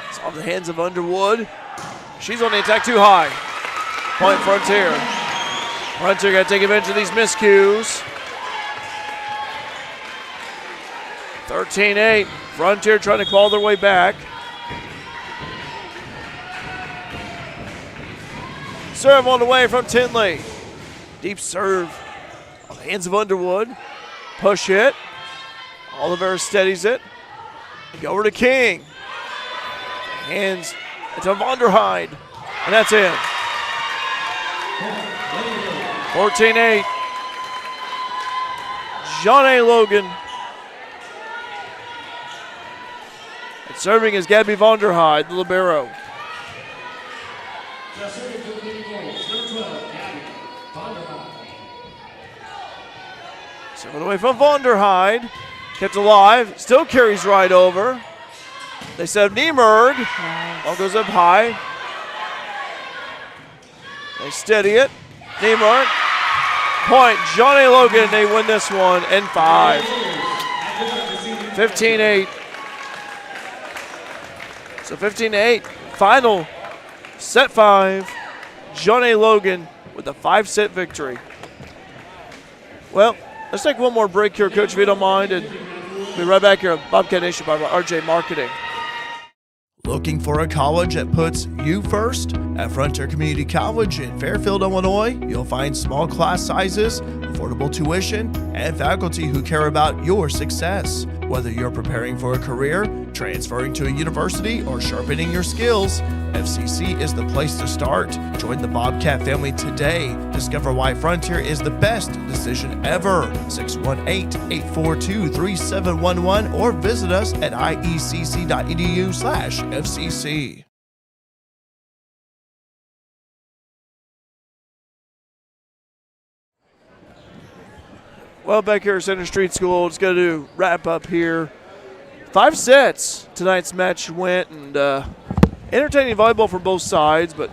It's off the hands of Underwood. She's on the attack too high. Point, Frontier. Frontier got to take advantage of these miscues. 13-8. Frontier trying to claw their way back. Serve on the way from Tinley. Deep serve on the hands of Underwood. Push hit. Oliver steadies it. Go over to King. Hands to Vonderheide. And that's in. 14-8. John A. Logan. And serving is Gabby Vonderheide, the libero. Serving away from Vonderheide. Kept alive. Still carries right over. They set up Niemerg. Ball goes up high. They steady it. Niemerg. Point. John A. Logan. They win this one in 5. 15-8. So 15-8. Final set 5. John A. Logan with a 5-set victory. Well, let's take one more break here, Coach, if you don't mind, and be right back here at Bobcat Nation by RJ Marketing. Looking for a college that puts you first? At Frontier Community College in Fairfield, Illinois, you'll find small class sizes, affordable tuition, and faculty who care about your success. Whether you're preparing for a career, transferring to a university, or sharpening your skills, FCC is the place to start. Join the Bobcat family today. Discover why Frontier is the best decision ever. 618-842-3711 or visit us at iecc.edu/FCC. Well, back here at Center Street School, it's going to wrap up here. 5 sets tonight's match went, and entertaining volleyball from both sides, but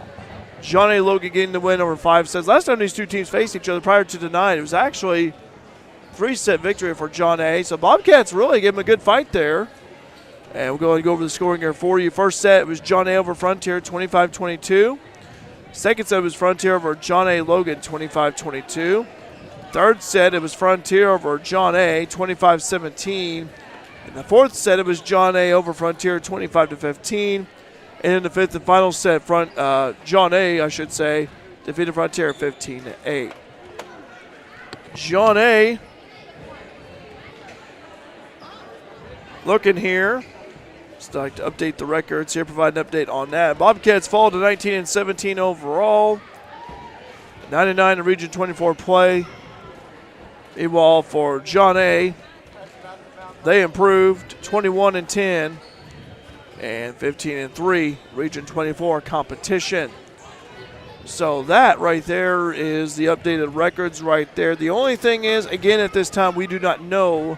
John A. Logan getting the win over 5 sets. Last time these two teams faced each other prior to tonight, it was actually 3-set victory for John A. So Bobcats really gave him a good fight there. And we're going to go over the scoring here for you. First set, it was John A. over Frontier, 25-22. Second set was Frontier over John A. Logan, 25-22. Third set, it was Frontier over John A., 25-17. In the fourth set, it was John A. over Frontier, 25-15. And in the fifth and final set, John A., I should say, defeated Frontier 15-8. John A. looking here. Just like to update the records here, provide an update on that. Bobcats fall to 19-17 overall. 99 in Region 24 play. Meanwhile, for John A., they improved 21-10 and 15-3 Region 24 competition. So that right there is the updated records right there. The only thing is, again, at this time, we do not know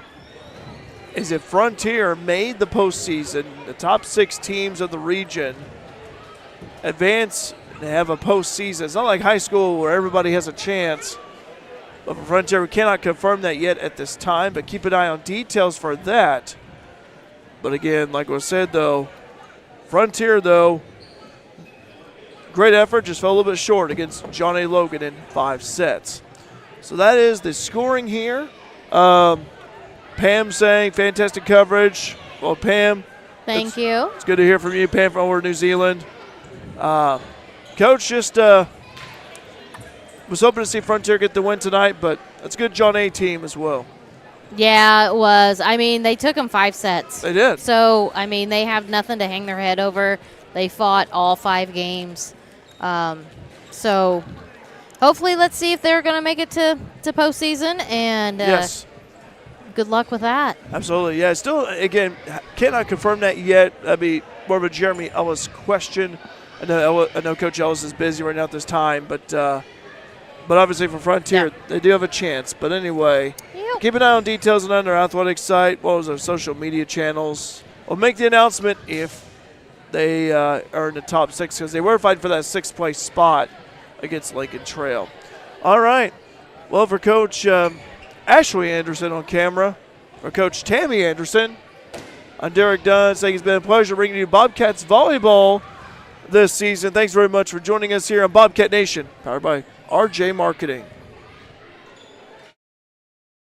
is if Frontier made the postseason, the top 6 teams of the region advance and have a postseason. It's not like high school where everybody has a chance. But for Frontier, we cannot confirm that yet at this time, but keep an eye on details for that. But again, like was said, though, Frontier, though, great effort, just fell a little bit short against John A. Logan in 5 sets. So that is the scoring here. Pam saying fantastic coverage. Well, Pam. Thank you. It's good to hear from you, Pam, from over New Zealand. Coach just was hoping to see Frontier get the win tonight, but that's a good John A. team as well. Yeah, it was. I mean, they took them 5 sets. They did. So, I mean, they have nothing to hang their head over. They fought all 5 games. So, hopefully, let's see if they're going to make it to postseason. And yes. Good luck with that. Absolutely. Yeah, still, again, cannot confirm that yet. That'd be more of a Jeremy Ellis question. I know Coach Ellis is busy right now at this time, but obviously for Frontier, they do have a chance. But anyway, keep an eye on details on their athletic site. What was our social media channels? We'll make the announcement if they are in the top 6 because they were fighting for that 6th place spot against Lincoln Trail. All right. Well, for Coach Ashley Anderson on camera, for Coach Tammy Anderson, I'm Derek Dunn saying it's been a pleasure bringing you Bobcats volleyball this season. Thanks very much for joining us here on Bobcat Nation, powered by RJ Marketing.